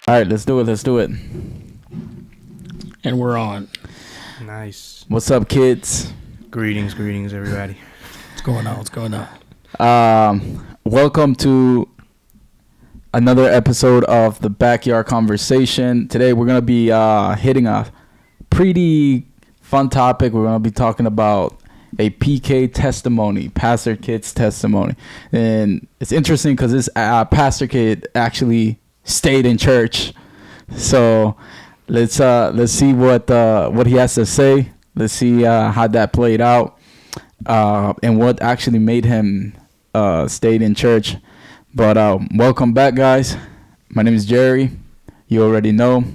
All right, let's do it. Let's do it. And we're on. Nice. What's up, kids? Greetings, everybody. What's going on? What's going on? Welcome to another episode of the Backyard Conversation. Today, we're going to be hitting a pretty fun topic. We're going to be talking about a PK testimony, pastor kid's testimony. And it's interesting because this pastor kid actually stayed in church. So let's see what he has to say. Let's see how that played out and what actually made him stayed in church. But welcome back, guys. My name is Jerry. You already know.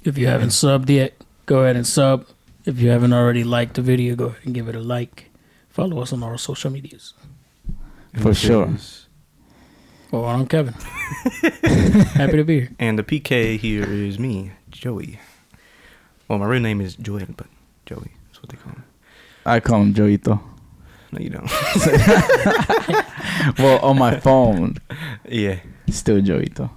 If you haven't subbed yet, go ahead and sub. If you haven't already liked the video, go ahead and give it a like. Follow us on our social medias. For sure. Well, I'm Kevin. Happy to be here. And the PK here is me, Joey. Well, my real name is Joel, but Joey is what they call me. I call him Joito. No, you don't. Well, on my phone, Yeah. still Joito.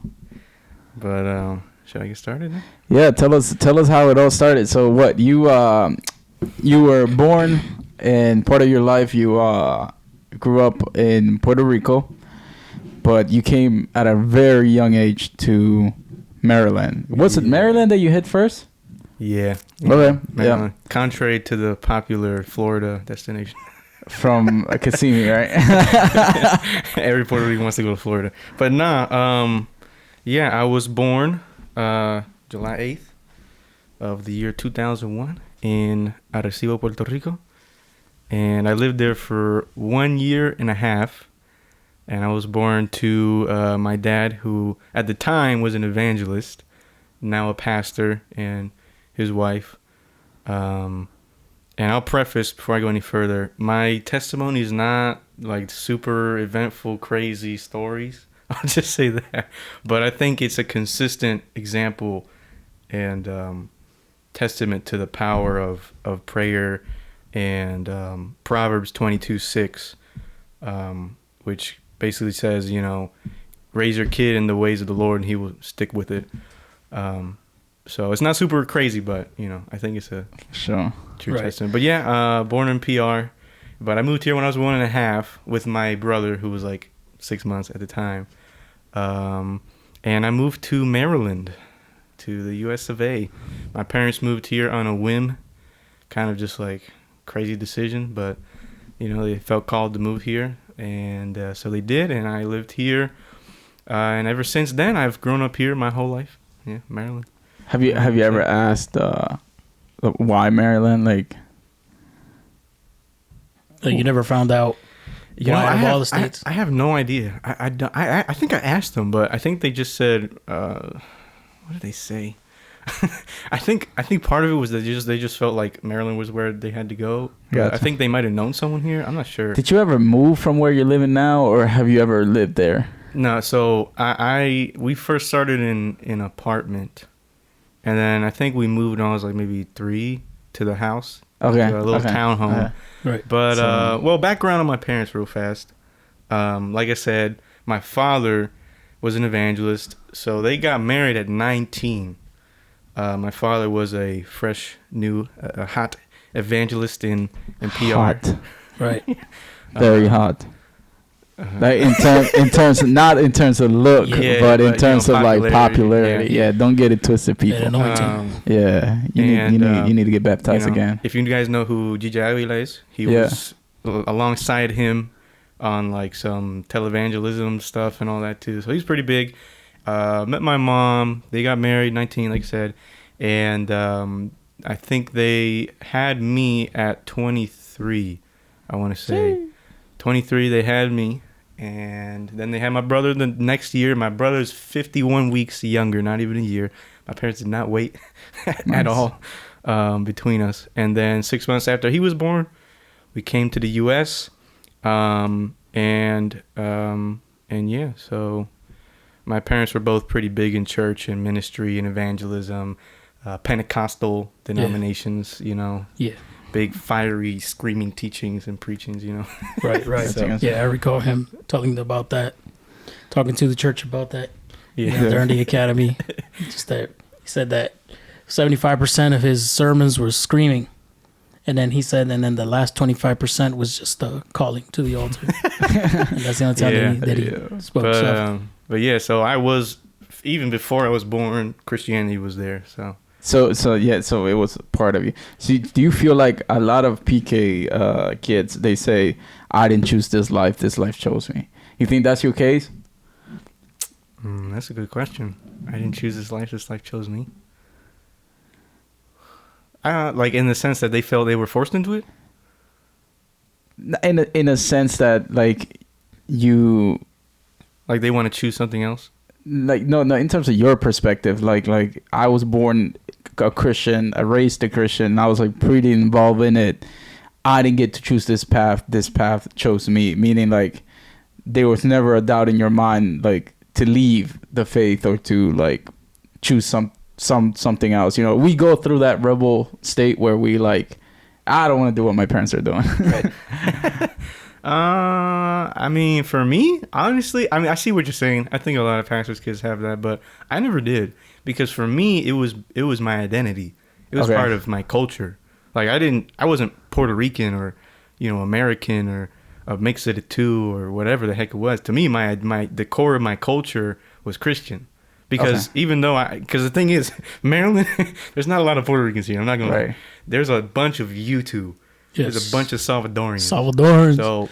But should I get started now? Yeah, tell us how it all started. So, what you were born, and part of your life you grew up in Puerto Rico, but you came at a very young age to Maryland. Was it Maryland that you hit first? Yeah. Okay. Maryland. Yeah. Contrary to the popular Florida destination. From Kissimmee, right? Every Puerto Rican wants to go to Florida. But yeah, I was born July 8th of the year 2001 in Arecibo, Puerto Rico. And I lived there for 1 year and a half. And I was born to my dad, who at the time was an evangelist, now a pastor, and his wife. And I'll preface before I go any further, my testimony is not like super eventful, crazy stories. I'll just say that. But I think it's a consistent example and testament to the power of prayer and Proverbs 22:6, which basically says, raise your kid in the ways of the Lord and he will stick with it. So it's not super crazy, but, I think it's a true testament. But yeah, born in PR. But I moved here when I was 1.5 with my brother, who was like 6 months at the time. And I moved to Maryland, to the US of A. My parents moved here on a whim, kind of just like crazy decision, but, they felt called to move here. And so they did, and I lived here. And ever since then, I've grown up here my whole life. Yeah, Maryland. Have you ever asked why Maryland? Like you never found out why out of all the states? I have no idea. I think I asked them, but I think they just said, what did they say? I think part of it was that they just felt like Maryland was where they had to go. Gotcha. I think they might have known someone here. I'm not sure. Did you ever move from where you're living now, or have you ever lived there? No. So we first started in an apartment, and then I think we moved when I was like maybe 3 to the house. Okay. To a little townhome. Right. But background on my parents real fast. Like I said, my father was an evangelist, so they got married at 19. My father was a fresh, new, hot evangelist in PR. Hot. Right. Very hot. Like in terms, not in terms of look, but in terms of like popularity. Yeah, don't get it twisted, people. You need to get baptized again. If you guys know who Gigi Aguila is, he was alongside him on like some televangelism stuff and all that too. So he's pretty big. Met my mom. They got married 19, like I said, and I think they had me at 23. I want to say 23. They had me, and then they had my brother the next year. My brother's 51 weeks younger, not even a year. My parents did not wait at all between us. And then 6 months after he was born, we came to the U.S. And yeah, so. My parents were both pretty big in church and ministry and evangelism, Pentecostal denominations, Yeah. Big, fiery, screaming teachings and preachings, Right. So, yeah, I recall him talking about that, talking to the church about that. during the academy. Just that he said that 75% of his sermons were screaming. And then he said, and then the last 25% was just calling to the altar. And that's the only time that he spoke. But yeah, so I was, even before I was born, Christianity was there. So it was part of you. So do you feel like a lot of PK kids, they say, I didn't choose this life chose me? You think that's your case? That's a good question. I didn't choose this life chose me. Like in the sense that they felt they were forced into it? In a sense that like you... Like they want to choose something else? Like no, in terms of your perspective, like I was born a Christian, I raised a Christian, I was like pretty involved in it. I didn't get to choose this path chose me, meaning like there was never a doubt in your mind like to leave the faith or to like choose something else. You know, we go through that rebel state where we like, I don't want to do what my parents are doing. Right. I mean, for me, honestly, I mean, I see what you're saying. I think a lot of pastors' kids have that, but I never did, because for me, it was my identity. It was part of my culture. Like I wasn't Puerto Rican or, American or a mix of the two or whatever the heck it was. To me, the core of my culture was Christian. Because even though because the thing is, Maryland, there's not a lot of Puerto Ricans here. I'm not gonna lie. There's a bunch of U2. Yes. There's a bunch of Salvadorians. So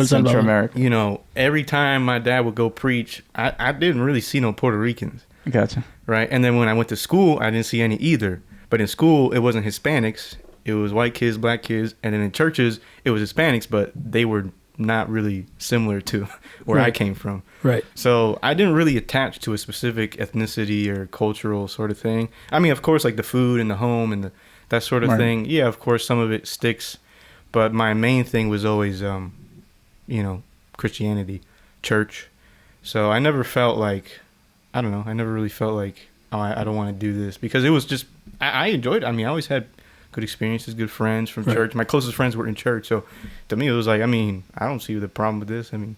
Central America. Every time my dad would go preach, I didn't really see no Puerto Ricans. Gotcha. Right. And then when I went to school, I didn't see any either. But in school, it wasn't Hispanics. It was white kids, black kids. And then in churches, it was Hispanics, but they were not really similar to where I came from. Right. So I didn't really attach to a specific ethnicity or cultural sort of thing. I mean, of course, like the food and the home and that sort of thing. Yeah, of course, some of it sticks. But my main thing was always, Christianity, church. So I never felt like, I don't know, I never really felt like, oh, I don't want to do this. Because it was just, I enjoyed it. I mean, I always had good experiences, good friends from church. My closest friends were in church. So to me, it was like, I mean, I don't see the problem with this. I mean,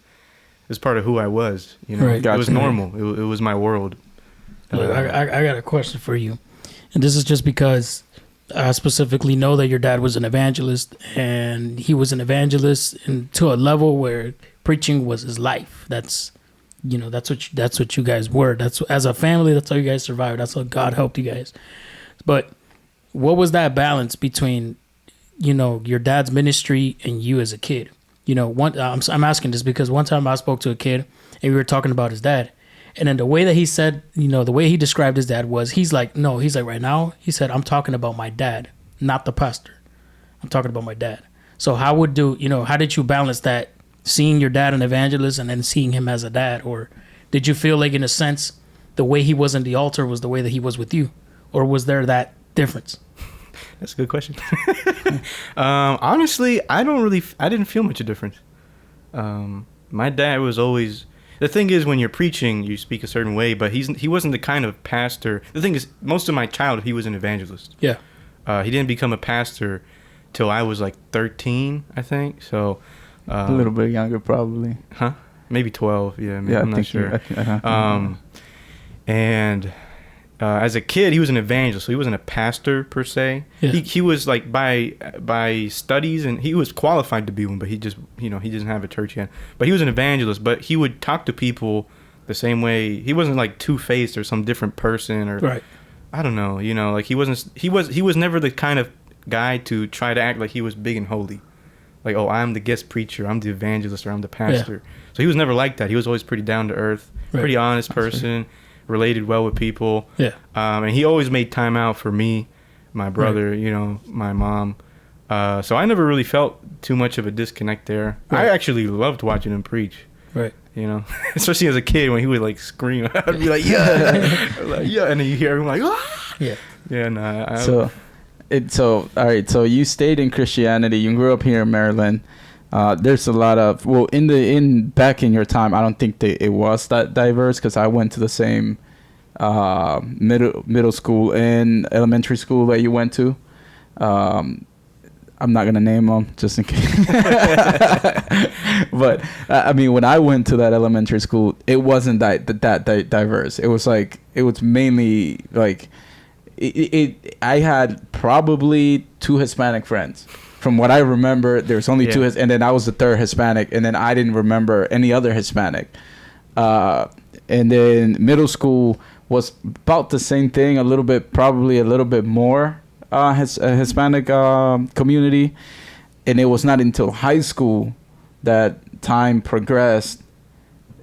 it's part of who I was. It was normal. It was my world. Look, I got a question for you. And this is just because I specifically know that your dad was an evangelist, and he was an evangelist to a level where preaching was his life. That's what you guys were. That's, as a family, that's how you guys survived. That's how God helped you guys. But what was that balance between, your dad's ministry and you as a kid? I'm asking this because one time I spoke to a kid and we were talking about his dad. And then the way that he said, the way he described his dad was, he's like, right now, he said, I'm talking about my dad, not the pastor. I'm talking about my dad. So how did you balance that, seeing your dad an evangelist and then seeing him as a dad? Or did you feel like, in a sense, the way he was in the altar was the way that he was with you? Or was there that difference? That's a good question. Honestly, I didn't feel much of a difference. My dad was always, the thing is, when you're preaching, you speak a certain way, but he wasn't the kind of pastor. The thing is, most of my childhood, he was an evangelist. Yeah. He didn't become a pastor till I was like 13, I think. So a little bit younger, probably. Huh? Maybe 12. Yeah. I'm not sure. And as a kid, he was an evangelist, so he wasn't a pastor per se. Yeah. He was like by studies, and he was qualified to be one, but he just he doesn't have a church yet. But he was an evangelist, but he would talk to people the same way. He wasn't like two-faced or some different person, or I don't know. Like he was never the kind of guy to try to act like he was big and holy. Like, oh, I'm the guest preacher, I'm the evangelist, or I'm the pastor. Yeah. So he was never like that. He was always pretty down to earth, pretty honest person. Related well with people. Yeah. And he always made time out for me, my brother, my mom. So I never really felt too much of a disconnect there. I actually loved watching him preach. Right. Especially as a kid when he would like scream. I'd be like, yeah. Like, yeah. And then you hear everyone like, ah. Yeah. Yeah. No, So all right. So you stayed in Christianity. You grew up here in Maryland. There's a lot of, back in your time, I don't think it was that diverse, because I went to the same middle school and elementary school that you went to. I'm not gonna name them just in case. But But I mean, when I went to that elementary school, it wasn't that diverse. It was like, it was mainly like, I had probably 2 Hispanic friends. From what I remember, there's only 2, and then I was the 3rd Hispanic, and then I didn't remember any other Hispanic. And then middle school was about the same thing, probably a little bit more Hispanic community. And it was not until high school that time progressed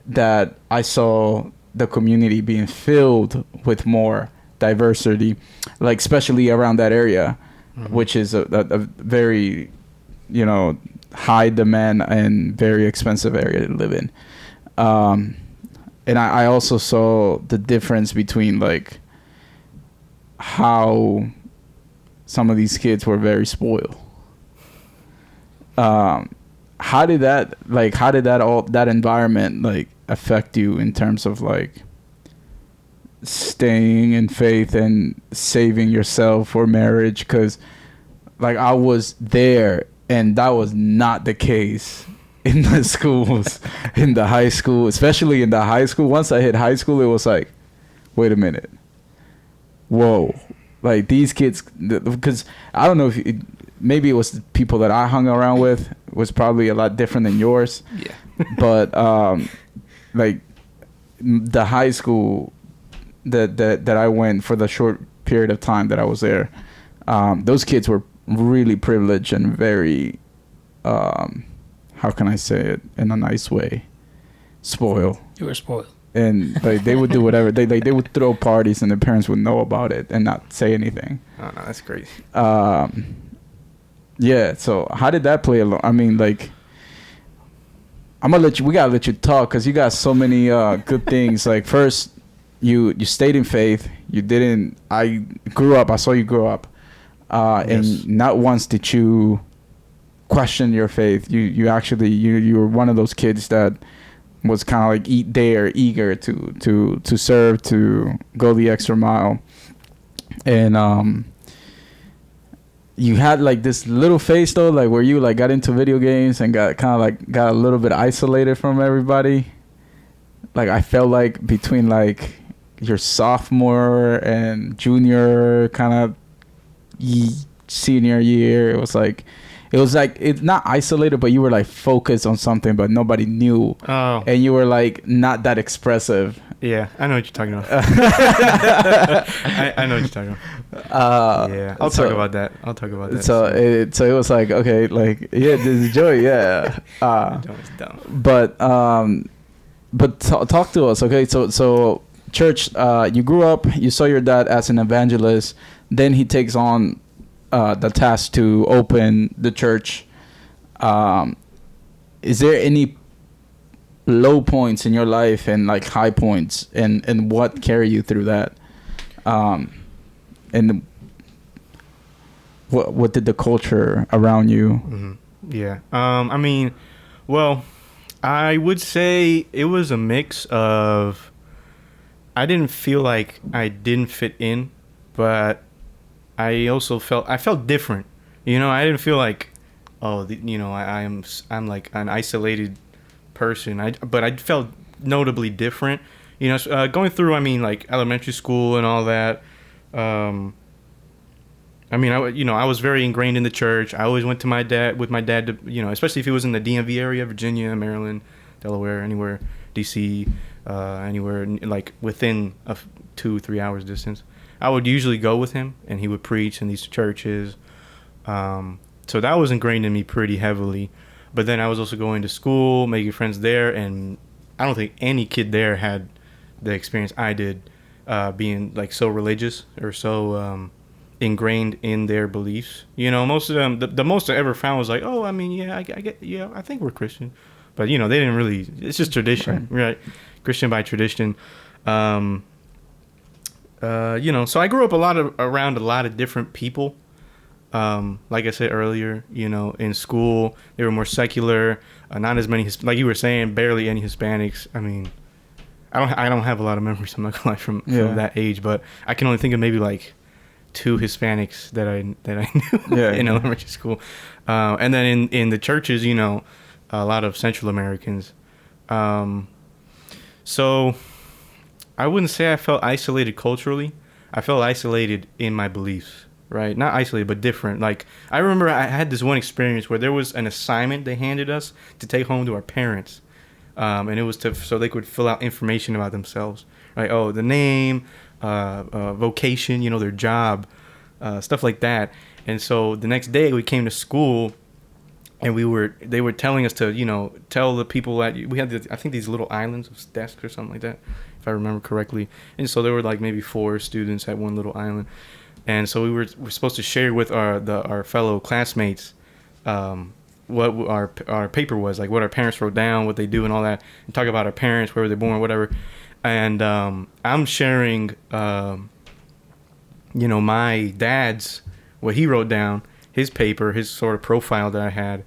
that I saw the community being filled with more diversity, like especially around that area, which is a very, high demand and very expensive area to live in. And I also saw the difference between like how some of these kids were very spoiled. How did that environment like affect you in terms of like staying in faith and saving yourself for marriage? Because like I was there and that was not the case in the schools, in the high school, especially in the high school. Once I hit high school, it was like, wait a minute, whoa, like these kids, because I don't know if maybe it was the people that I hung around with was probably a lot different than yours. Yeah. But like the high school that I went for the short period of time that I was there, those kids were really privileged and very, how can I say it in a nice way, spoiled. You were spoiled. And like they would do whatever they would throw parties and their parents would know about it and not say anything. Oh no, that's crazy. Yeah. So how did that play along? I mean, like, we gotta let you talk because you got so many good things. Like first, you stayed in faith. I saw you grow up, Yes. and not once did you question your faith. You actually you were one of those kids that was kind of like eager to serve, to go the extra mile. And you had like this little phase though, like where you like got into video games and got a little bit isolated from everybody. Like I felt like between like your sophomore and junior kind of senior year, it was like it's not isolated, but you were like focused on something, but nobody knew. Oh. And you were like not that expressive. Yeah, I know what you're talking about. I know what you're talking about. Yeah, I'll talk about that. So it was like, okay, like, yeah, this is joy, yeah. But talk to us, okay? So church, you grew up, you saw your dad as an evangelist, then he takes on the task to open the church. Is there any low points in your life and like high points, and what carry you through that? And what did the culture around you? Mm-hmm. Yeah. I mean, well, I would say it was a mix of, I didn't feel like I didn't fit in, but I also felt different. I didn't feel like, I'm like an isolated person. But I felt notably different. Going through, I mean, like elementary school and all that. I mean, I was very ingrained in the church. I always went with my dad to, especially if he was in the DMV area, Virginia, Maryland, Delaware, anywhere, DC, anywhere like within a 2-3 hours distance. I would usually go with him, and he would preach in these churches. So that was ingrained in me pretty heavily. But then I was also going to school, making friends there, and I don't think any kid there had the experience I did, being like so religious or so ingrained in their beliefs. Most of them, the most I ever found was like, oh, I mean, yeah, I get, yeah, I think we're Christian, but they didn't really. It's just tradition, right? Christian by tradition. So I grew up around a lot of different people. Like I said earlier, in school they were more secular, not as many, like you were saying, barely any Hispanics. I mean, I don't have a lot of memories, I'm not gonna lie, from that age, but I can only think of maybe like 2 Hispanics that I knew in elementary school. And then in the churches, a lot of Central Americans. So I wouldn't say I felt isolated culturally. I felt isolated in my beliefs, right? Not isolated, but different. Like, I remember I had this one experience where there was an assignment they handed us to take home to our parents. And it was so they could fill out information about themselves, right? Oh, the name, vocation, their job, stuff like that. And so the next day we came to school, and they were telling us to, tell the people that we had, I think, these little islands of desks or something like that, if I remember correctly. And so there were like maybe 4 students at one little island. And so we're supposed to share with our fellow classmates, what our paper was, like what our parents wrote down, what they do and all that, and talk about our parents, where they were born, whatever. And I'm sharing, my dad's, what he wrote down, his paper, his sort of profile that I had.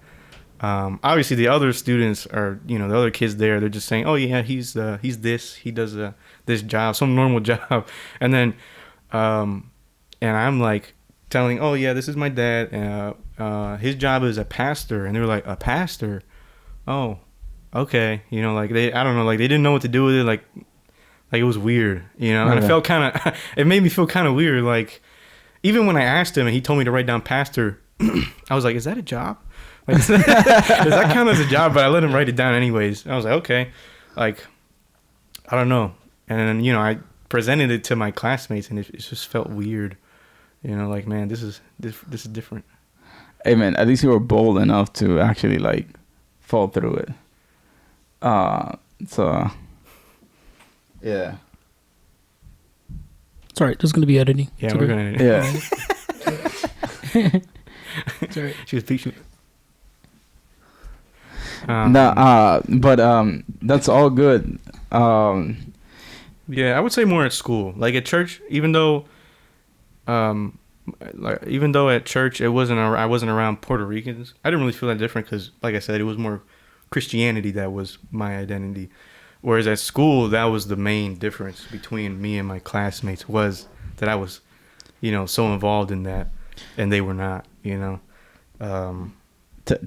Obviously, the other students are, the other kids there, they're just saying, oh, yeah, he's this, he does this job, some normal job. And then, and I'm like telling, oh, yeah, this is my dad. His job is a pastor. And they were like, a pastor? Oh, okay. Like I don't know, like they didn't know what to do with it. Like it was weird, and I felt it made me feel kind of weird. Like, even when I asked him and he told me to write down pastor, I was like, is that a job? Like, does that count as a job? But I let him write it down anyways. I was like, okay, like, I don't know. And then, I presented it to my classmates, and it just felt weird. Like, man, this is different. Hey, man, at least you were bold enough to actually, like, fall through it. So, yeah. It's all right. There's going to be editing. Yeah, we're going to edit. Yeah. It's all right. She was peaching. But that's all good. Yeah, I would say more at school. Like at church, even though at church I wasn't around Puerto Ricans, I didn't really feel that different because, like I said, it was more Christianity that was my identity. Whereas at school, that was the main difference between me and my classmates, was that I was, so involved in that, and they were not,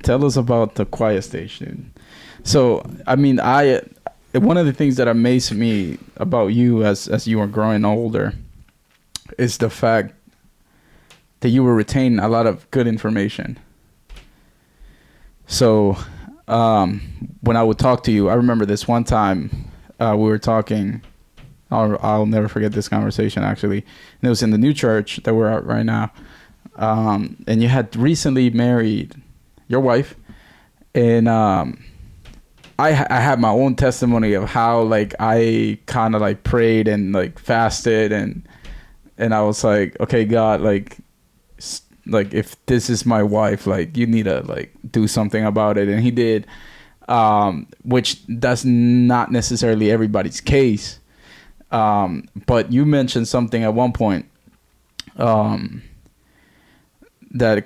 Tell us about the quiet stage, dude. So, I mean, one of the things that amazed me about you as you were growing older is the fact that you were retaining a lot of good information. So, when I would talk to you, I remember this one time we were talking. I'll never forget this conversation, actually. And it was in the new church that we're at right now. And you had recently married your wife, and I had my own testimony of how, like, I kind of like prayed and like fasted, and I was like, okay, God, like if this is my wife, like, you need to like do something about it. And he did, which that's not necessarily everybody's case. But you mentioned something at one point that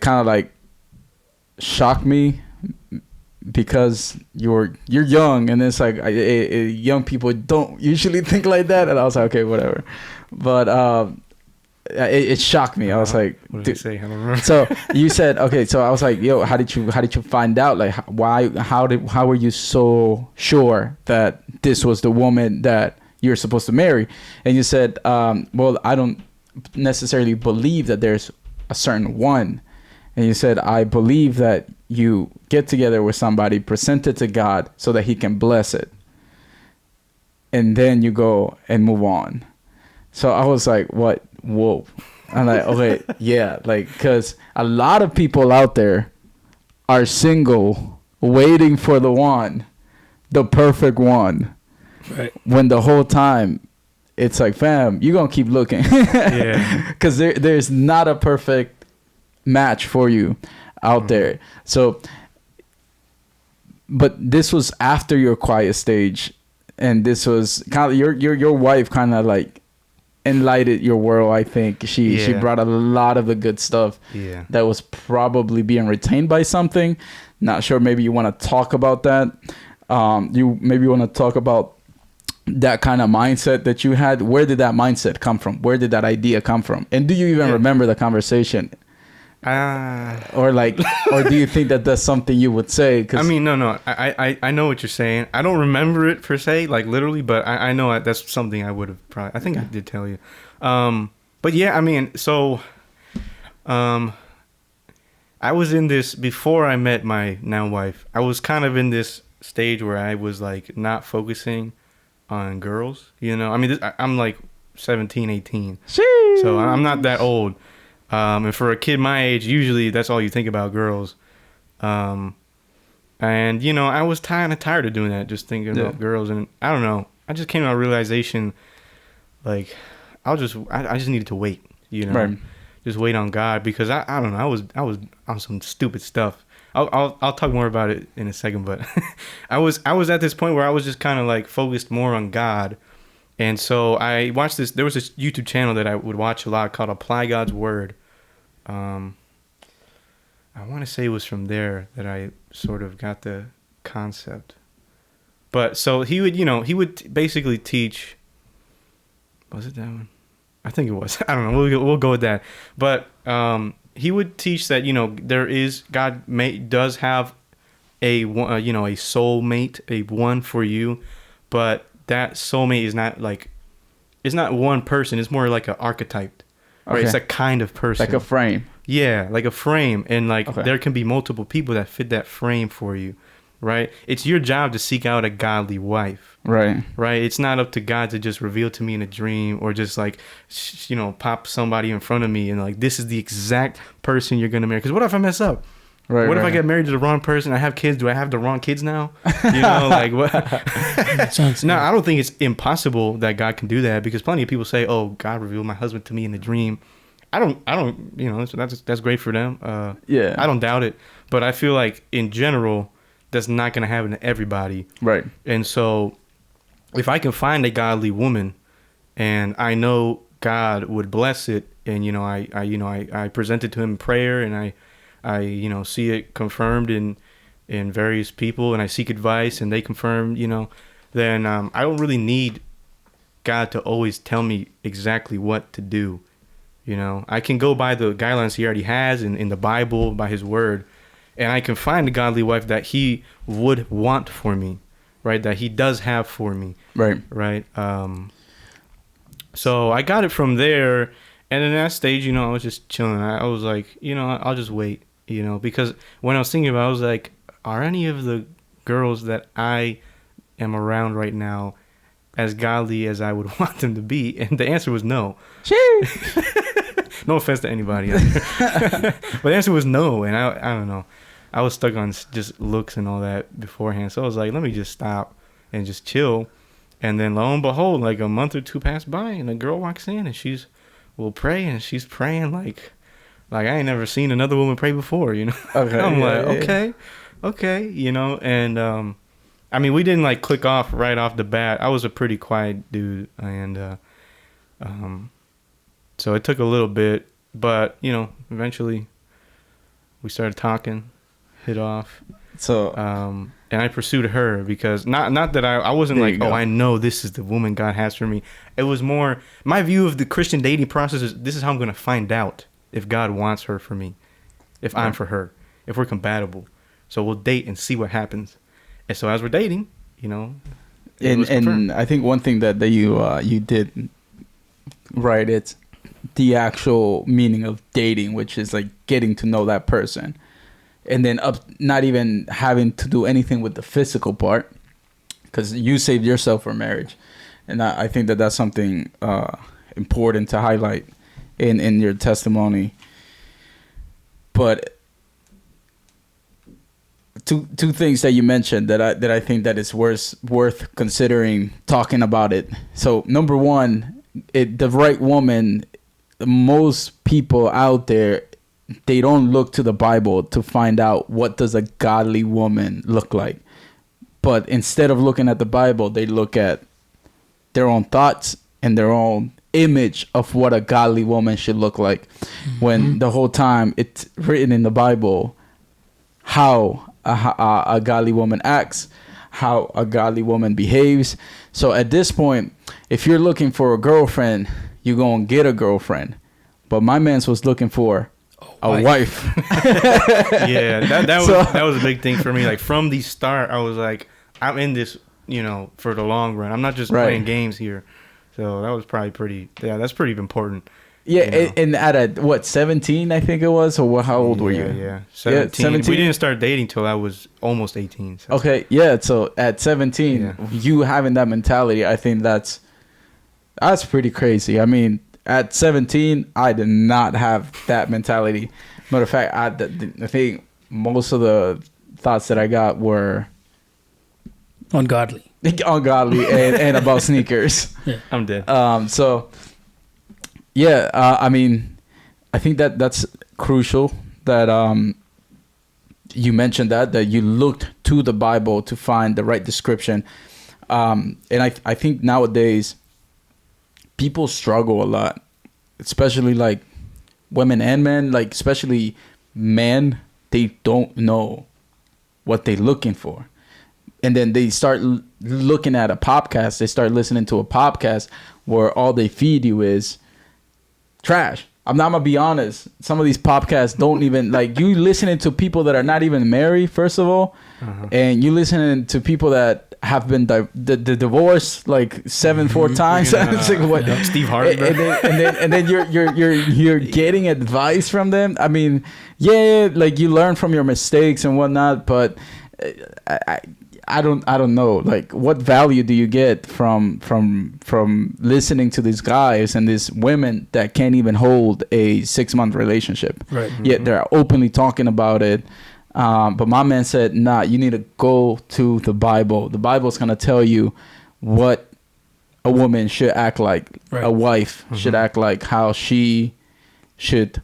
kind of like shocked me, because you're young, and it's like young people don't usually think like that. And I was like, okay, whatever. But it shocked me. I was like, what did you say? I don't remember. So you said, okay. So I was like, yo, how did you find out? Like, how were you so sure that this was the woman that you're supposed to marry? And you said, well, I don't necessarily believe that there's a certain one. And you said, I believe that you get together with somebody, present it to God so that he can bless it, and then you go and move on. So I was like, what? Whoa. I'm like, okay, yeah, like, because a lot of people out there are single, waiting for the one, the perfect one. Right. When the whole time it's like, fam, you're going to keep looking. Yeah. Because there's not a perfect match for you out there. So, but this was after your quiet stage, and this was kind of your wife kind of like enlightened your world. I think she brought a lot of the good stuff that was probably being retained by something. Not sure, maybe you want to talk about that. You maybe want to talk about that kind of mindset that you had. Where did that mindset come from? Where did that idea come from? And do you even remember the conversation Or do you think that that's something you would say? I mean, no. I know what you're saying. I don't remember it per se, like literally, but I know that's something I would have probably. I think I did tell you. But yeah, I mean, so, I was in this before I met my now wife. I was kind of in this stage where I was like not focusing on girls. You know, I mean, I'm like 17, 18, so I'm not that old. And for a kid my age, usually that's all you think about, girls. And you know, I was kind of tired of doing that, just thinking about girls. And I don't know, I just came to a realization, like, I just needed to wait, you know, right. Just wait on God, because I don't know, I was on some stupid stuff. I'll talk more about it in a second, but I was at this point where I was just kind of like focused more on God. And so I watched this. There was this YouTube channel that I would watch a lot called Apply God's Word. I want to say it was from there that I sort of got the concept. But so he would basically teach. Was it that one? I think it was. I don't know. We'll go with that. But he would teach that, you know, God does have a soulmate, a one for you, but that soulmate is not like, it's not one person. It's more like an archetype, right? Okay. It's a kind of person, like a frame. Yeah, like a frame, and like there can be multiple people that fit that frame for you, right? It's your job to seek out a godly wife, right? It's not up to God to just reveal to me in a dream, or just like, you know, pop somebody in front of me and like, this is the exact person you're gonna marry. Because what if I mess up? Right, what if I get married to the wrong person? I have kids. Do I have the wrong kids now? You know, like what? No, I don't think it's impossible that God can do that, because plenty of people say, "Oh, God revealed my husband to me in a dream." I don't. You know, that's great for them. Yeah, I don't doubt it, but I feel like in general, that's not going to happen to everybody. Right. And so, if I can find a godly woman, and I know God would bless it, and you know, I present it to Him in prayer, and I you know, see it confirmed in various people, and I seek advice and they confirm, you know, then I don't really need God to always tell me exactly what to do. You know, I can go by the guidelines He already has in the Bible, by His word, and I can find a godly wife that He would want for me, right? That He does have for me. Right. Right. So I got it from there. And in that stage, you know, I was just chilling. I was like, you know, I'll just wait, you know, because when I was thinking about it, I was like, are any of the girls that I am around right now as godly as I would want them to be? And the answer was no. Sure. No offense to anybody. But the answer was no. And I don't know. I was stuck on just looks and all that beforehand. So I was like, let me just stop and just chill. And then lo and behold, like a month or two passed by, and a girl walks in, and we'll pray, and she's praying like I ain't never seen another woman pray before, you know. Okay, I'm like, okay, you know. And I mean, we didn't like click off right off the bat. I was a pretty quiet dude, and so it took a little bit, but you know, eventually we started talking, hit off. So and I pursued her because not that I wasn't like, oh, I know this is the woman God has for me. It was more my view of the Christian dating process is, this is how I'm going to find out if God wants her for me, if I'm for her, if we're compatible. So we'll date and see what happens. And so as we're dating, you know, and I think one thing that you did right, it's the actual meaning of dating, which is like getting to know that person. And then not even having to do anything with the physical part, because you saved yourself for marriage. And I think that that's something important to highlight in your testimony. But two things that you mentioned that I think that it's worth considering talking about it. So number one, the right woman, most people out there, they don't look to the Bible to find out what does a godly woman look like. But instead of looking at the Bible, they look at their own thoughts and their own image of what a godly woman should look like. Mm-hmm. When the whole time it's written in the Bible how a godly woman acts, how a godly woman behaves. So at this point, if you're looking for a girlfriend, you're going to get a girlfriend. But my man's was looking for a wife. Yeah, that was a big thing for me. Like from the start, I was like, I'm in this, for the long run. I'm not just playing games here. So that was probably pretty. Yeah, that's pretty important. Yeah, and at 17, I think it was, or how old were you? Yeah, 17. We didn't start dating till I was almost 18. So. Okay, yeah. So at 17, you having that mentality, I think that's pretty crazy. I mean, at 17, I did not have that mentality. Matter of fact, I think most of the thoughts that I got were ungodly and about sneakers. Yeah. I'm dead. So. Yeah, I mean, I think that's crucial that you mentioned that you looked to the Bible to find the right description. And I think nowadays people struggle a lot, especially like women and men, like especially men, they don't know what they're looking for. And then they start looking at a podcast, they start listening to a podcast where all they feed you is trash. I'm not gonna be honest. Some of these podcasts don't even like you listening to people that are not even married, first of all, and you listening to people that have been the divorced like 4 times. Like, Steve Harvey, and then you're getting advice from them. I mean, yeah, like you learn from your mistakes and whatnot, but I don't know, like what value do you get from listening to these guys and these women that can't even hold a 6-month relationship, right? Yet they're openly talking about it. But my man said, nah, you need to go to the Bible. The Bible's gonna tell you what a woman should act like, a wife should act like, how she should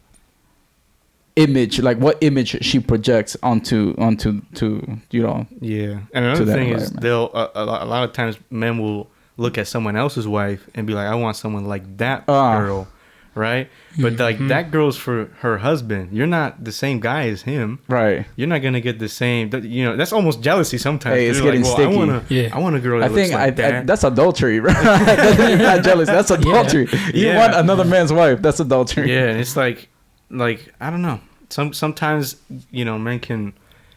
image, like what image she projects onto Yeah, and another thing is they'll a lot of times men will look at someone else's wife and be like, I want someone like that girl, right? But like that girl's for her husband. You're not the same guy as him, right? You're not gonna get the same. That's almost jealousy sometimes. Hey, it's getting sticky. I want a girl that looks like that. That's adultery, bro. You're not jealous. That's adultery. You want another man's wife. That's adultery. Yeah, and it's like I don't know. Sometimes men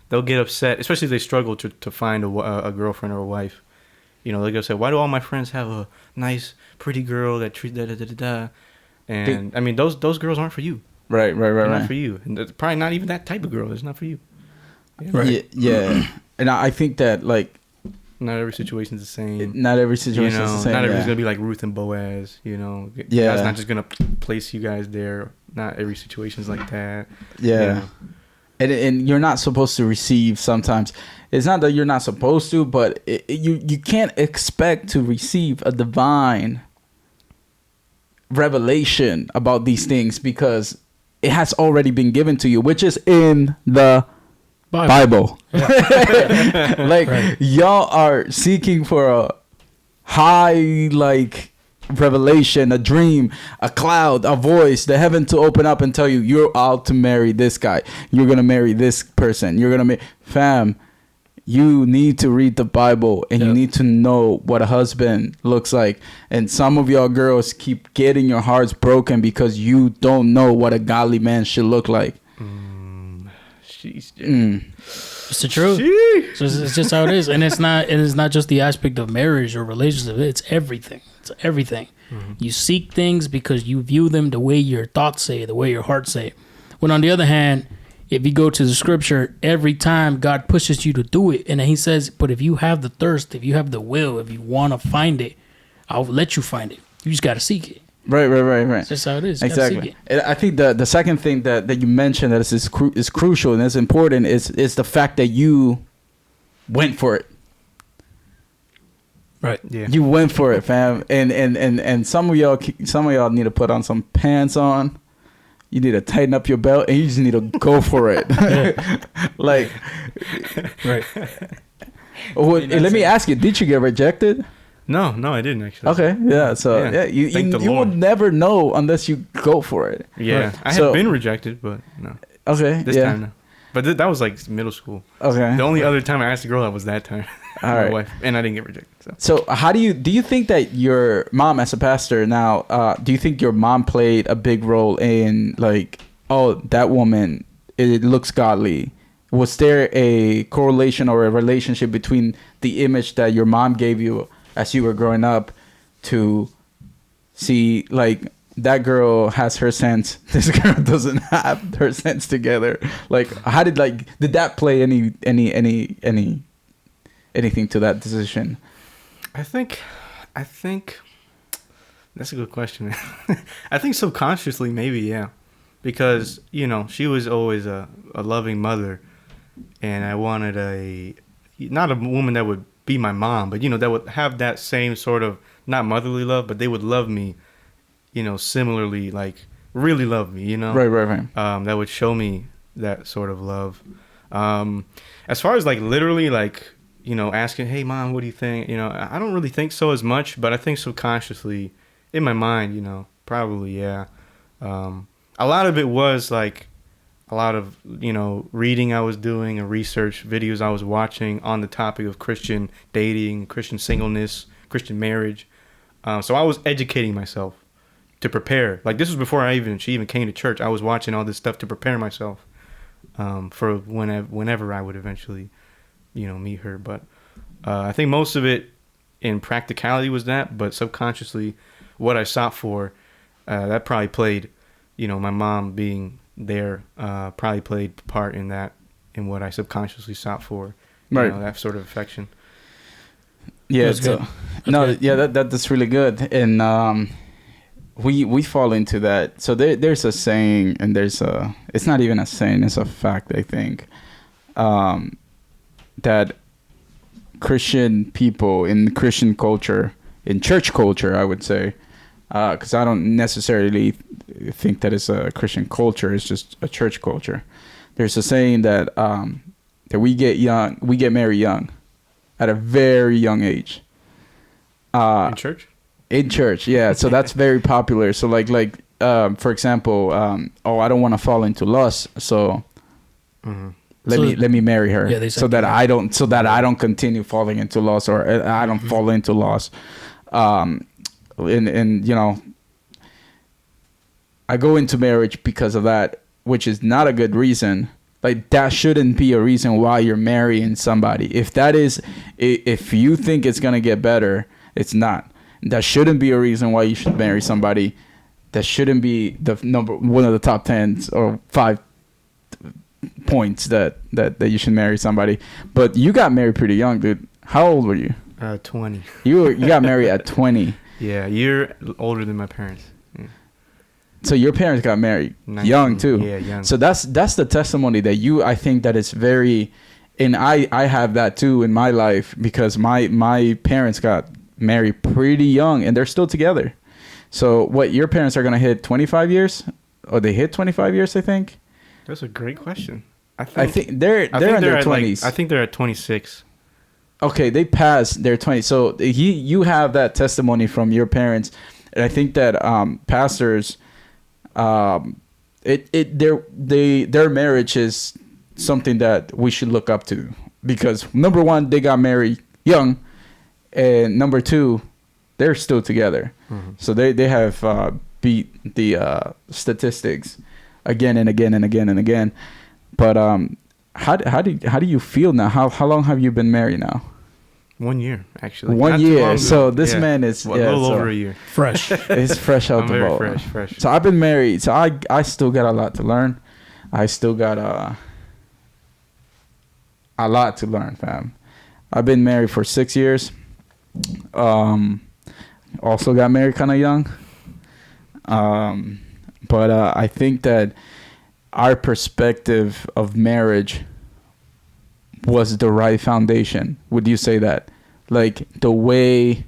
they'll get upset, especially if they struggle to find a girlfriend or a wife. They'll go say, why do all my friends have a nice pretty girl that treat da. And I mean those girls aren't for you. Right. Not for you, and it's probably not even that type of girl. It's not for you. Right. Yeah. And I think that like not every situation's the same. Not every situation's the same. Not everybody's gonna be like Ruth and Boaz. Yeah. God's not just gonna place you guys there. Not every situation's like that. Yeah. And you're not supposed to receive sometimes. It's not that you're not supposed to, but you can't expect to receive a divine revelation about these things because it has already been given to you, which is in the Bible. Yeah. Like y'all are seeking for a high revelation, a dream, a cloud, a voice, the heaven to open up and tell you you're out to marry this guy, you're gonna marry this person, you're gonna fam, you need to read the Bible and you need to know what a husband looks like. And some of y'all girls keep getting your hearts broken because you don't know what a godly man should look like. It's the truth. It's just how it is. And it's not just the aspect of marriage or relationship. It's everything. You seek things because you view them the way your thoughts say, the way your heart say. When on the other hand, if you go to the scripture, every time God pushes you to do it, and then he says, but if you have the thirst, if you have the will, if you want to find it, I'll let you find it. You just got to seek it. Right. That's just how it is. Exactly. And I think the second thing that you mentioned that is crucial and is important is the fact that you went for it. Right. Yeah. You went for it, fam. And some of y'all need to put on some pants on. You need to tighten up your belt and you just need to go for it. Right. Let me ask you, did you get rejected? No, I didn't actually. Okay, yeah. So you would never know unless you go for it. Yeah, right. I have been rejected, but no. Okay, this time no. But that was like middle school. Okay. The only other time I asked a girl out was that time. All right. My wife, and I didn't get rejected. So how do you think that your mom, as a pastor now, do you think your mom played a big role in like oh, that woman, it looks godly. Was there a correlation or a relationship between the image that your mom gave you as you were growing up to see, like, that girl has her sense, this girl doesn't have her sense together? Like, how did that play anything to that decision? I think that's a good question. I think subconsciously, maybe, yeah. Because, she was always a loving mother. And I wanted not a woman that would be my mom, but, that would have that same sort of, not motherly love, but they would love me, similarly, like, really love me, Right. That would show me that sort of love. As far as, like, literally, like, asking, hey, Mom, what do you think? I don't really think so as much, but I think subconsciously, in my mind, probably, yeah. A lot of it was, like, a lot of, reading I was doing and research videos I was watching on the topic of Christian dating, Christian singleness, Christian marriage. So I was educating myself to prepare. Like, this was before she even came to church. I was watching all this stuff to prepare myself for whenever I would eventually, meet her. But I think most of it in practicality was that, but subconsciously what I sought for, that probably played, my mom being there probably played part in that, in what I subconsciously sought for, right. That sort of affection. Yeah, That's good. That's really good. And we fall into that. So there's a saying, and it's not even a saying, it's a fact, I think, that Christian people in Christian culture, in church culture, I would say, because I don't necessarily think that it's a Christian culture, it's just a church culture. There's a saying that we get married young, at a very young age. In church? In church, yeah. So that's very popular. So like for example, I don't want to fall into lust, so let me marry her, so that I don't continue falling into lust, or I don't fall into lust. And I go into marriage because of that, which is not a good reason. Like, that shouldn't be a reason why you're marrying somebody. If you think it's gonna get better, it's not. That shouldn't be a reason why you should marry somebody. That shouldn't be one of the top 10 or 5 points that you should marry somebody. But you got married pretty young, dude. How old were you? 20. You got married at 20. Yeah, a year older than my parents. Yeah. So your parents got married 19, young too. Yeah, young. So that's the testimony that I think that is very, and I have that too in my life, because my parents got married pretty young and they're still together. So what, your parents are gonna hit 25 years, or they hit 25 years, I think. That's a great question. I think they're in their 20s. I think they're at 26. Okay, they passed their 20s. So you have that testimony from your parents, and I think that pastors, their marriage is something that we should look up to, because number one, they got married young, and number two, they're still together. Mm-hmm. So they have beat the statistics again and again and again and again. But how do you feel now? How long have you been married now? 1 year, actually. 1 year. So this man is a little over a year. Fresh. It's fresh out the boat. Fresh. So I've been married. So I still got a lot to learn. I still got a lot to learn, fam. I've been married for 6 years. Also got married kind of young. But I think that our perspective of marriage was the right foundation. Would you say that? Like, the way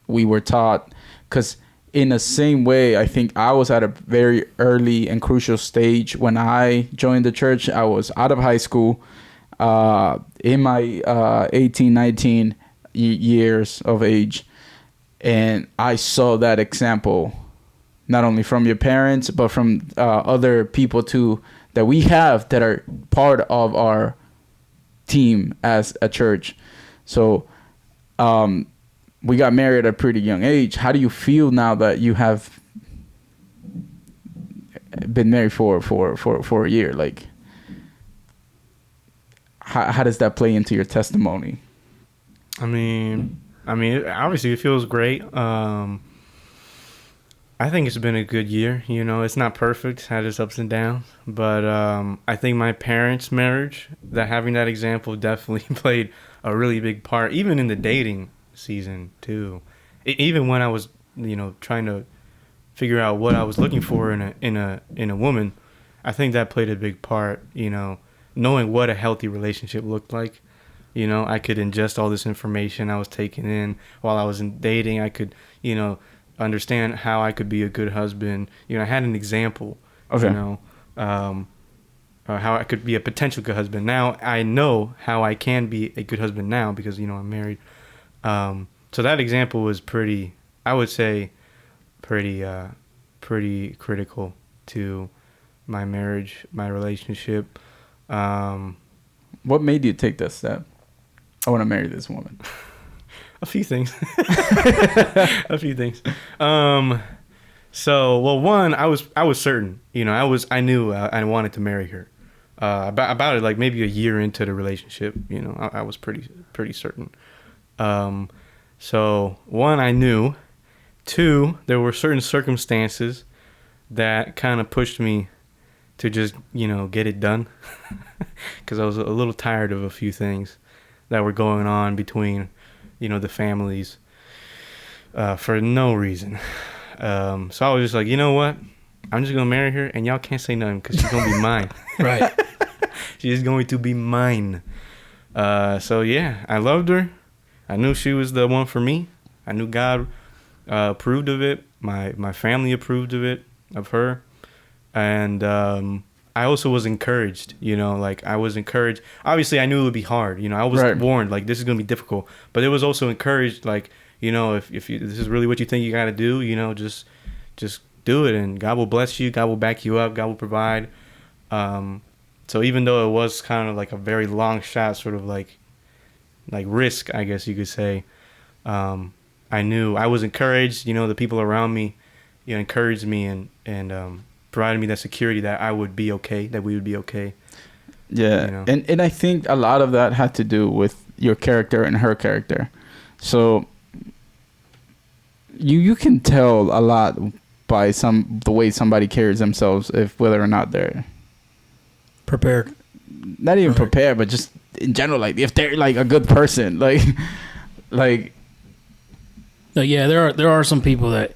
we were taught, because in the same way, I think I was at a very early and crucial stage when I joined the church. I was out of high school, in my 18, 19 years of age, and I saw that example, not only from your parents, but from other people too, that we have that are part of our team as a church. So we got married at a pretty young age. How do you feel now that you have been married for a year. Like, how does that play into your testimony? I mean, obviously it feels great. I think it's been a good year. You know, it's not perfect, had its ups and downs, but I think my parents' marriage, that having that example definitely played a really big part, even in the dating season too. Even when I was, you know, trying to figure out what I was looking for in a woman, I think that played a big part. You know, knowing what a healthy relationship looked like. You know, I could ingest all this information I was taking in while I was in dating. I could, you know, understand how I could be a good husband. You know, I had an example. Okay. You know, how I could be a potential good husband. Now I know how I can be a good husband now because, you know, I'm married. So that example was pretty, I would say, pretty critical to my marriage, my relationship. What made you take that step? I want to marry this woman. A few things. A few things. So, well, one, I was certain, you know, I knew I wanted to marry her. About it, like maybe a year into the relationship, you know, I was pretty certain. So one, I knew. Two, there were certain circumstances that kind of pushed me to just, you know, get it done. Because I was a little tired of a few things that were going on between, you know, the families for no reason. So I was just like, you know what? I'm just going to marry her and y'all can't say nothing because she's going to be mine. Right. She's going to be mine. So, yeah, I loved her. I knew she was the one for me. I knew God approved of it. My family approved of it, of her. And I also was encouraged, you know, like I was encouraged. Obviously, I knew it would be hard. You know, I was warned, like, this is going to be difficult. But it was also encouraged, like, you know, if this is really what you think you got to do, you know, just do it. And God will bless you. God will back you up. God will provide. So even though it was kind of like a very long shot, sort of like risk, I guess you could say, I knew I was encouraged. You know, the people around me, you know, encouraged me and provided me that security that I would be okay, that we would be okay. Yeah, you know? and I think a lot of that had to do with your character and her character. So you can tell a lot by the way somebody carries themselves, if whether or not they're prepared. Not even prepared, but just in general, like if they're like a good person, like. Yeah, there are some people that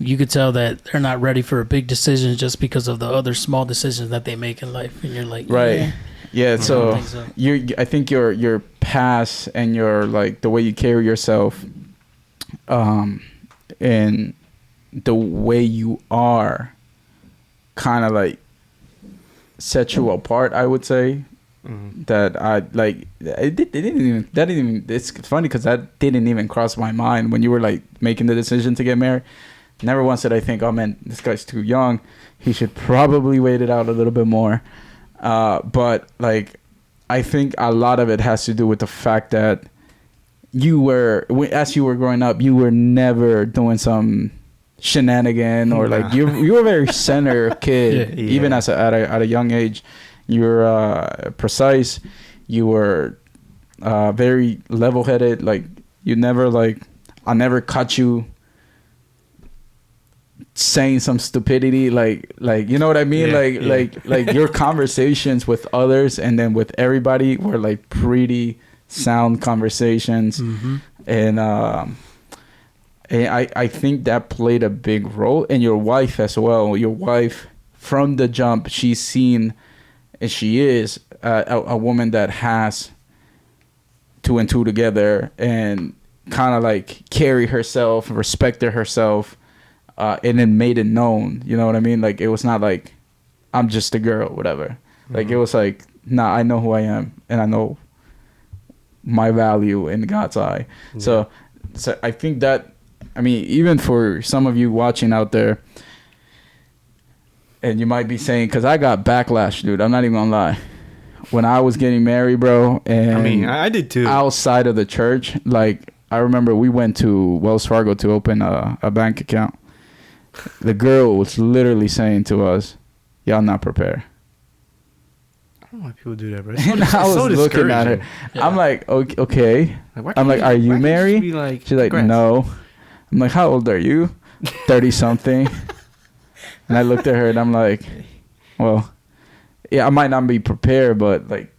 you could tell that they're not ready for a big decision just because of the other small decisions that they make in life, and you're like, right, yeah. So I think your past and your like the way you carry yourself, and the way you are, kind of like set you apart, I would say. Mm-hmm. That I like it didn't even it's funny because that didn't even cross my mind when you were like making the decision to get married. Never once did I think, oh man, this guy's too young, he should probably wait it out a little bit more. But like I think a lot of it has to do with the fact that as you were growing up, you were never doing some shenanigan or like you were a very center kid. Yeah. Even at a young age. You were precise. You were very level-headed. Like you never I never caught you saying some stupidity. Like you know what I mean. Yeah, like your conversations with others and then with everybody were like pretty sound conversations. Mm-hmm. And I think that played a big role. And your wife as well. Your wife from the jump, she's seen. And she is a woman that has 2 and 2 together and kind of like carry herself, respected herself, and then made it known. You know what I mean? Like it was not like I'm just a girl, whatever. Mm-hmm. Like it was like, nah, I know who I am and I know my value in God's eye. Yeah. So I think that, I mean, even for some of you watching out there, and you might be saying, because I got backlash, dude. I'm not even going to lie. When I was getting married, bro. And I mean, I did too. Outside of the church. Like, I remember we went to Wells Fargo to open a bank account. The girl was literally saying to us, y'all not prepared. I don't know why people do that, bro. And I was looking at her. Yeah. I'm like, okay. I'm like, are you married? She's like, congrats. no. I'm like, how old are you? 30 something. And I looked at her and I'm like, well, yeah, I might not be prepared, but like,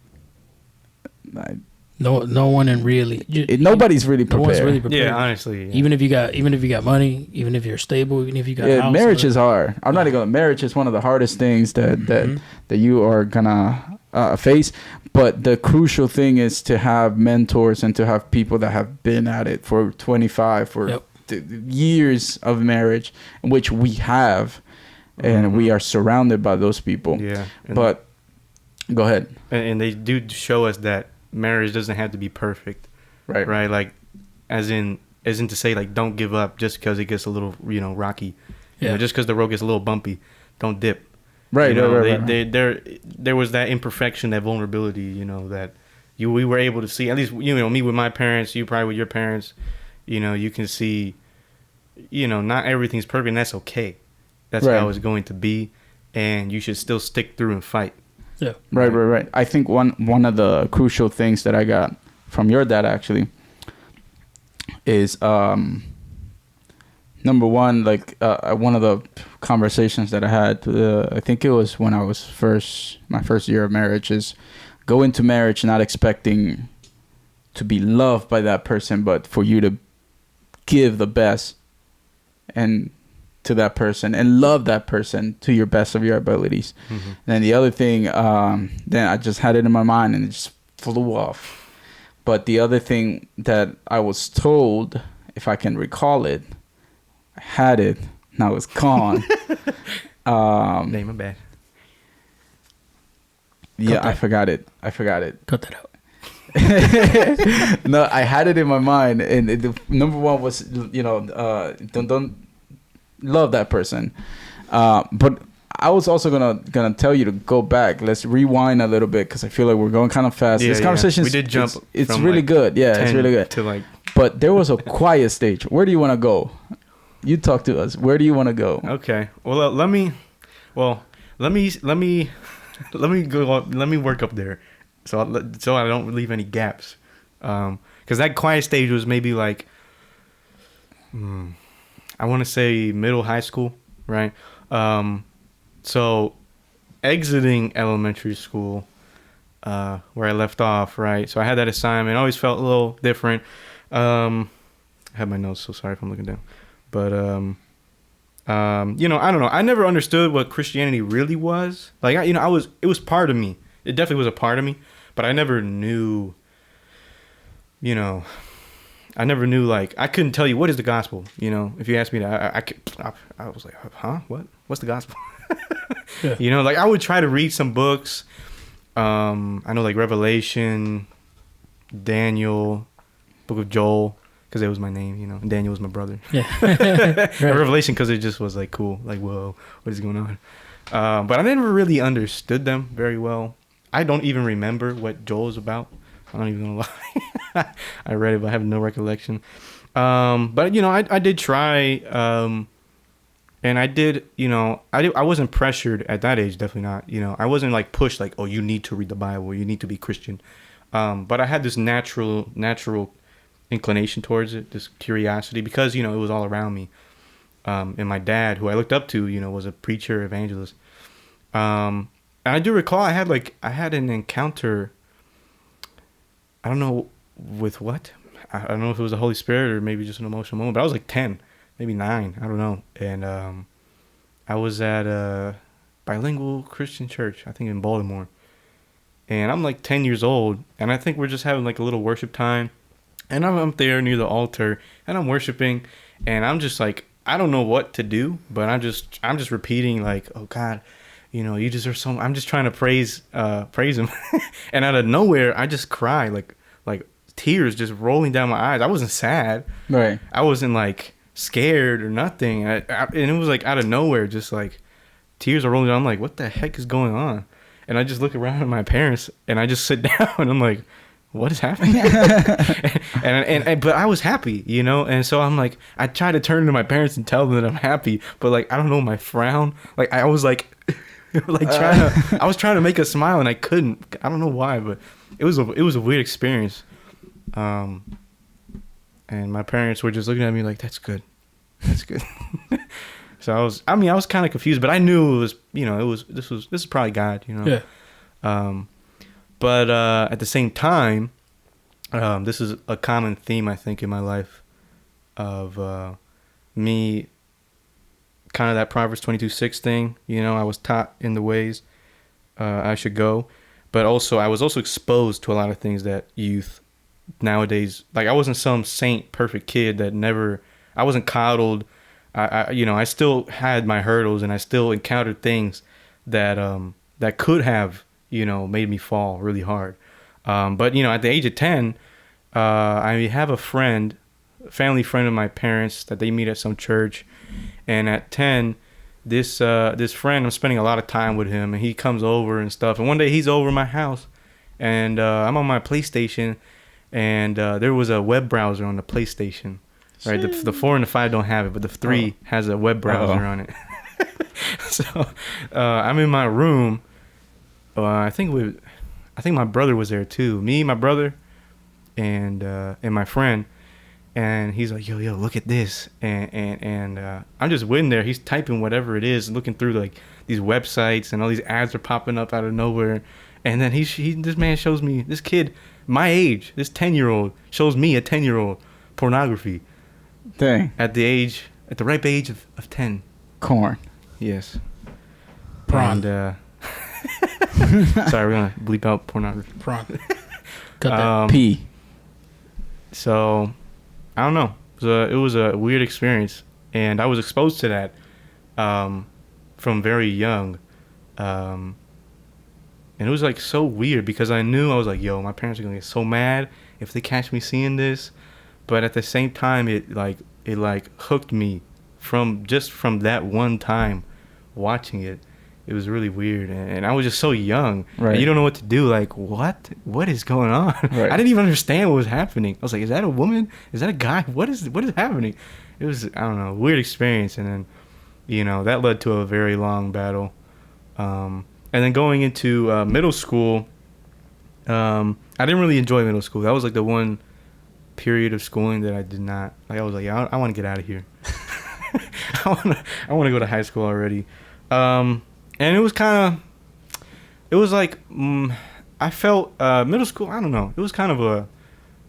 no one in really. Nobody's really prepared. No one's really prepared. Yeah, honestly. Yeah. Even if you got money, even if you're stable, even if you got a house, marriage is hard. I'm not even gonna. Marriage is one of the hardest things that you are gonna face. But the crucial thing is to have mentors and to have people that have been at it for 25 for years of marriage, which we have, and we are surrounded by those people. Yeah. But go ahead. And they do show us that marriage doesn't have to be perfect. Right. Right. Like, as in to say, like, don't give up just because it gets a little, rocky. You know, just because the road gets a little bumpy, don't dip. Right. There was that imperfection, that vulnerability, that we were able to see. At least, me with my parents, you probably with your parents, you can see, not everything's perfect, and that's okay. That's how it's going to be, and you should still stick through and fight. Yeah. Right. I think one of the crucial things that I got from your dad actually is number one, like one of the conversations that I had, I think it was when I was my first year of marriage, is go into marriage not expecting to be loved by that person, but for you to give the best and to that person and love that person to your best of your abilities. Mm-hmm. And the other thing, then I just had it in my mind and it just flew off. But the other thing that I was told, if I can recall it, I had it, now it's gone. Name it bad. Yeah, I forgot it. Cut that out. No, I had it in my mind, and the number one was, don't love that person. But I was also gonna tell you to go back. Let's rewind a little bit because I feel like we're going kind of fast. Yeah, this conversation, we did jump. It's really good. Yeah, it's really good. But there was a quiet stage. Where do you want to go? You talk to us. Where do you want to go? Okay. Well, let me go. Let me work up there, so I don't leave any gaps. Because that quiet stage was maybe like, I want to say middle high school, right? So exiting elementary school, where I left off, right? So I had that assignment. I always felt a little different. I have my notes, so sorry if I'm looking down. But I don't know. I never understood what Christianity really was. Like, it was part of me. It definitely was a part of me, but I never knew, like, I couldn't tell you what is the gospel. If you asked me that, I was like, huh? What's the gospel? Yeah. Like, I would try to read some books. I know, like, Revelation, Daniel, Book of Joel, because it was my name, and Daniel was my brother. Yeah. Right. Revelation, because it just was like cool, like, whoa, what is going on? But I never really understood them very well. I don't even remember what Joel is about. I'm not even gonna lie. I read it, but I have no recollection. But I did try, and I did. I wasn't pressured at that age. Definitely not. I wasn't like pushed like, oh, you need to read the Bible, you need to be Christian. But I had this natural inclination towards it, this curiosity, because it was all around me. And my dad, who I looked up to, was a preacher, evangelist. And I do recall I had an encounter. I don't know with what. I don't know if it was the Holy Spirit or maybe just an emotional moment. But I was like 10, maybe 9. I don't know. And I was at a bilingual Christian church, I think in Baltimore. And I'm like 10 years old, and I think we're just having like a little worship time. And I'm up there near the altar, and I'm worshiping, and I'm just like, I don't know what to do, but I'm just repeating like, oh God, you deserve so. I'm just trying to praise him, and out of nowhere, I just cry, like tears just rolling down my eyes. I wasn't sad, Right. I wasn't like scared or nothing, and it was like out of nowhere, just like tears are rolling down. I'm like, what the heck is going on? And I just look around at my parents, and I just sit down, and I'm like, what is happening? and but I was happy, and so I'm like, I try to turn to my parents and tell them that I'm happy, but like, I don't know, my frown, like I was like like I was trying to make her smile and I couldn't. I don't know why, but it was a weird experience. And my parents were just looking at me like, "That's good, that's good." So I was kind of confused, but I knew it was, this is probably God, Yeah. But at the same time, this is a common theme I think in my life of me, kind of that Proverbs 22:6 thing. I was taught in the ways I should go, but also I was also exposed to a lot of things that youth nowadays, like I wasn't some saint perfect kid I wasn't coddled. I still had my hurdles and I still encountered things that could have, made me fall really hard. But at the age of 10, I have a family friend of my parents that they meet at some church. And at 10, this friend, I'm spending a lot of time with him and he comes over and stuff. And one day he's over my house and I'm on my PlayStation and there was a web browser on the PlayStation. Right, the 4 and the 5 don't have it, but the 3 has a web browser on it. So I'm in my room. I think my brother was there too. Me, my brother, and my friend. And he's like, "Yo, look at this." And I'm just waiting there. He's typing whatever it is, looking through like these websites, and all these ads are popping up out of nowhere. And then this man shows me, this kid, my age, this 10-year-old shows me a 10-year-old pornography. Dang. At the ripe age of 10. Corn. Yes. Prawn. And, sorry, we're going to bleep out pornography. Prawn. Cut that. P. So, I don't know. It was a weird experience. And I was exposed to that from very young. And it was like so weird because I was like, yo, my parents are going to get so mad if they catch me seeing this. But at the same time, it hooked me from that one time watching it. It was really weird, and I was just so young. Right. And you don't know what to do. Like, what is going on? Right. I didn't even understand what was happening. I was like, is that a woman? Is that a guy? What is happening? It was, I don't know, a weird experience. And then, that led to a very long battle. And then going into middle school, I didn't really enjoy middle school. That was like the one period of schooling that I did not like. I was like, yeah, I want to get out of here. I want to go to high school already. And it was like I felt middle school, I don't know, it was kind of a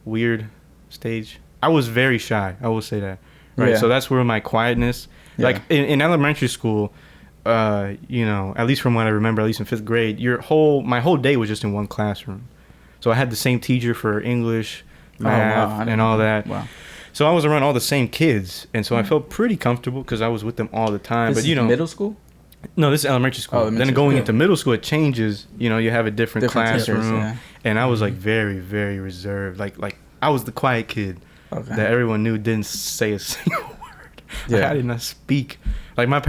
weird stage. I was very shy, I will say that, right? Yeah. So that's where my quietness, like in elementary school, at least from what I remember, at least in 5th grade, my whole day was just in one classroom. So I had the same teacher for English, math, and all that. Wow. So I was around all the same kids, and so I felt pretty comfortable because I was with them all the time. This but is middle school? No, this is elementary school. Then going into middle school, it changes. You have a different classroom, teachers, and I was like very, very reserved. Like I was the quiet kid that everyone knew didn't say a single word. Yeah. Like, I did not speak. Like my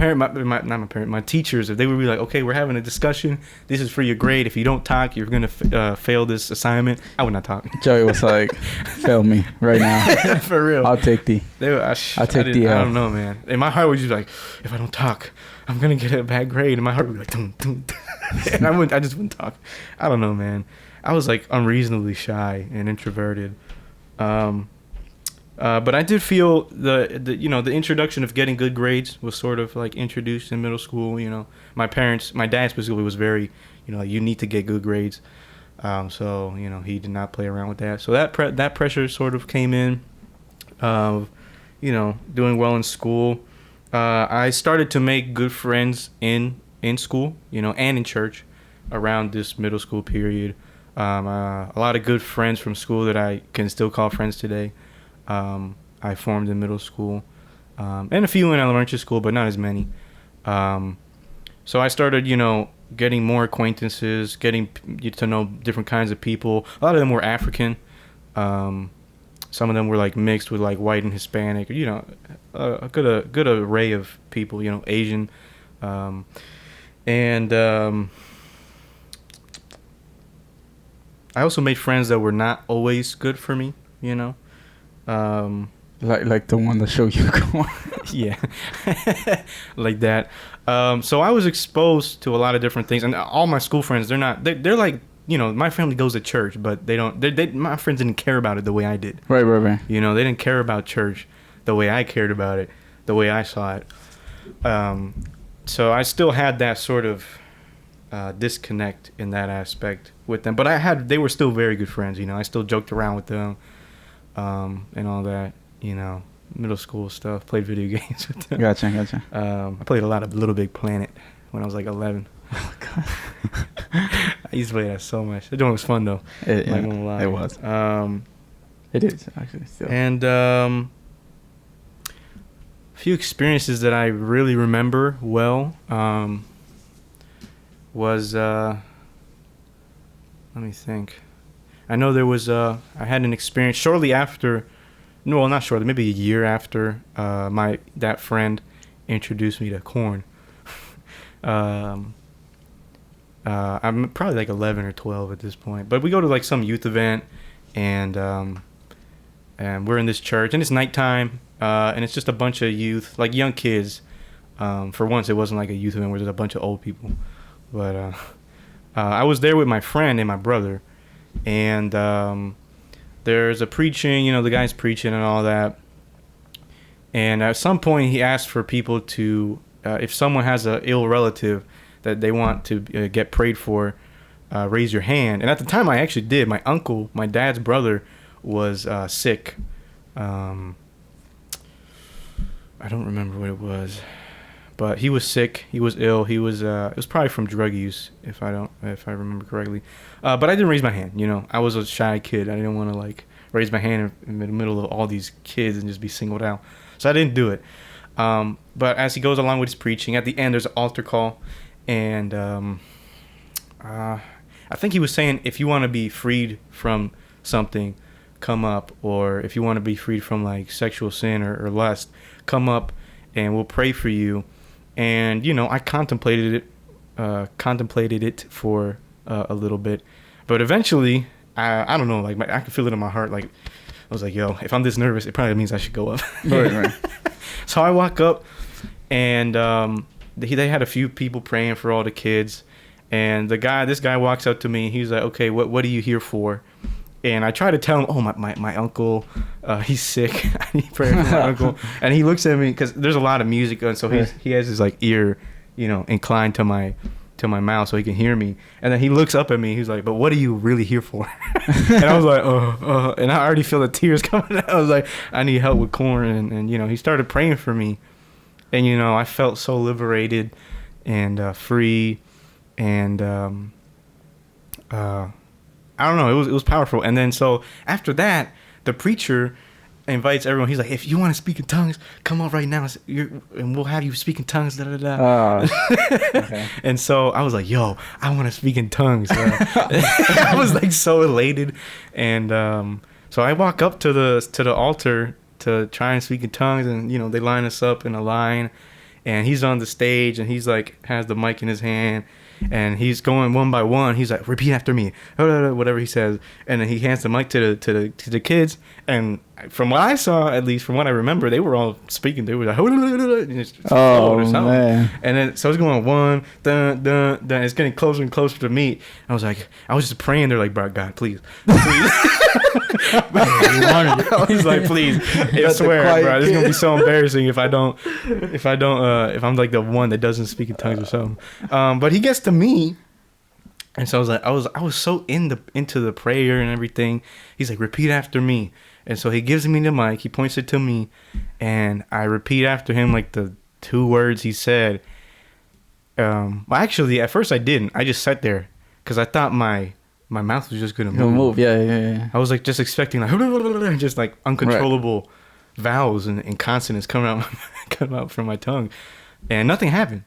teachers, if they would be like, okay, we're having a discussion. This is for your grade. If you don't talk, you're gonna fail this assignment. I would not talk. Joey was like, fail me right now. For real. I'll take D. I'll take the L. I don't know, man. And my heart was just like, if I don't talk, I'm gonna get a bad grade. And my heart would be like, dun, dun, dun. And I just wouldn't talk. I don't know, man. I was like unreasonably shy and introverted. But I did feel the introduction of getting good grades was sort of like introduced in middle school. My dad specifically was very, you need to get good grades. So he did not play around with that. So that pressure sort of came in, doing well in school. I started to make good friends in school, and in church around this middle school period. A lot of good friends from school that I can still call friends today. I formed in middle school, and a few in elementary school, but not as many. So I started, getting more acquaintances, getting to know different kinds of people. A lot of them were African. Some of them were like mixed with like white and Hispanic, a good array of people, Asian. And I also made friends that were not always good for me, Like the one that showed you corn. Yeah, like that. So I was exposed to a lot of different things, and all my school friends, they're like, you know, my family goes to church, but my friends didn't care about it the way I did. Right. You know, they didn't care about church the way I cared about it, the way I saw it. So I still had that sort of disconnect in that aspect with them, but they were still very good friends. You know, I still joked around with them, and all that. You know, middle school stuff. Played video games with them. Gotcha. I played a lot of Little Big Planet when I was like 11. Oh God. I used to play that so much. That one was fun though. It was. It is actually still. And a few experiences that I really remember well was let me think. I know there was I had an experience shortly after. No, not shortly. Maybe a year after that friend introduced me to corn. I'm probably like 11 or 12 at this point, but we go to like some youth event, and we're in this church, and it's nighttime, and it's just a bunch of youth, like young kids. For once, it wasn't like a youth event where there's a bunch of old people, but I was there with my friend and my brother, and there's a preaching, you know, the guy's preaching and all that, and at some point he asked for people to, if someone has a ill relative that they want to get prayed for, raise your hand. And at the time I actually did. My uncle, my dad's brother, was sick. I don't remember what it was, but he was sick. He was ill. He was it was probably from drug use, if I remember correctly. But I didn't raise my hand. You know, I was a shy kid. I didn't want to like raise my hand in the middle of all these kids and just be singled out. So I didn't do it. But as he goes along with his preaching, at the end there's an altar call, and I think he was saying, if you want to be freed from something, come up, or if you want to be freed from like sexual sin or lust, come up and we'll pray for you. And you know, I contemplated it for a little bit, but eventually I don't know, like I could feel it in my heart, like I was like, yo, if I'm this nervous, it probably means I should go up. Right. So I walk up, and they had a few people praying for all the kids, and this guy walks up to me. He's like, okay, what are you here for? And I try to tell him, oh, my uncle, he's sick. I need prayer for my uncle. And he looks at me, because there's a lot of music, and so he has his like ear, you know, inclined to my mouth so he can hear me. And then he looks up at me. He's like, but what are you really here for? And I was like, and I already feel the tears coming out. I was like, I need help with corn. And you know, he started praying for me. And, you know, I felt so liberated and free. And I don't know, it was powerful. And then so after that, the preacher invites everyone. He's like, if you want to speak in tongues, come up right now, and we'll have you speak in tongues. Da, da, da. Okay. And so I was like, yo, I want to speak in tongues. I was like so elated. And so I walk up to the altar to try and speak in tongues, and you know, they line us up in a line, and he's on the stage, and he's like has the mic in his hand, and he's going one by one. He's like, repeat after me, whatever he says, and then he hands the mic to the kids. And from what I saw, at least from what I remember, they were all speaking. They were like, man. And then so it's going one, dun, dun, dun. It's getting closer and closer to me. I was just praying. They're like, bro, God, please. I was like, please, I swear, bro, this is gonna be so embarrassing if I'm like the one that doesn't speak in tongues or something. But he gets to me, and so I was so into the prayer and everything. He's like, repeat after me. And so he gives me the mic, he points it to me, and I repeat after him like the 2 words he said. Well, actually, at first I didn't. I just sat there because I thought my mouth was just gonna move. Yeah. I was like just expecting like just like uncontrollable vowels and consonants coming out from my tongue, and nothing happened.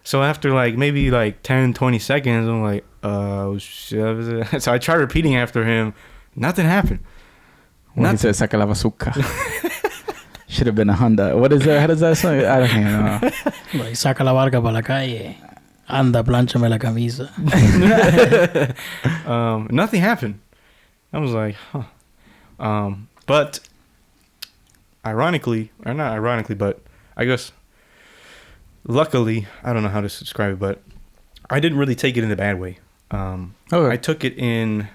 So after like maybe like 10-20 seconds, I'm like, oh shit. So I tried repeating after him. Nothing happened. When he said "saca la bazooka," should have been a Honda. What is that? How does that sound? I don't know. Like, saca la barca para la calle. Anda, planchame la camisa. Nothing happened. I was like, huh. But ironically, or not ironically, but I guess luckily, I don't know how to describe it, but I didn't really take it in a bad way. I took it in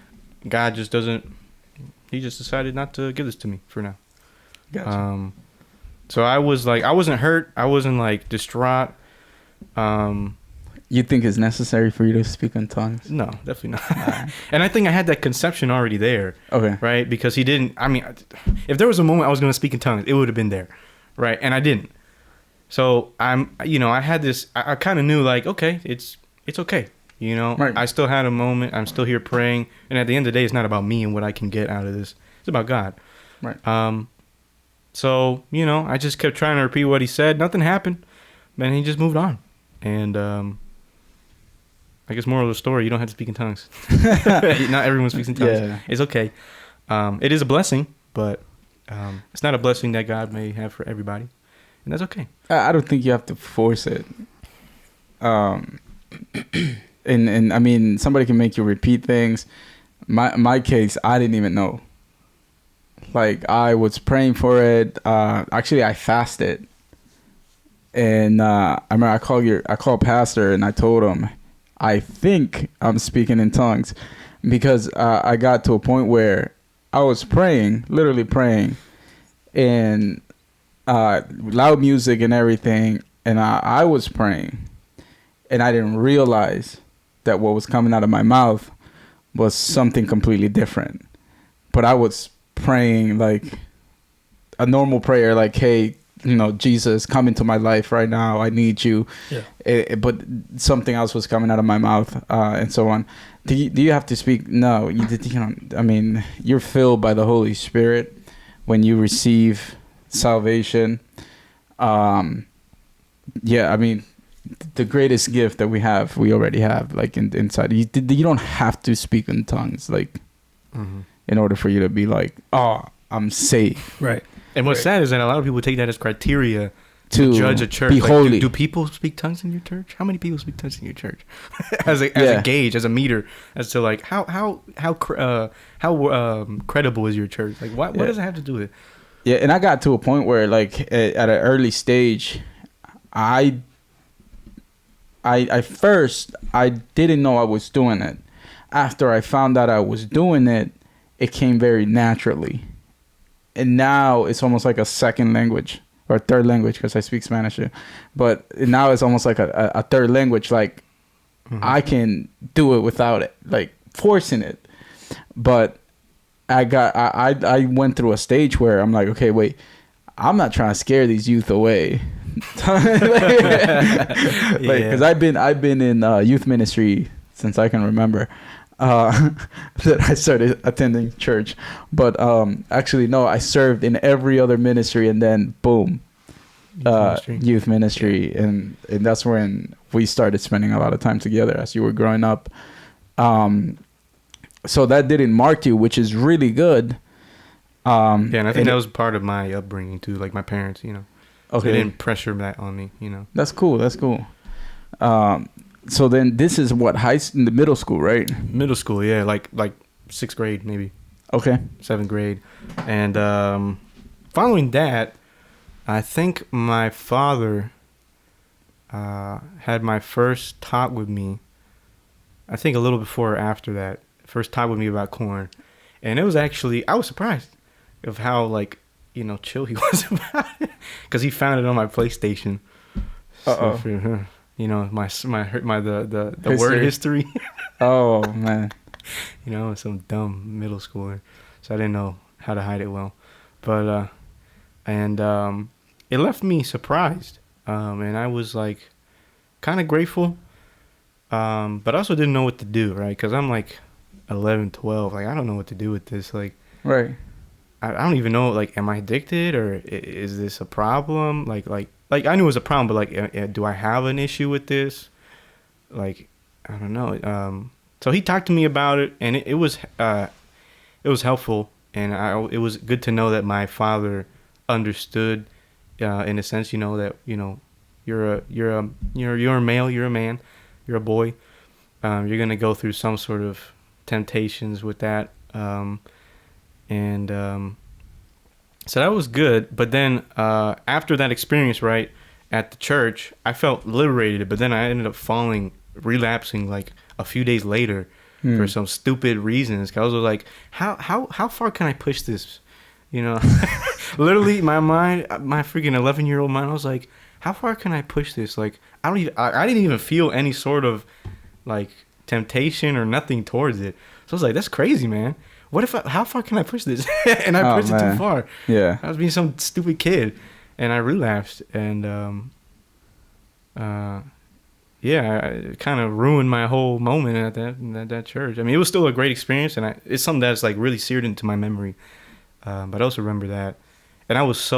God just doesn't. He just decided not to give this to me for now. Gotcha. So I was like, I wasn't hurt. I wasn't like distraught. You think it's necessary for you to speak in tongues? No, definitely not. And I think I had that conception already there. Okay. Right? Because he didn't. I mean, if there was a moment I was going to speak in tongues, it would have been there. Right? And I didn't. So I had this. I kind of knew like, okay, it's okay. Right. I still had a moment. I'm still here praying. And at the end of the day, it's not about me and what I can get out of this. It's about God. Right. So, I just kept trying to repeat what he said. Nothing happened. And he just moved on. And I guess moral of the story, you don't have to speak in tongues. Not everyone speaks in tongues. Yeah. It's okay. It is a blessing, but it's not a blessing that God may have for everybody. And that's okay. I don't think you have to force it. And I mean, somebody can make you repeat things. My case, I didn't even know. Like, I was praying for it. Actually, I fasted. And I remember I called pastor and I told him, I think I'm speaking in tongues, because I got to a point where I was praying, literally praying, and loud music and everything, and I was praying, and I didn't realize that what was coming out of my mouth was something completely different. But I was praying like a normal prayer, like, hey, Jesus, come into my life right now. I need you. Yeah. But something else was coming out of my mouth, and so on. Do you have to speak? No. I mean, you're filled by the Holy Spirit when you receive salvation. Yeah, I mean, the greatest gift that we already have, like inside. You don't have to speak in tongues, like, in order for you to be like, oh, I'm saved. Right. And what's sad is that a lot of people take that as criteria to judge a church. Be holy. Do people speak tongues in your church? How many people speak tongues in your church? as a gauge, as a meter, as to like how credible is your church? Like what does it have to do with it? Yeah, and I got to a point where, like, at an early stage, I first didn't know I was doing it. After I found out I was doing it, it came very naturally. And now it's almost like a second language or a third language, because I speak Spanish too. But now it's almost like a third language. Like, I can do it without it, like forcing it. But I went through a stage where I'm like, okay, wait, I'm not trying to scare these youth away. Because I've been in youth ministry since I can remember. That I started attending church, but actually no, I served in every other ministry, and then boom, youth ministry, and that's when we started spending a lot of time together as you were growing up. So that didn't mark you, which is really good. And I think that was part of my upbringing too, like my parents, Okay, they didn't pressure that on me, That's cool. So then this is what, in the middle school, right? Middle school, yeah, like 6th grade maybe. Okay. 7th grade. And following that, I think my father had my first talk with me, I think a little before or after that, first talk with me about corn. And it was actually, I was surprised of how, like, chill he was about it. Because he found it on my PlayStation. Uh-oh. So the word history. Oh man. Some dumb middle schooler, so I didn't know how to hide it well, but it left me surprised, and I was like kind of grateful, but I also didn't know what to do, right? Because I'm like 11, 12, like I don't know what to do with this, like, right. I don't even know, like, am I addicted, or is this a problem? Like I knew it was a problem, but like, do I have an issue with this? Like, I don't know. So he talked to me about it, and it was helpful, and it was good to know that my father understood, in a sense, that you're a male, you're a man, you're a boy, you're gonna go through some sort of temptations with that, and So that was good. But then after that experience, right, at the church, I felt liberated. But then I ended up relapsing like a few days later for some stupid reasons. 'Cause I was like, how far can I push this? You know, literally my mind, my freaking 11-year-old mind, I was like, how far can I push this? Like, I didn't even feel any sort of like temptation or nothing towards it. So I was like, that's crazy, man. How far can I push this? And I pushed it too far. Yeah. I was being some stupid kid, and I relapsed, and it kind of ruined my whole moment at that church. I mean, it was still a great experience, and it's something that's like really seared into my memory. But I also remember that, and I was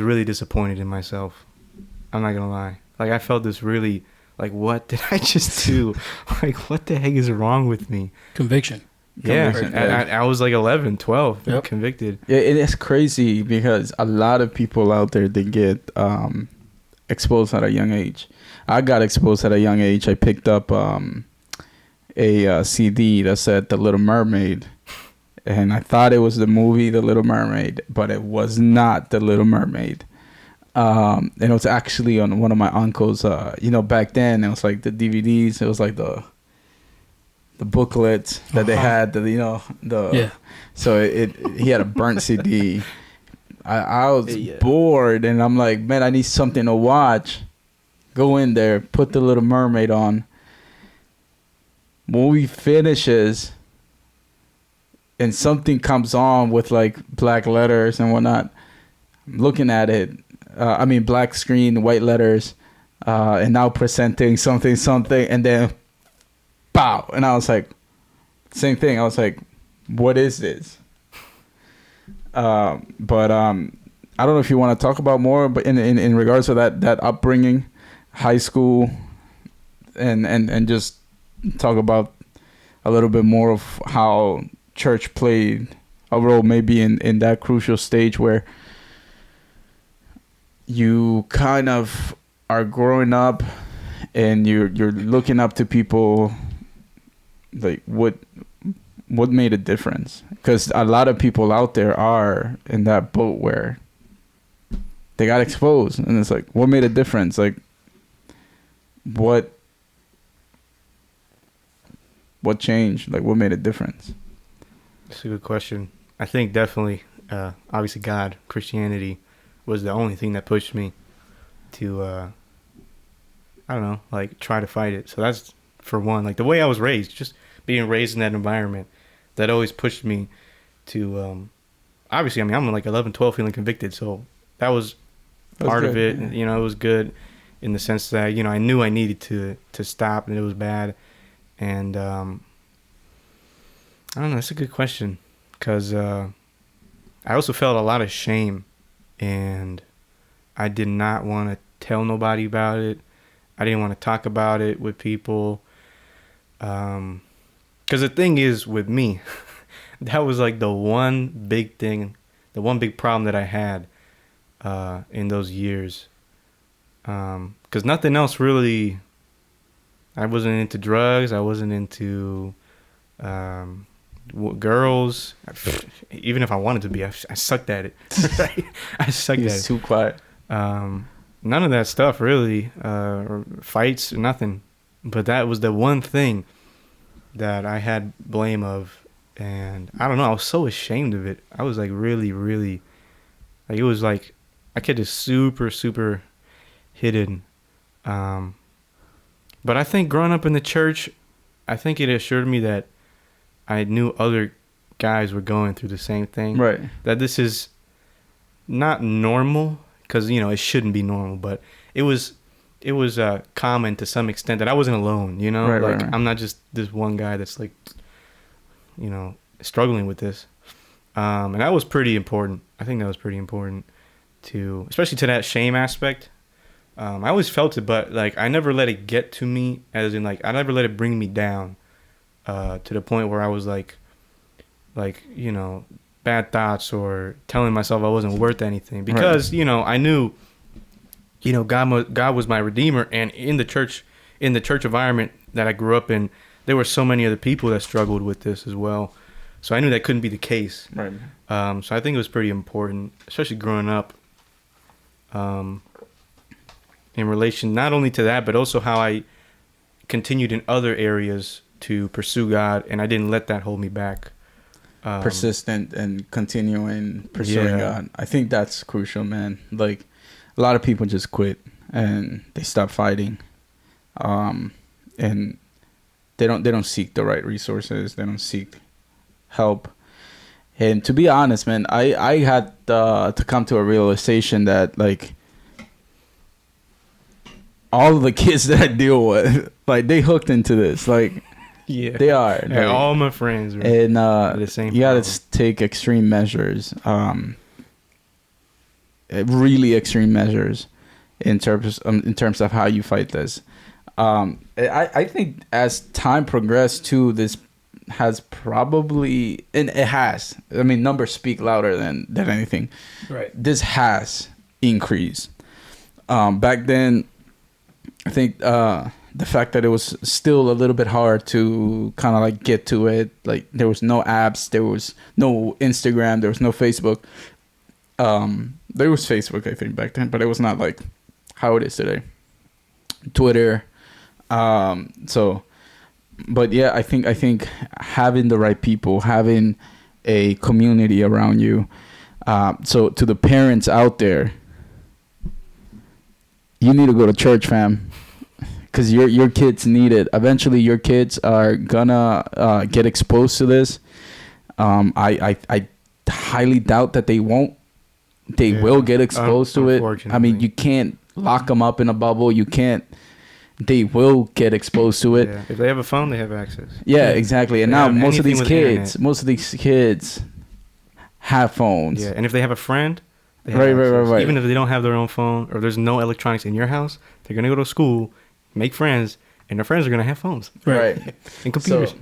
really disappointed in myself. I'm not gonna lie. Like, I felt this really, like, what did I just do? Like, what the heck is wrong with me? Conviction. Yeah, I was like 11, 12, yep. Convicted. Yeah, it is crazy because a lot of people out there, they get exposed at a young age. I got exposed at a young age. I picked up a CD that said The Little Mermaid. And I thought it was the movie The Little Mermaid, but it was not The Little Mermaid. And it was actually on one of my uncle's, back then, it was like the DVDs. It was like the booklets that they had, So he had a burnt CD. I was bored, and I'm like, man, I need something to watch. Go in there, put The Little Mermaid on. Movie finishes, and something comes on with like black letters and whatnot. I'm looking at it. Black screen, white letters, and now presenting something, and then, pow! And I was like, same thing. I was like, what is this? But I don't know if you want to talk about more, but in regards to that upbringing, high school, and just talk about a little bit more of how church played a role maybe in that crucial stage where you kind of are growing up and you're looking up to people. Like, what made a difference? Because a lot of people out there are in that boat where they got exposed, and it's like, what made a difference? Like, what changed? Like, what made a difference? That's a good question. I think definitely, obviously, God, Christianity was the only thing that pushed me to, I don't know, like, try to fight it. So that's, for one, like, the way I was raised, just being raised in that environment, that always pushed me to, obviously, I mean, I'm like 11, 12 feeling convicted, so that was part of it. Yeah. You know, it was good in the sense that, you know, I knew I needed to stop, and it was bad. And, I don't know, that's a good question, because I also felt a lot of shame, and I did not want to tell nobody about it. I didn't want to talk about it with people, because the thing is with me, that was like the one big thing, the one big problem that I had in those years, because nothing else really. I wasn't into drugs. I wasn't into girls. Even if I wanted to be, I sucked at it. Right? I sucked at it. Too quiet. None of that stuff really, or fights, nothing. But that was the one thing that I had blame of, and I don't know. I was so ashamed of it. I was like really, really, like, it was like I kept it super, super hidden. But I think growing up in the church, I think it assured me that I knew other guys were going through the same thing. Right. That this is not normal, because, you know, it shouldn't be normal, but it was common to some extent that I wasn't alone, you know? Right. I'm not just this one guy that's like, you know, struggling with this. And that was pretty important. I think that was pretty important to, especially to that shame aspect. I always felt it, but like I never let it get to me, as in like I never let it bring me down to the point where I was like you know, bad thoughts or telling myself I wasn't worth anything, because you know, I knew, you know, God was my redeemer, and in the church environment that I grew up in, there were so many other people that struggled with this as well. So I knew that couldn't be the case. Right. So I think it was pretty important, especially growing up, in relation not only to that, but also how I continued in other areas to pursue God, and I didn't let that hold me back. Persistent and continuing pursuing Yeah. God. I think that's crucial, man. Like a lot of people just quit and they stop fighting, and they don't seek the right resources. They don't seek help. And to be honest, man, I had to come to a realization that like all of the kids that I deal with, like they hooked into this, like Yeah, they are. Yeah, like, all my friends were and the same. you gotta problem. take extreme measures, really extreme measures in terms of how you fight this. I think as time progressed too, this has probably, and it has, I mean, numbers speak louder than anything. Right. This has increased. Back then, I think the fact that it was still a little bit hard to kind of like get to it, like there was no apps, there was no Instagram, there was no Facebook. There was Facebook, I think, back then, but it was not like how it is today. Twitter. But yeah, I think having the right people, having a community around you. So to the parents out there, you need to go to church, fam, because your kids need it. Eventually, your kids are gonna get exposed to this. I highly doubt that they won't. They will get exposed to it. I mean, you can't lock them up in a bubble. You can't. They will get exposed to it. Yeah. If they have a phone, they have access. Yeah, exactly. And They now have most of anything these with kids have phones. Yeah, and if they have a friend, they have Right. access. Even if they don't have their own phone or there's no electronics in your house, they're gonna go to school, make friends, and their friends are gonna have phones. Right. And computers. So,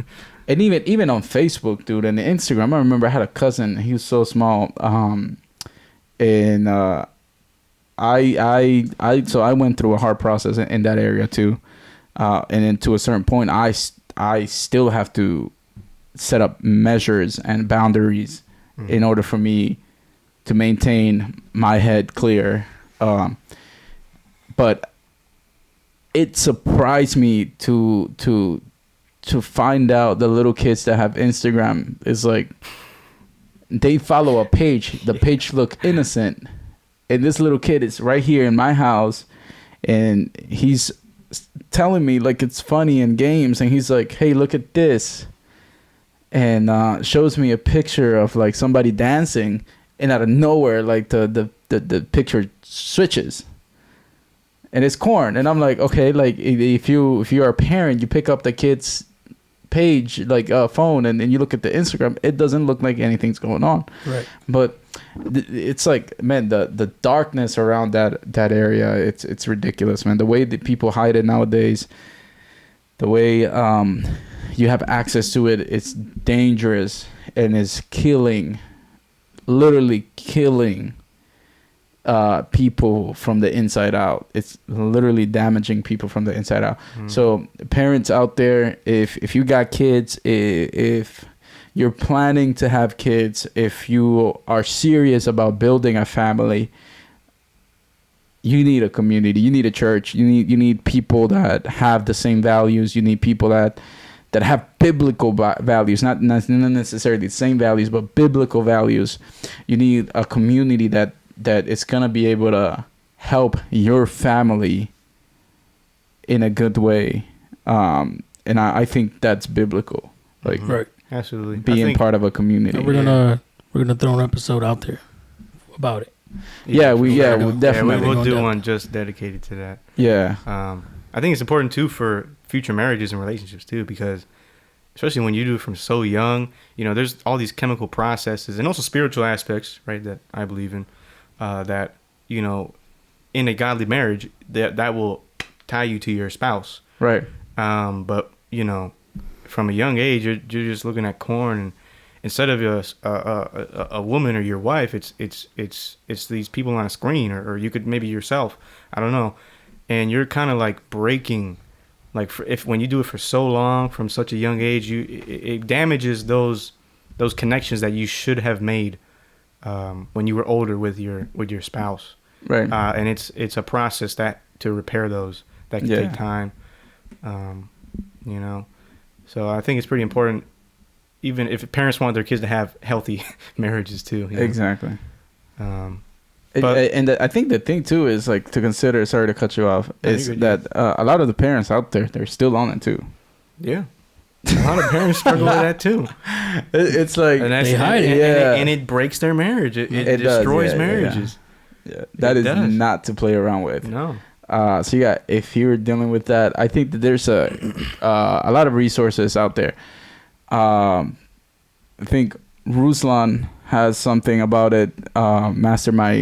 and even on Facebook, dude, and Instagram, I remember I had a cousin. He was so small. And I went through a hard process in that area too. And then to a certain point, I still have to set up measures and boundaries in order for me to maintain my head clear. But it surprised me to find out the little kids that have Instagram is like, they follow a page. The page look innocent. And this little kid is right here in my house, and he's telling me like it's funny in games, and he's like, "Hey, look at this," and shows me a picture of like somebody dancing, and out of nowhere, like the picture switches, and it's corn, and I'm like, okay, like if you're a parent, you pick up the kid's page, like phone, and you look at the Instagram, it doesn't look like anything's going on, Right. but it's like, man, the darkness around that area, it's ridiculous, man. The way that people hide it nowadays, the way you have access to it, it's dangerous and is literally killing people from the inside out. It's literally damaging people from the inside out. So parents out there, if you got kids, if you're planning to have kids, if you are serious about building a family, you need a community, you need a church, you need people that have the same values, you need people that have biblical values, not necessarily the same values, but biblical values. You need a community that is gonna be able to help your family in a good way, and I think that's biblical, like Right. Absolutely. being part of a community. We're gonna throw an episode out there about it. We'll we'll definitely. do one just dedicated to that. Yeah. I think it's important too for future marriages and relationships too, because especially when you do it from so young, there's all these chemical processes and also spiritual aspects, right, that I believe in, that, in a godly marriage, that will tie you to your spouse. Right. But, from a young age, you're just looking at corn, and instead of a woman or your wife, it's these people on a screen, or you could maybe yourself, I don't know. And you're kind of like breaking, like when you do it for so long from such a young age, it damages those connections that you should have made when you were older with your spouse. Right. And it's a process that to repair those that can take time. You know, so I think it's pretty important, even if parents want their kids to have healthy marriages too. You know? Exactly. But I think the thing too is like to consider. Sorry to cut you off. Is that a lot of the parents out there, they're still on it too. Yeah. A lot of parents struggle with that too. It's like they hide it. And it breaks their marriage. It destroys marriages. Yeah, that is not to play around with. No. So yeah, if you're dealing with that, I think that there's a lot of resources out there. I think Ruslan has something about it. Master My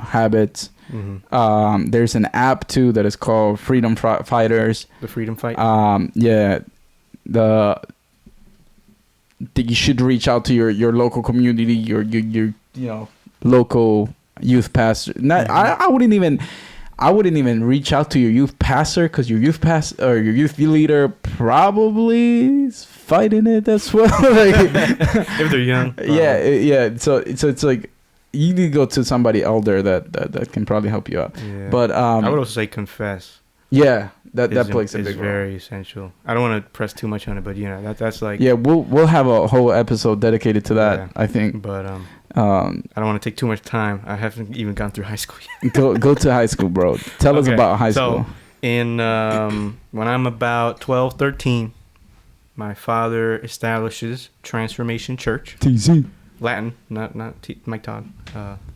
Habits. Mm-hmm. There's an app too that is called Freedom Fighters. The Freedom Fight. Yeah. You should reach out to your local community, your local youth pastor. I wouldn't even reach out to your youth pastor, because your youth pastor or your youth leader probably is fighting it as well. If they're young. Yeah. So it's like you need to go to somebody elder that can probably help you out. Yeah. But I would also say confess. Yeah, that plays a big role. Very essential. I don't want to press too much on it, but that's like. Yeah, we'll have a whole episode dedicated to that. Yeah, I think. But I don't want to take too much time. I haven't even gone through high school yet. Go to high school, bro. Tell us about high school. In when I'm about 12, 13, my father establishes Transformation Church. TZ. Latin, not Mike Todd.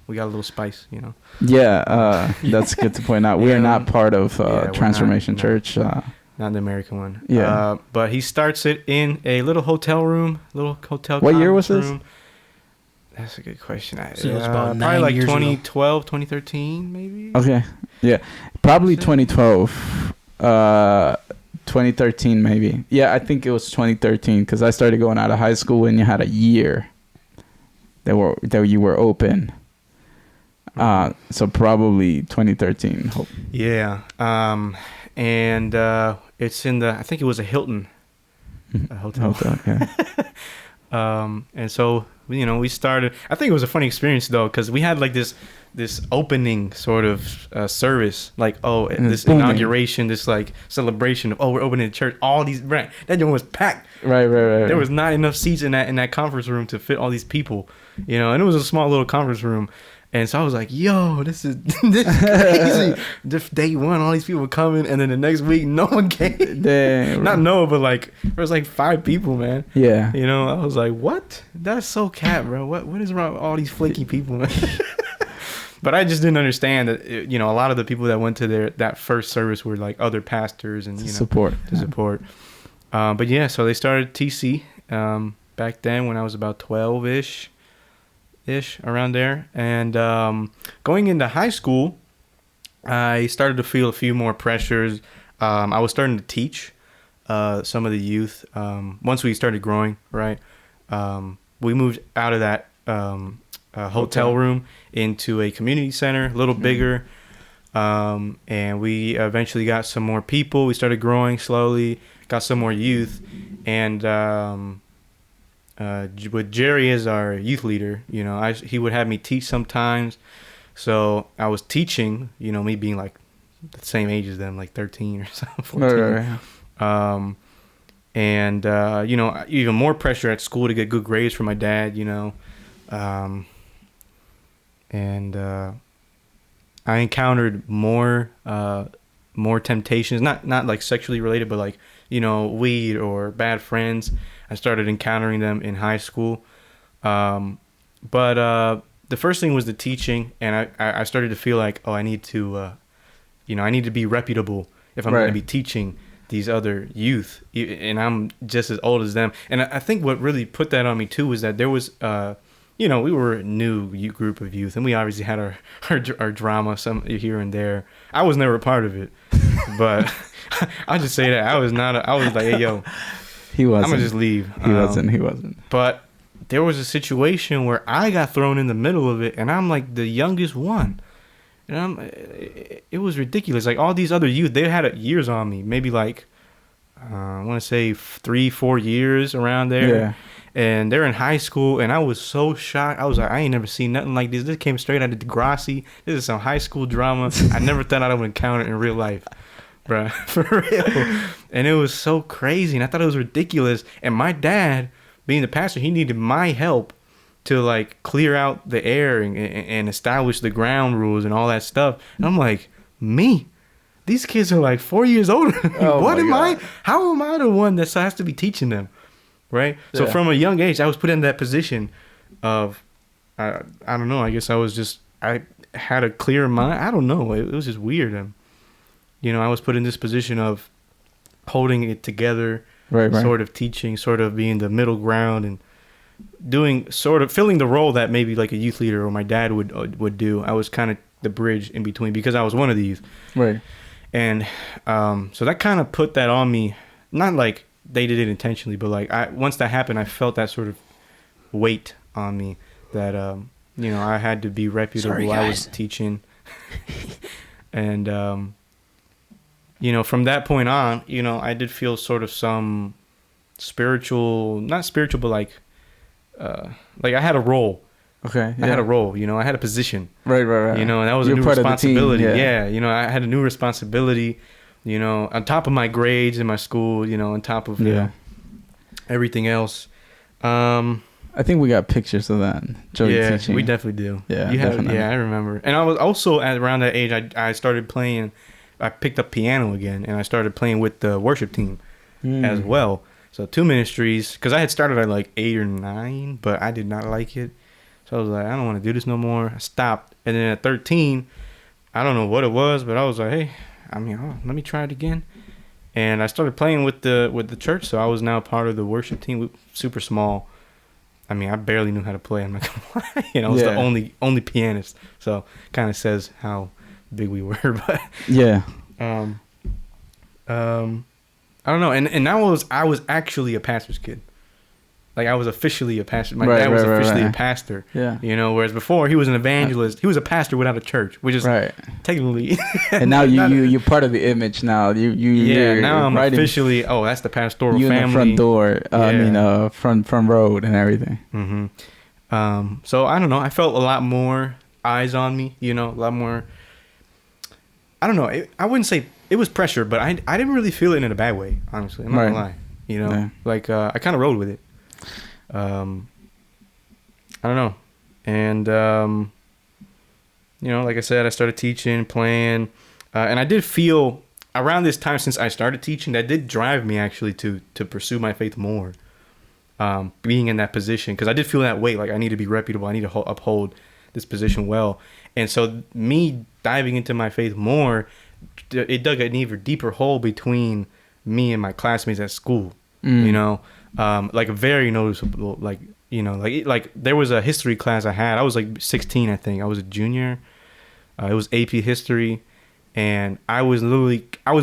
We got a little spice, you know. Yeah, that's good to point out. We are not part of Transformation Church. Not the American one. Yeah. But he starts it in a little hotel room, What year was this? That's a good question. So it was about probably like 2012, 2013, maybe. Okay. Yeah. Probably 2012. 2013, maybe. Yeah, I think it was 2013, because I started going out of high school when you had a year that you were open. So probably 2013. Yeah. And it's in I think it was a Hilton hotel. Yeah. And so, we started. I think it was a funny experience though, because we had like this opening sort of service, like this inauguration, this like celebration of we're opening the church. All these that one was packed. Right. There was not enough seats in that conference room to fit all these people, and it was a small little conference room. And so I was like, yo, this is crazy. Day one, all these people coming, and then the next week, no one came. Damn. Not no, but like there was like 5 people, man. Yeah. I was like, what? That's so cat, bro. What is wrong with all these flaky people, man? But I just didn't understand that, a lot of the people that went to that first service were like other pastors and, support. But yeah, so they started TC back then when I was about 12-ish, around there. And going into high school, I started to feel a few more pressures. I was starting to teach some of the youth. Once we started growing, right, we moved out of that hotel room into a community center, a little bigger. And we eventually got some more people. We started growing slowly, got some more youth. And with Jerry as our youth leader, he would have me teach sometimes. So I was teaching, me being like the same age as them, like 13 or something, 14. Right. And even more pressure at school to get good grades for my dad, and I encountered more temptations, not like sexually related, but like, weed or bad friends. I started encountering them in high school. But the first thing was the teaching, and I started to feel like, I need to, I need to be reputable if I'm going to be teaching these other youth, and I'm just as old as them. And I think what really put that on me too was that there was, we were a new group of youth, and we obviously had our drama some here and there. I was never a part of it, but I'll just say that I was like, hey, yo, he wasn't. I'm gonna just leave. He wasn't. But there was a situation where I got thrown in the middle of it, and I'm like the youngest one. And it was ridiculous. Like all these other youth, they had years on me, maybe like I want to say 3-4 years around there. Yeah. and they're in high school, and I was so shocked. I was like, I ain't never seen nothing like this. This came straight out of Degrassi. This is some high school drama I never thought I would encounter in real life, bruh. For real. And it was so crazy, and I thought it was ridiculous. And my dad, being the pastor, he needed my help to like clear out the air and establish the ground rules and all that stuff. And I'm like, me? These kids are like 4 years older. What am I? How am I the one that has to be teaching them? Right? Yeah. So from a young age, I was put in that position of, I don't know, I guess I had a clear mind. I don't know. It was just weird. I was put in this position of holding it together, right. Sort of teaching, sort of being the middle ground, and doing sort of filling the role that maybe like a youth leader or my dad would do. I was kind of the bridge in between because I was one of the youth. Right. And so that kind of put that on me. Not like they did it intentionally, but like once that happened, I felt that sort of weight on me that I had to be reputable. Sorry, I was teaching, and from that point on, I did feel sort of some spiritual, not spiritual, but like I had a role. Okay. Yeah. I had a role, I had a position. Right. And that was a new responsibility. Yeah. I had a new responsibility, on top of my grades in my school, on top of everything else. I think we got pictures of that. Joey teaching. We definitely do. Yeah. I remember. And I was also around that age, I started playing, I picked up piano again, and I started playing with the worship team as well. So 2 ministries, because I had started at like 8 or 9, but I did not like it. So I was like, I don't want to do this no more. I stopped. And then at 13, I don't know what it was, but I was like, hey, let me try it again. And I started playing with the church. So I was now part of the worship team, super small. I barely knew how to play. I'm not going to lie. I was the only pianist. So kind of says how big we were. But yeah. I don't know. And I was actually a pastor's kid. Like I was officially a pastor. My dad was officially a pastor. Yeah. Whereas before he was an evangelist. He was a pastor without a church, which is technically. And now you're part of the image now. Now I'm officially. Oh, that's the pastoral family. In the front door. Front road and everything. Mm-hmm. So I don't know. I felt a lot more eyes on me. A lot more. I don't know. I wouldn't say it was pressure, but I didn't really feel it in a bad way. Honestly, I'm not gonna lie. Like I kind of rode with it. I don't know. And, like I said, I started teaching, playing, and I did feel around this time since I started teaching, that did drive me actually to pursue my faith more, being in that position. Because I did feel that weight, like I need to be reputable. I need to uphold this position well. And so me diving into my faith more, it dug an even deeper hole between me and my classmates at school, like very noticeable, like there was a history class I had. I was like 16, I think. I was a junior. It was AP history, and I was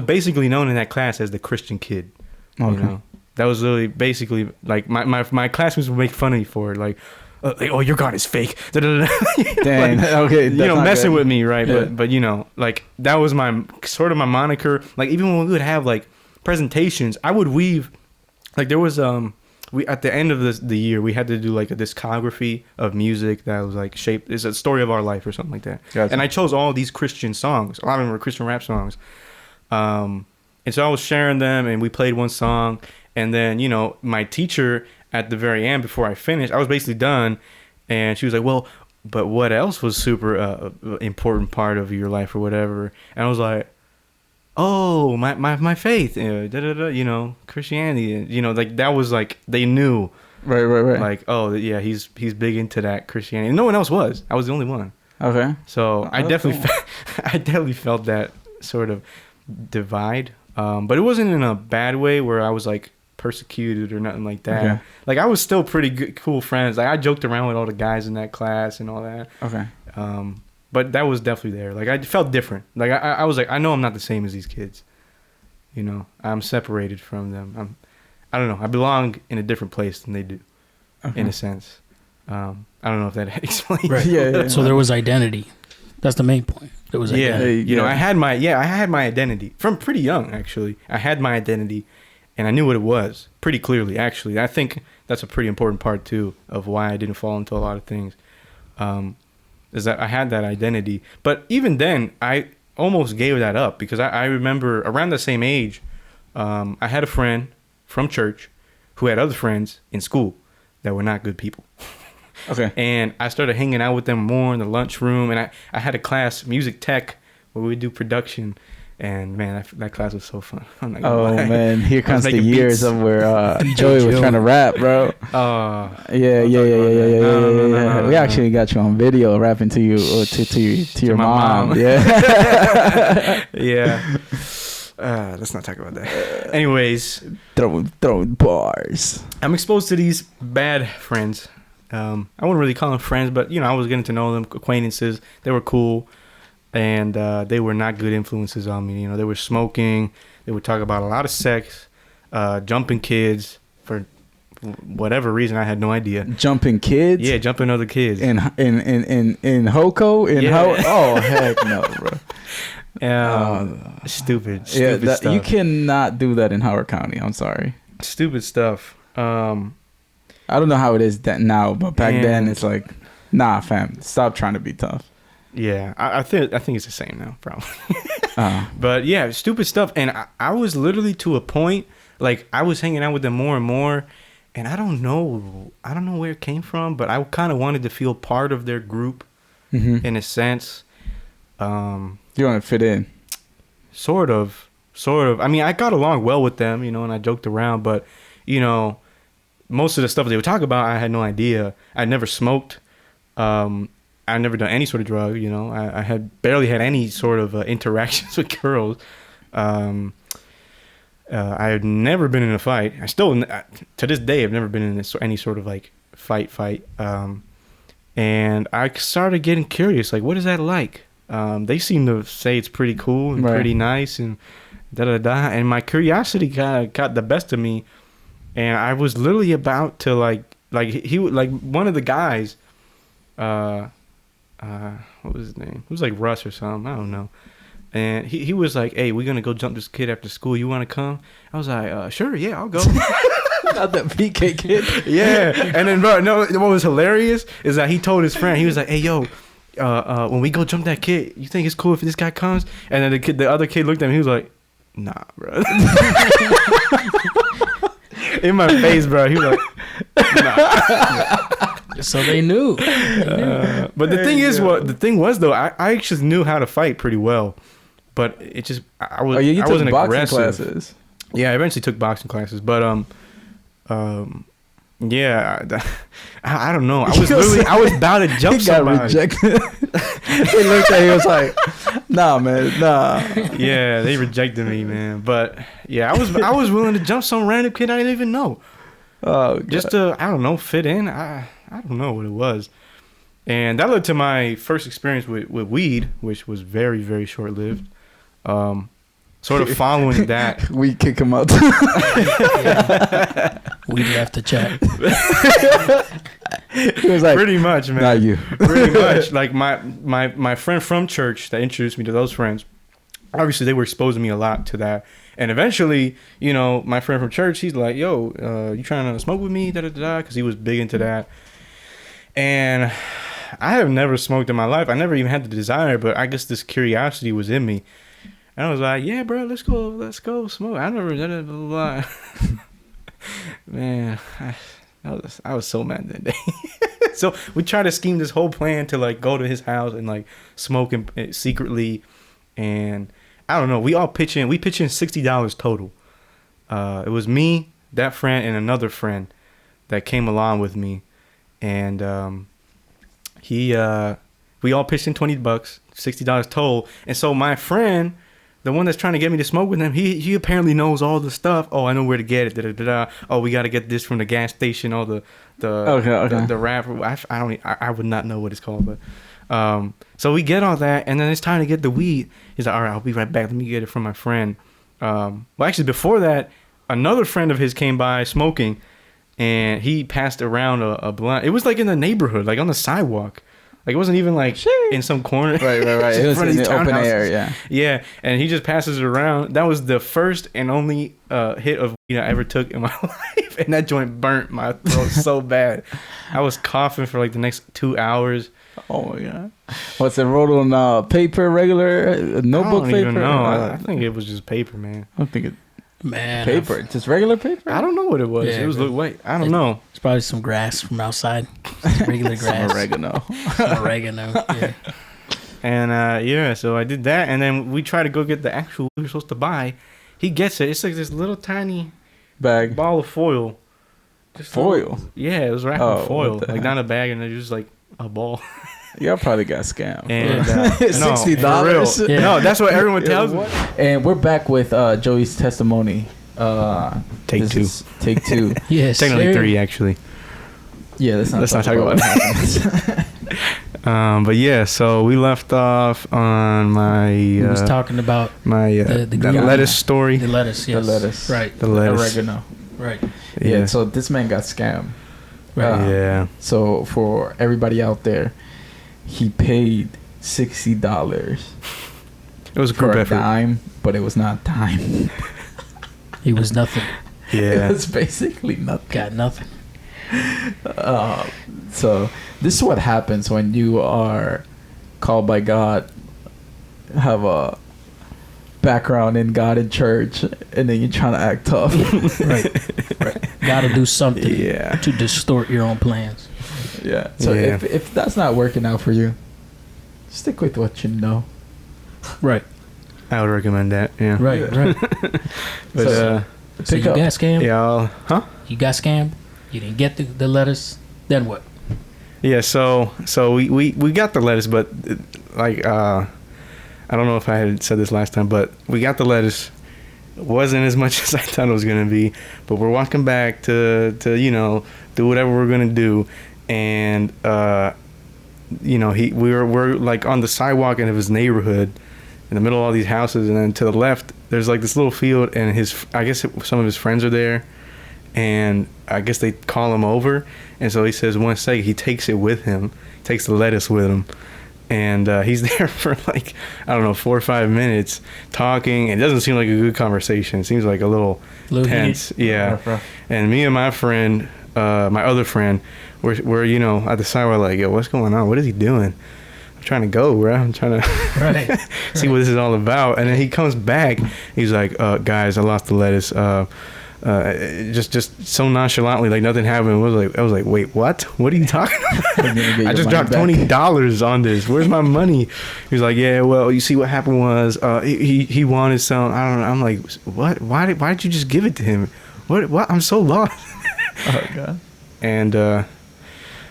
basically known in that class as the Christian kid. Okay. That was literally basically like my classmates would make fun of me for it, like oh, your God is fake. Dang. Like, okay. Messing with me, right? Yeah. But like that was my sort of my moniker. Like even when we would have like presentations, I would weave. Like there was we at the end of the year we had to do like a discography of music that was like shaped. It's a story of our life or something like that. Gotcha. And I chose all these Christian songs. A lot of them were Christian rap songs. And so I was sharing them, and we played one song, and then my teacher at the very end before I finished, I was basically done, and she was like, "Well, but what else was super important part of your life or whatever?" And I was like, oh, my faith, Christianity, like that was like they knew, right, like, oh yeah, he's big into that Christianity. No one else was. I was the only one. Okay. So I definitely felt that sort of divide, but it wasn't in a bad way where I was like persecuted or nothing like that. Okay. Like I was still pretty good, cool friends. Like I joked around with all the guys in that class and all that. Okay. But that was definitely there. Like I felt different. Like I was like, I know I'm not the same as these kids. I'm separated from them. I don't know. I belong in a different place than they do, in a sense. I don't know if that explains. Right. Yeah. So there was identity. That's the main point. There was identity. I had my identity from pretty young. Actually, I had my identity, and I knew what it was pretty clearly. Actually, I think that's a pretty important part too of why I didn't fall into a lot of things. Is that I had that identity, but even then I almost gave that up because I remember around the same age, I had a friend from church who had other friends in school that were not good people. Okay. And I started hanging out with them more in the lunchroom, and I had a class, music tech, where we do production. And man, that class was so fun. I'm not gonna lie. Man, here comes the years beats. of where Joey was trying to rap, bro. Yeah. No. We actually got you on video rapping to you to your mom. Yeah. Yeah. Let's not talk about that. Anyways, throwing bars. I'm exposed to these bad friends. I wouldn't really call them friends, but I was getting to know them, acquaintances. They were cool. And they were not good influences on me. They were smoking. They would talk about a lot of sex, jumping kids for whatever reason. I had no idea. Jumping kids? Yeah, jumping other kids. In Hoko? Oh, heck no, bro. Stupid stuff. You cannot do that in Howard County. I'm sorry. Stupid stuff. I don't know how it is that now, but back then it's like, nah, fam, stop trying to be tough. Yeah, I think it's the same now, probably. But yeah, stupid stuff. And I was literally to a point, like I was hanging out with them more and more, and I don't know where it came from, but I kind of wanted to feel part of their group, in a sense. You want to fit in? Sort of. I mean, I got along well with them, and I joked around, but most of the stuff they would talk about, I had no idea. I never smoked. I'd never done any sort of drug, I had barely had any sort of interactions with girls. I had never been in a fight. I still, to this day, I've never been in any sort of like fight. And I started getting curious, like, what is that like? They seem to say it's pretty cool and pretty nice and da-da-da. And my curiosity kind of got the best of me. And I was literally about to like one of the guys, what was his name? It was like Russ or something. I don't know. And he was like, "Hey, we're gonna go jump this kid after school. You want to come?" I was like, "Sure, yeah, I'll go." Not that PK kid. Yeah. And then, bro, no, what was hilarious is that he told his friend, he was like, "Hey, yo, when we go jump that kid, you think it's cool if this guy comes?" And then the other kid looked at me. He was like, "Nah, bro." In my face, bro. He was like, "Nah." So they knew. But the thing was though, I actually knew how to fight pretty well, but it just I wasn't aggressive. Classes. Yeah, I eventually took boxing classes, but yeah, I don't know. I was about to jump somebody. Got rejected. He looked at. He was like, "Nah, man, nah." Yeah, they rejected me, man. But yeah, I was willing to jump some random kid I didn't even know. Oh, God. Just to fit in. I don't know what it was. And that led to my first experience with weed, which was very, very short-lived. Sort of following that. We kick him out. We left the chat. He was like, pretty much, man. Not you. Pretty much. Like my friend from church that introduced me to those friends, obviously they were exposing me a lot to that. And eventually, my friend from church, he's like, "Yo, you trying to smoke with me?" Da-da-da-da, because he was big into that. And I have never smoked in my life. I never even had the desire, but I guess this curiosity was in me. And I was like, "Yeah, bro, let's go smoke." I never blah, blah, blah. Man, I was so mad that day. So we tried to scheme this whole plan to like go to his house and like smoke him secretly. And I don't know. We pitch in $60 total. It was me, that friend, and another friend that came along with me. And we all pitched in $20, $60 total. And so my friend, the one that's trying to get me to smoke with him, he apparently knows all the stuff. Oh, I know where to get it. Da, da, da, da. Oh, we got to get this from the gas station. All the wrapper. I would not know what it's called, but so we get all that, and then it's time to get the weed. He's like, "All right, I'll be right back. Let me get it from my friend." Well, actually, before that, another friend of his came by smoking. And he passed around a blunt. It was like in the neighborhood, like on the sidewalk. Like, it wasn't even like in some corner. Right. It was in the open air, yeah. Yeah, and he just passes it around. That was the first and only hit of weed I ever took in my life, and that joint burnt my throat so bad. I was coughing for like the next 2 hours. Oh my god! What's it rolled on paper, regular notebook paper? I don't even know. I think it was just paper, man. I don't think it. Man, Paper, just regular paper. I don't know what it was. Yeah, it was wait, I don't know. It's probably some grass from outside. Some regular grass. Some oregano. Some oregano. Yeah. And yeah, so I did that, and then we tried to go get the actual we were supposed to buy. He gets it. It's like this little tiny Bag. ball of foil. Just Foil. Yeah, it was wrapped Oh, in foil, what the like not a bag, and it was just like a ball. Y'all probably got scammed. And $60. for real. Yeah. No, that's what everyone tells me. And we're back with Joey's testimony. Take two. Take two. Yes. Technically sir. 3, actually. Yeah, let's not talk about what happened. But yeah, so we left off on my He was talking about the green lettuce story. the lettuce. Yes. The lettuce. Right. The lettuce. Oregano. Right. Yeah. So this man got scammed. Right. Yeah. So for everybody out there, he paid $60 It was a for group a effort. dime, but it was not dime. He was nothing. Yeah. It was basically nothing. Got nothing. So this is what happens when you are called by God, have a background in God in church, and then you're trying to act tough. Right. Got to do something Yeah. to distort your own plans. Yeah. So Yeah. if that's not working out for you, stick with what you know. Right. I would recommend that. Yeah. Right. Yeah. Right. But So- So Pick you up. got scammed. yeah. Huh? You got scammed. You didn't get the lettuce. Then what? Yeah. So we got the lettuce, but like I don't know if I had said this last time, but we got the lettuce. It wasn't as much as I thought it was gonna be, but we're walking back to do whatever we're gonna do, and we're like on the sidewalk in his neighborhood, in the middle of all these houses, and then to the left there's like this little field, and some of his friends are there, and I guess they call him over, and so he says one second, he takes it with him, takes the lettuce with him. And he's there for like, I don't know, 4 or 5 minutes talking. It doesn't seem like a good conversation. It seems like a little tense. heated. Yeah. And me and my friend, my other friend, we're at the side. We're like, yo, what's going on? What is he doing? I'm trying to go, bro. I'm trying to Right. see what this is all about. And then he comes back. He's like, guys, I lost the lettuce. Just so nonchalantly, like nothing happened. I was like, wait, what? What are you talking about? I just dropped $20 on this. Where's my money? He was like, yeah, well, you see what happened was he wanted some. I don't know. I'm like, what? Why did you just give it to him? What? I'm so lost. Oh God. And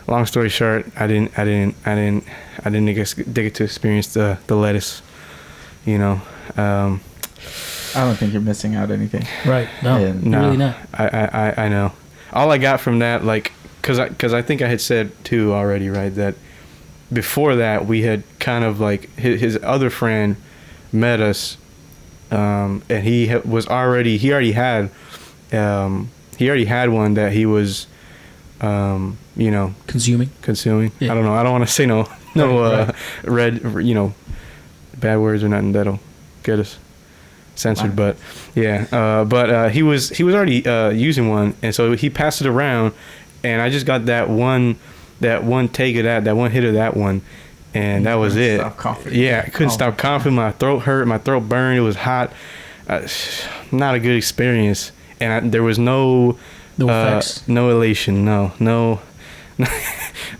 long story short, I didn't get to experience the lettuce. I don't think you're missing out anything. Right. No. Yeah, You're really not. I know. All I got from that, like, cause I think I had said too already, right? That before that we had kind of like his other friend met us, and he already had one that he was, Consuming. consuming. Yeah. I don't know. I don't want to say no Right. bad words or nothing that'll get us censored, but yeah, he was already using one, and so he passed it around, and I just got that one take of that one hit of that one, and that was it. Stop coughing. Yeah, I couldn't stop coughing. My throat hurt, my throat burned, it was hot. Not a good experience, and there was no effects. no elation, no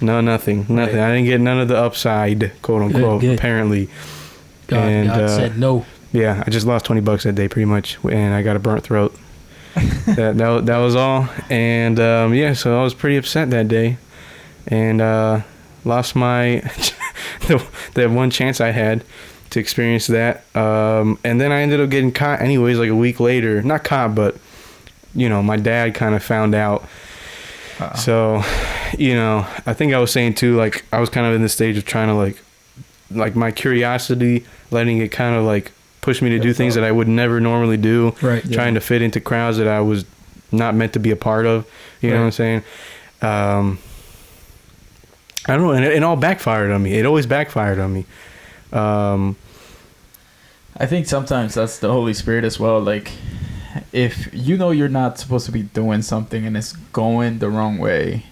nothing. Right. I didn't get none of the upside, quote unquote. Good. Apparently, God said no. yeah, I just lost $20 that day pretty much, and I got a burnt throat. that was all, and so I was pretty upset that day, and lost my that one chance I had to experience that, and then I ended up getting caught anyways, like a week later. Not caught, but my dad kind of found out. Uh-oh. So, I think I was saying too, like I was kind of in the stage of trying to like my curiosity, letting it kind of like push me to do things that I would never normally do. Right. Trying to fit into crowds that I was not meant to be a part of. You know what I'm saying? I don't know, and it all backfired on me. It always backfired on me. I think sometimes that's the Holy Spirit as well. Like, if you know you're not supposed to be doing something and it's going the wrong way,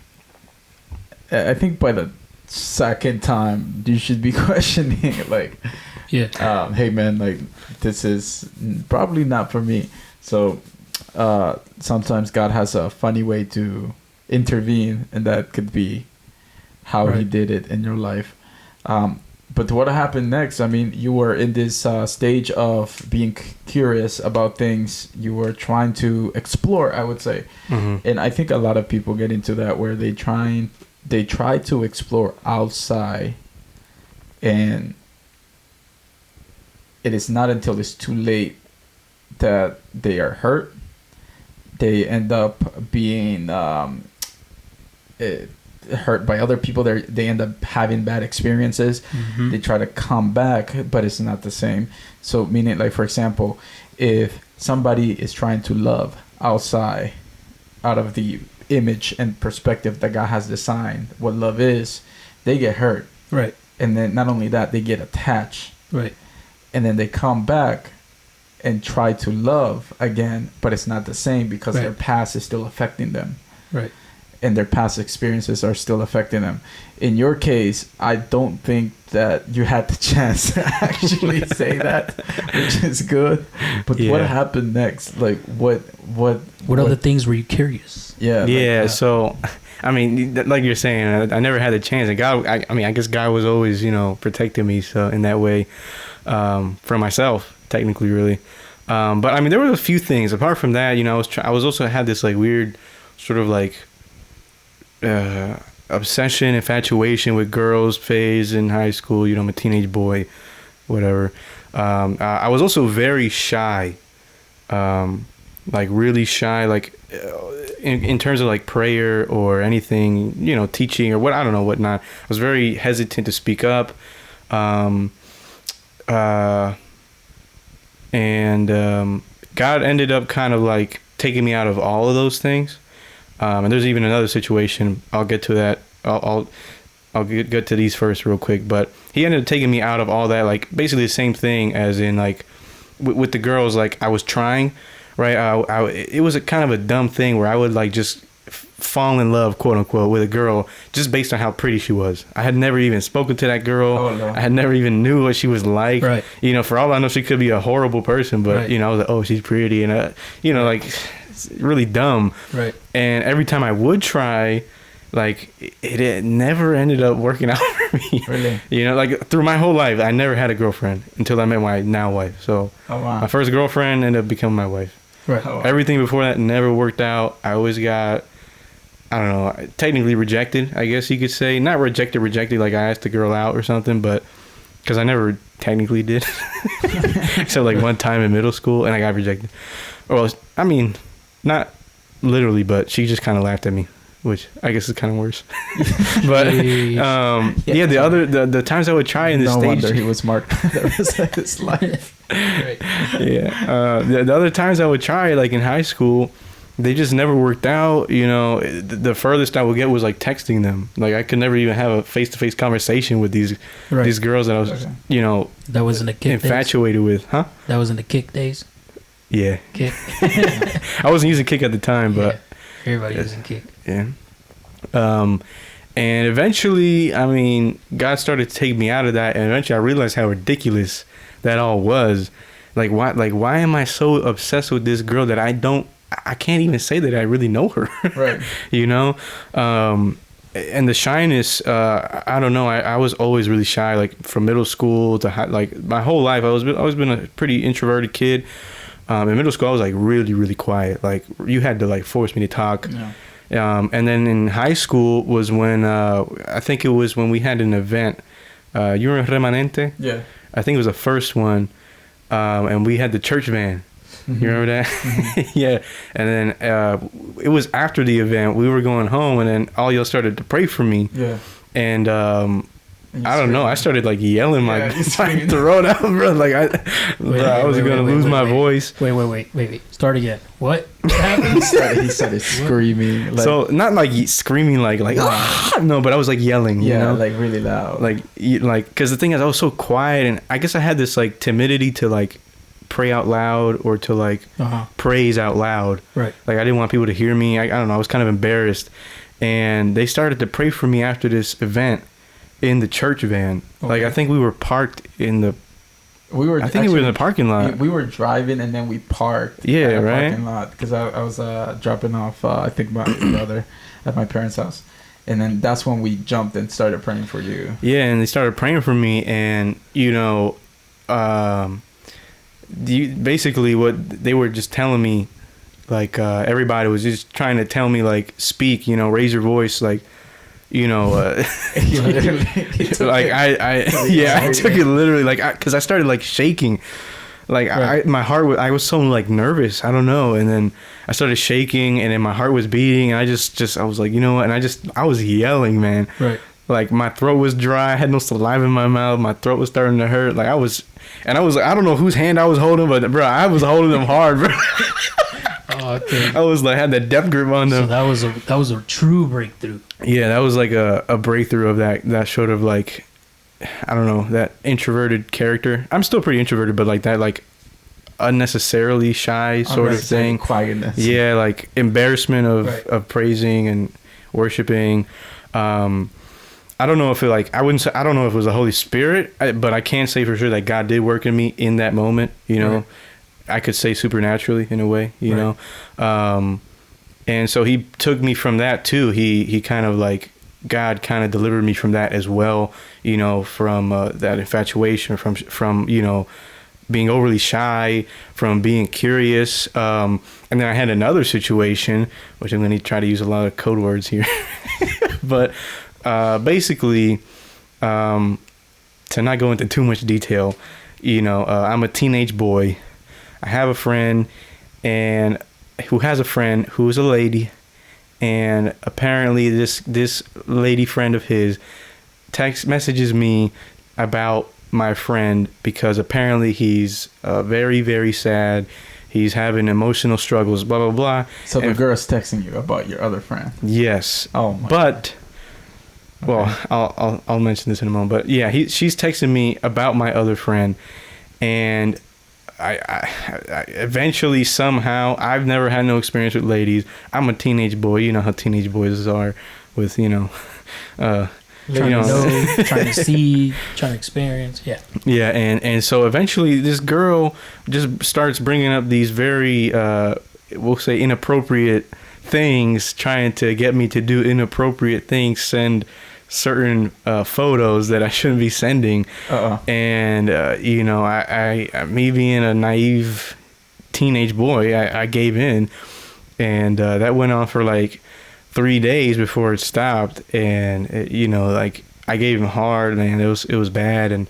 I think by the second time you should be questioning it. Like, hey man, like this is probably not for me. So sometimes God has a funny way to intervene, and that could be how He did it in your life. But what happened next? I mean, you were in this stage of being curious about things. You were trying to explore, I would say. Mm-hmm. And I think a lot of people get into that where they try to explore outside, and it is not until it's too late that they are hurt. They end up being hurt by other people. They end up having bad experiences. Mm-hmm. They try to come back, but it's not the same. So meaning, like, for example, if somebody is trying to love outside out of the image and perspective that God has designed what love is, they get hurt. Right. And then not only that, they get attached. Right. And then they come back and try to love again, but it's not the same because their past is still affecting them. Right. And their past experiences are still affecting them. In your case, I don't think that you had the chance to actually say that, which is good. But what happened next? Like, what other things were you curious? Yeah. Yeah. So, I mean, like you're saying, I never had the chance. And God, I guess God was always, protecting me. So in that way, for myself, technically, really. But I mean, there were a few things apart from that. I was also had this like weird sort of like obsession, infatuation with girls phase in high school. I'm a teenage boy, whatever. I was also very shy, like really shy, like in terms of like prayer or anything, teaching or whatnot. I was very hesitant to speak up. And God ended up kind of like taking me out of all of those things. And there's even another situation. I'll get to that. I'll get to these first real quick. But He ended up taking me out of all that, like basically the same thing as in like with the girls. Like I was trying, right? It was a kind of a dumb thing where I would like just fall in love, quote unquote, with a girl just based on how pretty she was. I had never even spoken to that girl. Oh, no. I had never even knew what she was like. Right. For all I know, she could be a horrible person, but I was like, oh, she's pretty, and like it's really dumb. Right. And every time I would try, like it never ended up working out for me. Really? Like through my whole life, I never had a girlfriend until I met my now wife. So my first girlfriend ended up becoming my wife. Right. Oh, wow. Everything before that never worked out. I always got, I don't know, technically rejected, I guess you could say. Not rejected, like I asked the girl out or something, but because I never technically did. Except like one time in middle school, and I got rejected. Well, I mean, not literally, but she just kind of laughed at me, which I guess is kind of worse. But the times I would try in this stage. No wonder he was marked the rest of his life. Right. Yeah. The other times I would try, like in high school, they just never worked out. The furthest I would get was like texting them. Like I could never even have a face-to-face conversation with these girls that I was, that was in the kick infatuated with, huh? That was in the kick days. Yeah. Kick. I wasn't using Kick at the time, but everybody using Kick. Yeah. And eventually, I mean, God started to take me out of that, and eventually I realized how ridiculous that all was. Like why am I so obsessed with this girl that I can't even say that I really know her. Right. And the shyness, I don't know. I was always really shy, like from middle school to like my whole life. I've always been a pretty introverted kid. In middle school, I was like really, really quiet. Like you had to like force me to talk. Yeah. And then in high school was when I think it was when we had an event. You were in Remanente? Yeah. I think it was the first one. And we had the church van. You remember that? Mm-hmm. Yeah. And then it was after the event. We were going home, and then all y'all started to pray for me. Yeah. And I don't know. I started like yelling my throat out, bro. Like I was gonna lose my voice. Wait. Start again. What happened? He started screaming. Like, so not like screaming like no, but I was like yelling. Yeah, you know? like really loud. Like because the thing is, I was so quiet, and I guess I had this like timidity to like pray out loud or to like praise out loud. Right. Like I didn't want people to hear me. I don't know. I was kind of embarrassed, and they started to pray for me after this event. In the church van. Okay. Like I think we were parked in the I think we were in the parking lot. We were driving and then we parked in the parking lot because I was dropping off I think my brother at my parents' house, and then that's when we jumped and started praying for you. Yeah, and they started praying for me, and you know basically what they were just telling me, like everybody was just trying to tell me like speak, you know, raise your voice, like you know, like I took it literally, like, cause I started like shaking, like my heart was, I was so like nervous, I don't know, and then I started shaking, and then my heart was beating, and I just I was like, you know what, and I was yelling, man, right, like my throat was dry, I had no saliva in my mouth, my throat was starting to hurt, like I was like, I don't know whose hand I was holding, but bro, I was holding them hard, bro. Oh, okay. I was like, had that death grip on them. So that was a true breakthrough. Yeah, that was like a breakthrough of that sort of like, I don't know, that introverted character. I'm still pretty introverted, but like that like unnecessarily shy sort of thing. Quietness. Yeah, like embarrassment of praising and worshiping. I don't know if it like I don't know if it was the Holy Spirit, but I can say for sure that God did work in me in that moment. You know. Right. I could say supernaturally in a way, you know, and so he took me from that too. He kind of like, God kind of delivered me from that as well, you know, from that infatuation, from you know, being overly shy, from being curious, and then I had another situation, which I'm going to try to use a lot of code words here, but basically, to not go into too much detail, you know, I'm a teenage boy. I have a friend who has a friend who is a lady, and apparently this lady friend of his text messages me about my friend because apparently he's very, very sad. He's having emotional struggles, blah, blah, blah. So the girl's texting you about your other friend? Yes. Oh, my God. Well, okay. I'll mention this in a moment. But yeah, she's texting me about my other friend, and I eventually somehow, I've never had no experience with ladies. I'm a teenage boy. You know how teenage boys are with, you know, trying to know, trying to see, trying to experience. Yeah. Yeah. And so eventually this girl just starts bringing up these very, we'll say inappropriate things, trying to get me to do inappropriate things, send certain photos that I shouldn't be sending. And you know, I me being a naive teenage boy, I gave in, and that went on for like 3 days before it stopped. And it, you know, like I gave him hard, and it was bad. And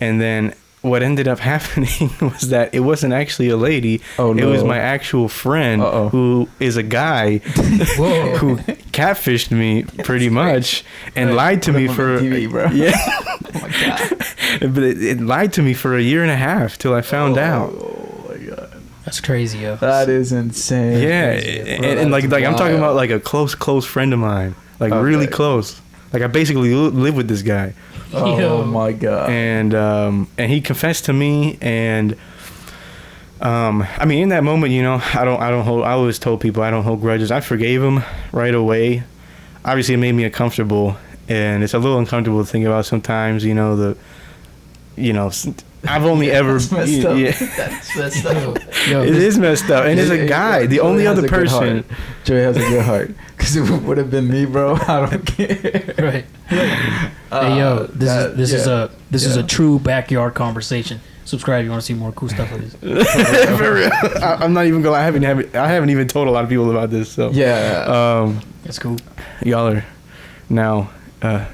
then what ended up happening was that it wasn't actually a lady. Oh, no. It was my actual friend who is a guy who catfished me pretty much and lied to me for TV, bro. Yeah. Oh my God. But it lied to me for a year and a half till I found out. Oh my God. That's crazy, yo. That is insane. Yeah, and like I'm talking about like a close friend of mine, like really close. Like I basically live with this guy. Oh my God. And he confessed to me, and I mean, in that moment, you know, I always told people I don't hold grudges. I forgave him right away. Obviously it made me uncomfortable, and it's a little uncomfortable to think about sometimes, you know, I've only ever that's messed up. Yeah. That's messed up. Yo, it is messed up, and it's a guy. The only other person. Joey has a good heart, because it would have been me, bro. I don't care. Right. Hey yo, this is a true backyard conversation. Subscribe if you want to see more cool stuff like this. For real. I'm not even gonna. I haven't even told a lot of people about this. So yeah. That's cool. Y'all are now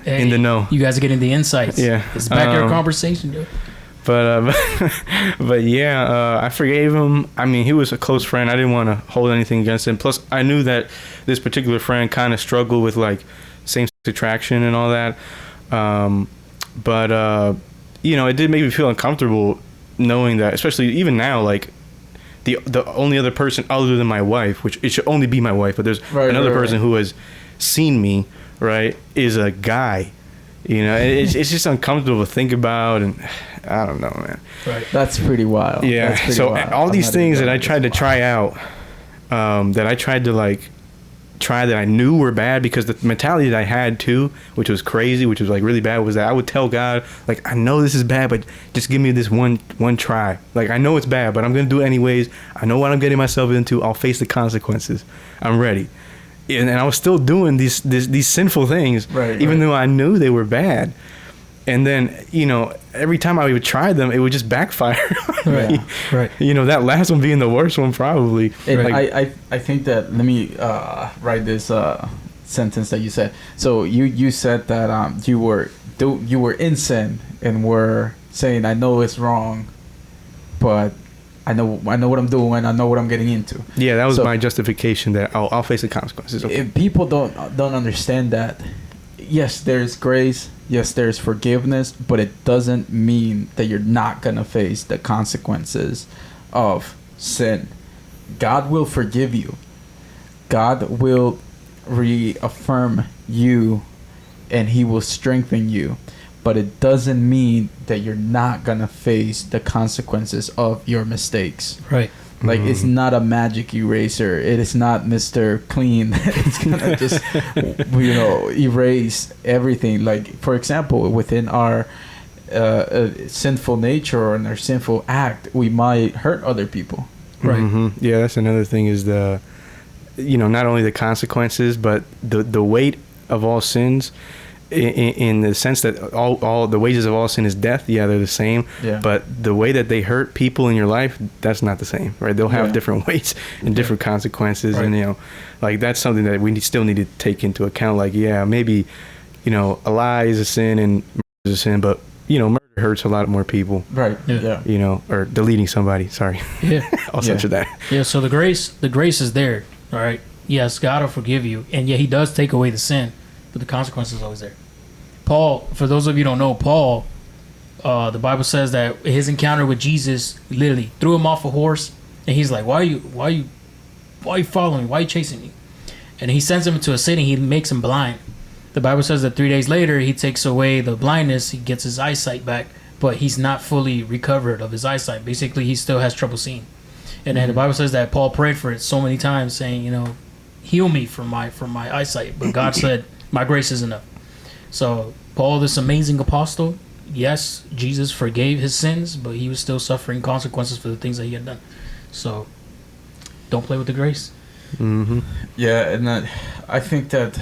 in the know. You guys are getting the insights. Yeah. It's backyard conversation, dude. But yeah, I forgave him. I mean, he was a close friend. I didn't want to hold anything against him. Plus, I knew that this particular friend kind of struggled with like same-sex attraction and all that. But it did make me feel uncomfortable knowing that, especially even now, like the only other person other than my wife, which it should only be my wife, but there's another person who has seen me, right, is a guy. It's just uncomfortable to think about, and I don't know, man. Right. That's pretty wild. Yeah. Pretty So wild. all these things that I tried to try out, that I tried to that I knew were bad, because the mentality that I had too, which was crazy, which was like really bad, was that I would tell God, like, I know this is bad, but just give me this one try. Like, I know it's bad, but I'm gonna do it anyways. I know what I'm getting myself into. I'll face the consequences. I'm ready. And I was still doing these sinful things, even though I knew they were bad. And then, every time I would try them, it would just backfire. Right. That last one being the worst one, probably. I think that, let me write this sentence that you said. So you said that you were in sin and were saying, I know it's wrong, but I know what I'm doing. I know what I'm getting into. Yeah, that was my justification, that I'll face the consequences. Okay. If people don't understand that, yes, there's grace. Yes, there's forgiveness, but it doesn't mean that you're not going to face the consequences of sin. God will forgive you. God will reaffirm you, and he will strengthen you. But it doesn't mean that you're not going to face the consequences of your mistakes. Right. Like, it's not a magic eraser. It is not Mr. Clean. It's going to just, erase everything. Like, for example, within our sinful nature or in our sinful act, we might hurt other people. Right. Mm-hmm. Yeah, that's another thing, is not only the consequences, but the weight of all sins, in the sense that all the wages of all sin is death. Yeah, they're the same. Yeah. But the way that they hurt people in your life, that's not the same, right? They'll have different weights and different consequences, right. And like, that's something that we still need to take into account. Like, yeah, maybe a lie is a sin and murder is a sin, but murder hurts a lot more people, right? Yeah. Or deleting somebody. Sorry. Yeah. I'll censor that. Yeah. So the grace is there. All right. Yes, God will forgive you, and He does take away the sin. But the consequence is always there. Paul, for those of you who don't know, Paul, the Bible says that his encounter with Jesus literally threw him off a horse, and he's like, why are you following me? Why are you chasing me? And he sends him into a city. He makes him blind. The Bible says that 3 days later, he takes away the blindness. He gets his eyesight back, but he's not fully recovered of his eyesight. Basically, he still has trouble seeing. And then the Bible says that Paul prayed for it so many times, saying, heal me from my eyesight. But God said, my grace is enough. So Paul, this amazing apostle, yes, Jesus forgave his sins, but he was still suffering consequences for the things that he had done. So don't play with the grace. Mm-hmm. Yeah, and I think that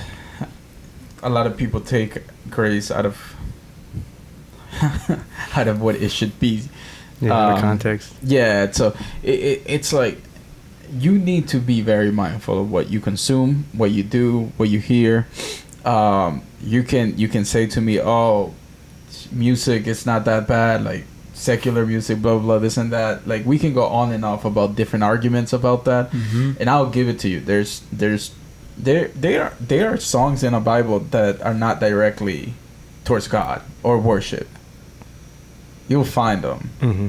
a lot of people take grace out of what it should be. Yeah, the context. Yeah, so it's like, you need to be very mindful of what you consume, what you do, what you hear. You can say to me, oh, music is not that bad, like secular music, blah blah, this and that. Like, we can go on and off about different arguments about that, and I'll give it to you. There are songs in the Bible that are not directly towards God or worship. You'll find them. Mm-hmm.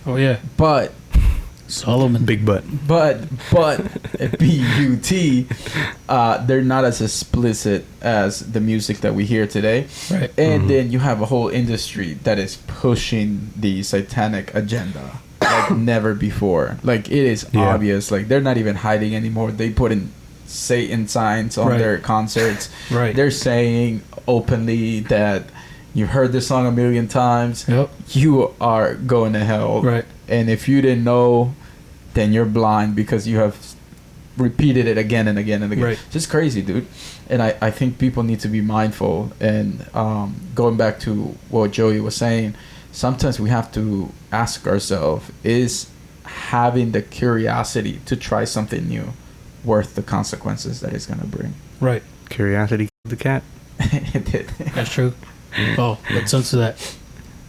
Oh yeah, but Solomon, big butt. But B-U-T, they're not as explicit as the music that we hear today. Right. And then you have a whole industry that is pushing the satanic agenda like never before. Like, it is obvious. Like, they're not even hiding anymore. They put in Satan signs on their concerts. Right. They're saying openly that you've heard this song a million times. Yep. You are going to hell. Right. And if you didn't know, then you're blind because you have repeated it again and again and again. Right. It's just crazy, dude. And I think people need to be mindful. And going back to what Joey was saying, sometimes we have to ask ourselves, is having the curiosity to try something new worth the consequences that it's going to bring? Right. Curiosity killed the cat. It did. That's true. Oh, let's censor that.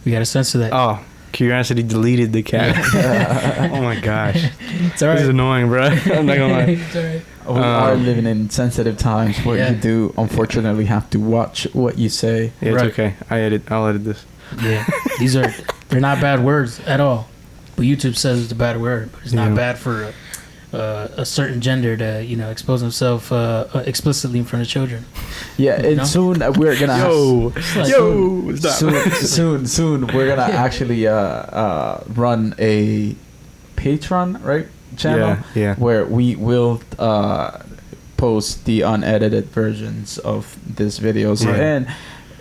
We got to censor that. Oh, Curiosity deleted the cat. Oh my gosh. It's all right. This is annoying, bro. I'm not gonna lie. It's all right. We are living in sensitive times where Yeah. you do unfortunately have to watch what you say. Yeah, it's Right. okay. I'll edit this. Yeah, they're not bad words at all. But YouTube says it's a bad word. But it's not Yeah. bad for a certain gender to expose himself explicitly in front of children. Yeah, and No? soon we're gonna It's like- soon we're gonna actually run a Patreon channel Yeah. where we will post the unedited versions of these videos Right.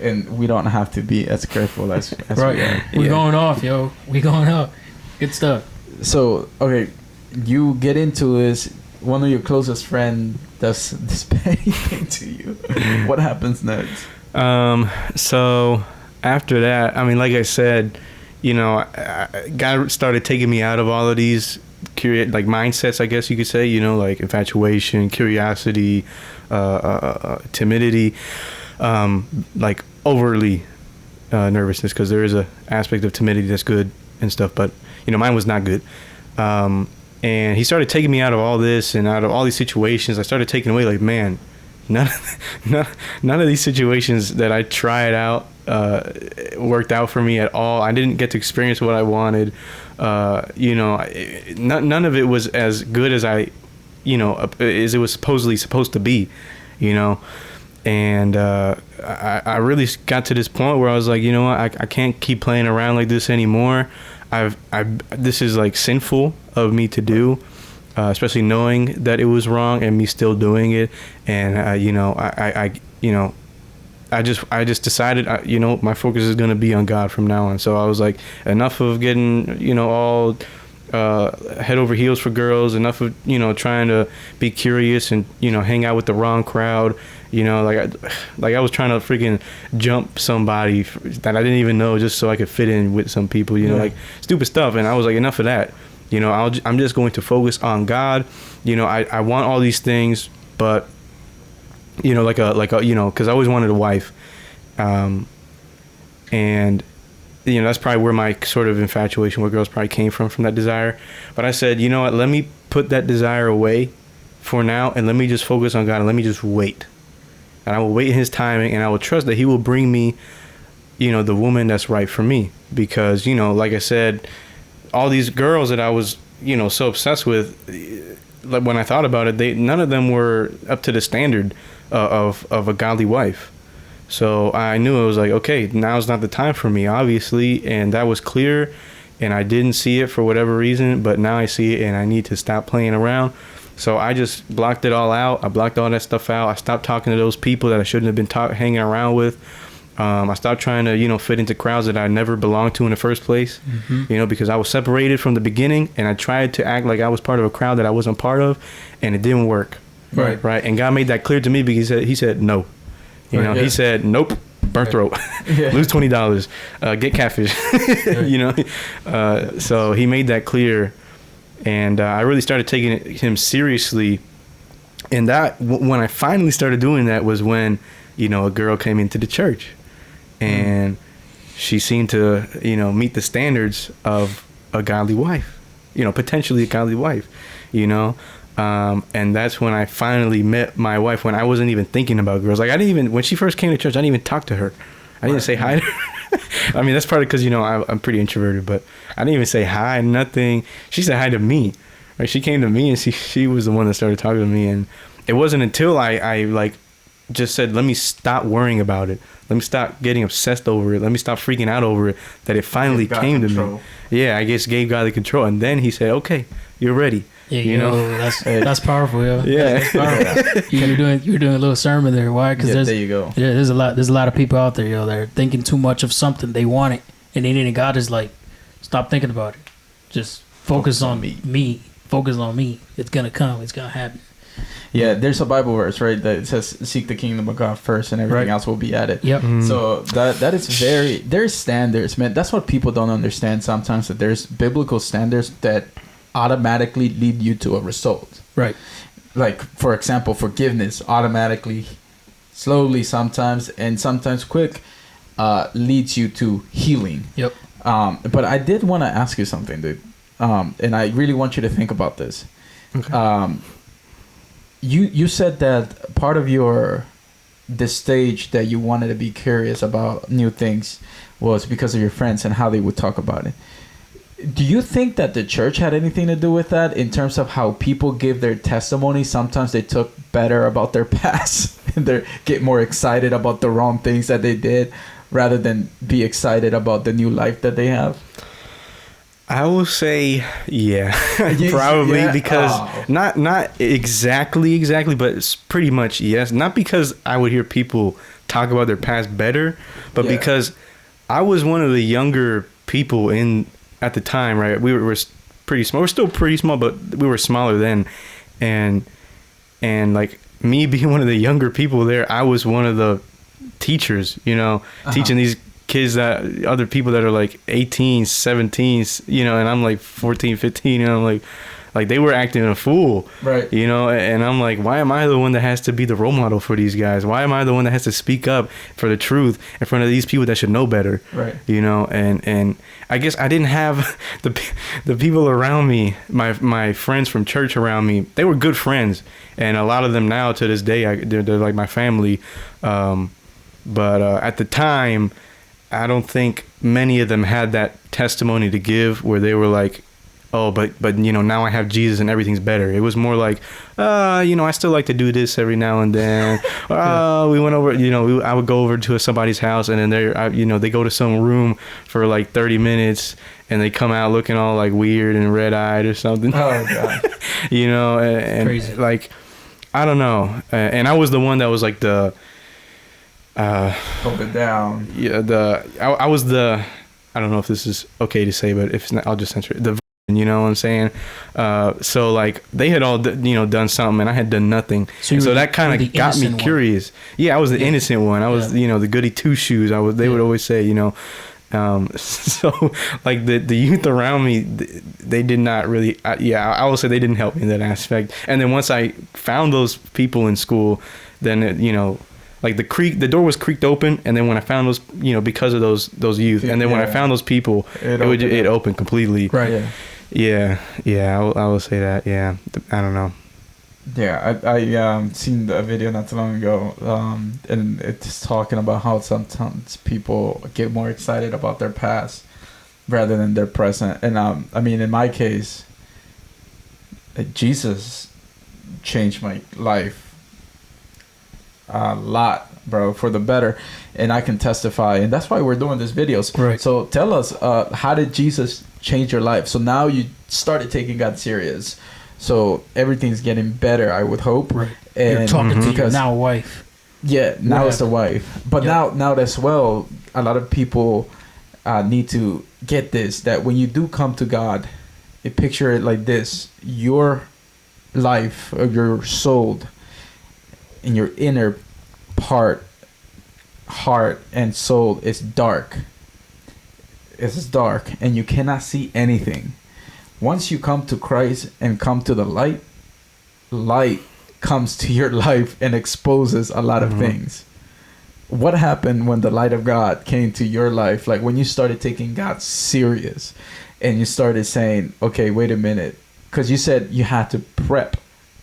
and we don't have to be as careful as Right, we are. we're Yeah. going off, yo. We going off. Good stuff. So okay, you get into this. One of your closest friend does this petty thing to you. What happens next? So after that, I mean, like I said, God started taking me out of all of these mindsets, I guess you could say, like infatuation, curiosity, timidity, like overly nervousness, because there is a aspect of timidity that's good and stuff, but mine was not good. And he started taking me out of all this and out of all these situations. I started taking away, like, man, none of these situations that I tried out worked out for me at all. I didn't get to experience what I wanted. None of it was as good as as it was supposed to be, And I really got to this point where I was like, you know what, I can't keep playing around like this anymore. This is like sinful of me to do, especially knowing that it was wrong and me still doing it. And I just decided, my focus is going to be on God from now on. So I was like, enough of getting, all head over heels for girls, enough of, trying to be curious and, hang out with the wrong crowd. I was trying to freaking jump somebody that I didn't even know just so I could fit in with some people, like stupid stuff. And I was like, enough of that. I'm just going to focus on God. I want all these things, but because I always wanted a wife, and that's probably where my sort of infatuation with girls probably came from that desire. But I said, you know what, let me put that desire away for now, and let me just focus on God, and let me just wait. And I will wait in His timing, and I will trust that He will bring me, the woman that's right for me. Because, like I said, all these girls that I was, so obsessed with, like when I thought about it, none of them were up to the standard of a godly wife. So I knew it was like, okay, now's not the time for me, obviously, and that was clear, and I didn't see it for whatever reason, but now I see it, and I need to stop playing around. So I just blocked it all out. I blocked all that stuff out. I stopped talking to those people that I shouldn't have been hanging around with. I stopped trying to, fit into crowds that I never belonged to in the first place, because I was separated from the beginning, and I tried to act like I was part of a crowd that I wasn't part of, and it didn't work. Right. Right. And God made that clear to me because He said no. He said, nope, burnt throat, lose $20, get catfish, so He made that clear. And I really started taking Him seriously. And that when I finally started doing that was when, a girl came into the church, and she seemed to, meet the standards of a godly wife, potentially a godly wife, and that's when I finally met my wife, when I wasn't even thinking about girls. Like when she first came to church, I didn't even talk to her. I didn't say hi to her. I mean, that's probably because, I'm pretty introverted, but I didn't even say hi, nothing. She said hi to me. Right? She came to me, and she was the one that started talking to me. And it wasn't until I just said, let me stop worrying about it. Let me stop getting obsessed over it. Let me stop freaking out over it, that it finally came to me. Yeah, I guess gave God the control. And then He said, okay, you're ready. Yeah, that's powerful, yo. Yeah. That's powerful. You're doing a little sermon there. Why? Because there you go. There's a lot of people out there, yo, that are thinking too much of something. They want it, and then God is like, stop thinking about it. Just focus on me. Focus on me. It's gonna come. It's gonna happen. Yeah, there's a Bible verse, right, that says, seek the kingdom of God first, and everything else will be added. Yep. So that is there's standards, man. That's what people don't understand sometimes, that there's biblical standards that automatically lead you to a result. Right. Like, for example, forgiveness automatically, slowly sometimes, and sometimes quick, leads you to healing. Yep. But I did want to ask you something, dude. And I really want you to think about this. Okay. You said that part of the stage that you wanted to be curious about new things was because of your friends and how they would talk about it. Do you think that the church had anything to do with that in terms of how people give their testimony? Sometimes they took better about their past and they get more excited about the wrong things that they did rather than be excited about the new life that they have? I will say, yeah, probably Yeah? because Oh. not exactly, but it's pretty much yes. Not because I would hear people talk about their past better, but Yeah. because I was one of the younger people at the time, right? We were pretty small. We're still pretty small, but we were smaller then, and like me being one of the younger people there, I was one of the teachers, teaching these kids, that other people that are like 18, 17, and I'm like 14, 15, and I'm like they were acting a fool, Right. And I'm like, why am I the one that has to be the role model for these guys? Why am I the one that has to speak up for the truth in front of these people that should know better? Right. And I guess I didn't have the people around me, my friends from church around me. They were good friends, and a lot of them now to this day, they're like my family. But at the time, I don't think many of them had that testimony to give where they were like, oh, but now I have Jesus and everything's better. It was more like, I still like to do this every now and then. We went over, I would go over to somebody's house, and then they go to some room for like 30 minutes, and they come out looking all like weird and red-eyed or something. Oh, God. And Crazy. like, I don't know. And I was the one that was like the... Hold it down. Yeah, I was the, I don't know if this is okay to say, but if it's not, I'll just censor it. You know what I'm saying? So like they had all done something, and I had done nothing. So that kind of got me curious. Yeah, I was the innocent one. I was the goody two shoes. They would always say, so like the youth around me, they did not really. I will say they didn't help me in that aspect. And then once I found those people in school, then like the door was creaked open, and then when I found those, because of those youth, and then when I found those people, it opened completely. Right. Yeah. I will say that. Yeah, I don't know. Yeah, I seen a video not too long ago, and it's talking about how sometimes people get more excited about their past rather than their present. And I mean, in my case, Jesus changed my life a lot, bro, for the better, and I can testify, and that's why we're doing these videos. Right. So tell us, how did Jesus change your life? So now you started taking God serious, so everything's getting better, I would hope. Right. And You're talking to your because now wife. yeah, now it's the wife, but now as well, a lot of people need to get this, that when you do come to God, you picture it like this: your life, or your soul, in your inner part, heart and soul is dark. It's dark, and you cannot see anything. Once you come to Christ and come to the light comes to your life and exposes a lot of things. What happened when the light of God came to your life? Like when you started taking God serious and you started saying, okay, wait a minute, because you said you had to prep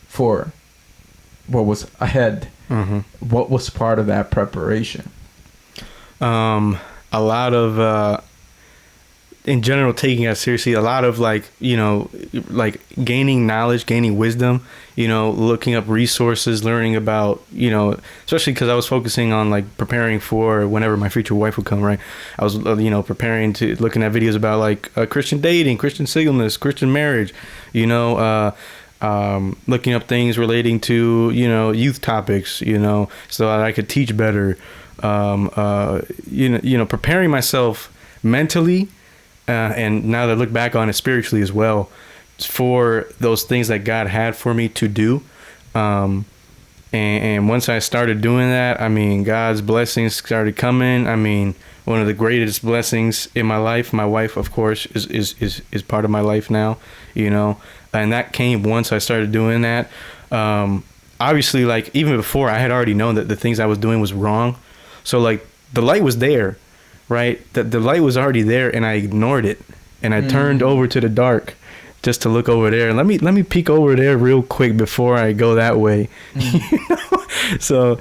for what was ahead. What was part of that preparation? A lot of in general, taking it seriously, a lot of like gaining knowledge, gaining wisdom, looking up resources, learning about, especially because I was focusing on like preparing for whenever my future wife would come, right? I was, preparing to looking at videos about like Christian dating, Christian singleness, Christian marriage, looking up things relating to, youth topics, so that I could teach better, preparing myself mentally, and now that I look back on it spiritually as well, for those things that God had for me to do. And once I started doing that, I mean, God's blessings started coming. I mean, one of the greatest blessings in my life, my wife, of course, is part of my life now, and that came once I started doing that. Obviously, like even before, I had already known that the things I was doing was wrong. So like the light was there, right? The light was already there, and I ignored it, and I turned over to the dark just to look over there. Let me peek over there real quick before I go that way. So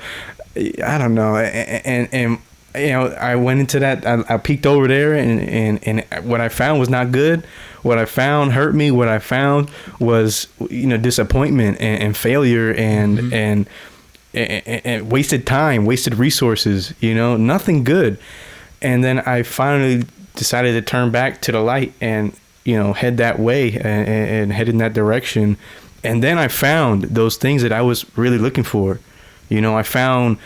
I don't know, and you know, I went into that. I peeked over there, and what I found was not good. What I found hurt me. What I found was, you know, disappointment and failure and wasted time, wasted resources. You know, nothing good. And then I finally decided to turn back to the light and, you know, head that way and head in that direction. And then I found those things that I was really looking for. You know, I found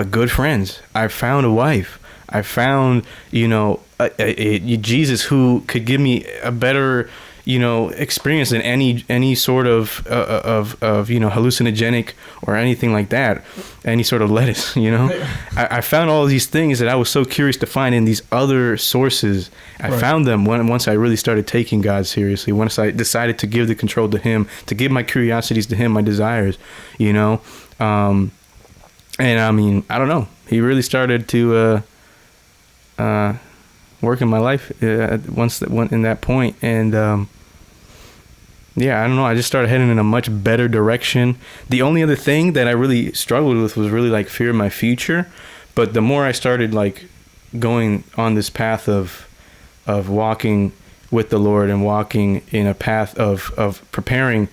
good friends. I found a wife. I found, you know, a Jesus who could give me a better, you know, experience than any sort of you know, hallucinogenic or anything like that, any sort of lettuce. You know, I found all these things that I was so curious to find in these other sources. I found them once I really started taking God seriously. Once I decided to give the control to Him, to give my curiosities to Him, my desires. You know. And I mean, I don't know. He really started to work in my life once that went in that point, and yeah, I don't know. I just started heading in a much better direction. The only other thing that I really struggled with was really like fear of my future. But the more I started like going on this path of walking with the Lord and walking in a path of preparation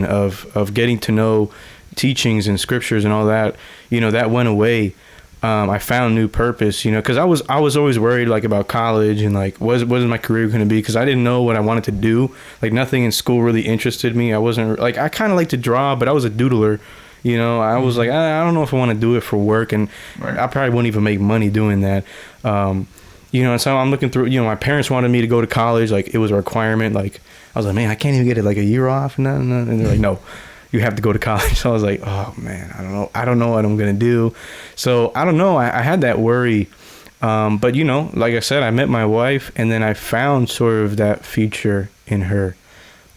of getting to know teachings and scriptures and all that, you know, that went away. I found new purpose, you know, because I was always worried like about college and like what is my career going to be, because I didn't know what I wanted to do. Like nothing in school really interested me. I wasn't like, I kind of like to draw, but I was a doodler, you know. I was like, I don't know if I want to do it for work, and I probably wouldn't even make money doing that. You know, and so I'm looking through, you know, my parents wanted me to go to college, like it was a requirement. Like I was like, man, I can't even get it like a year off, and they're like, no, you have to go to college. So I was like, oh man, I don't know what I'm gonna do. So I don't know. I had that worry, but you know, like I said, I met my wife, and then I found sort of that future in her.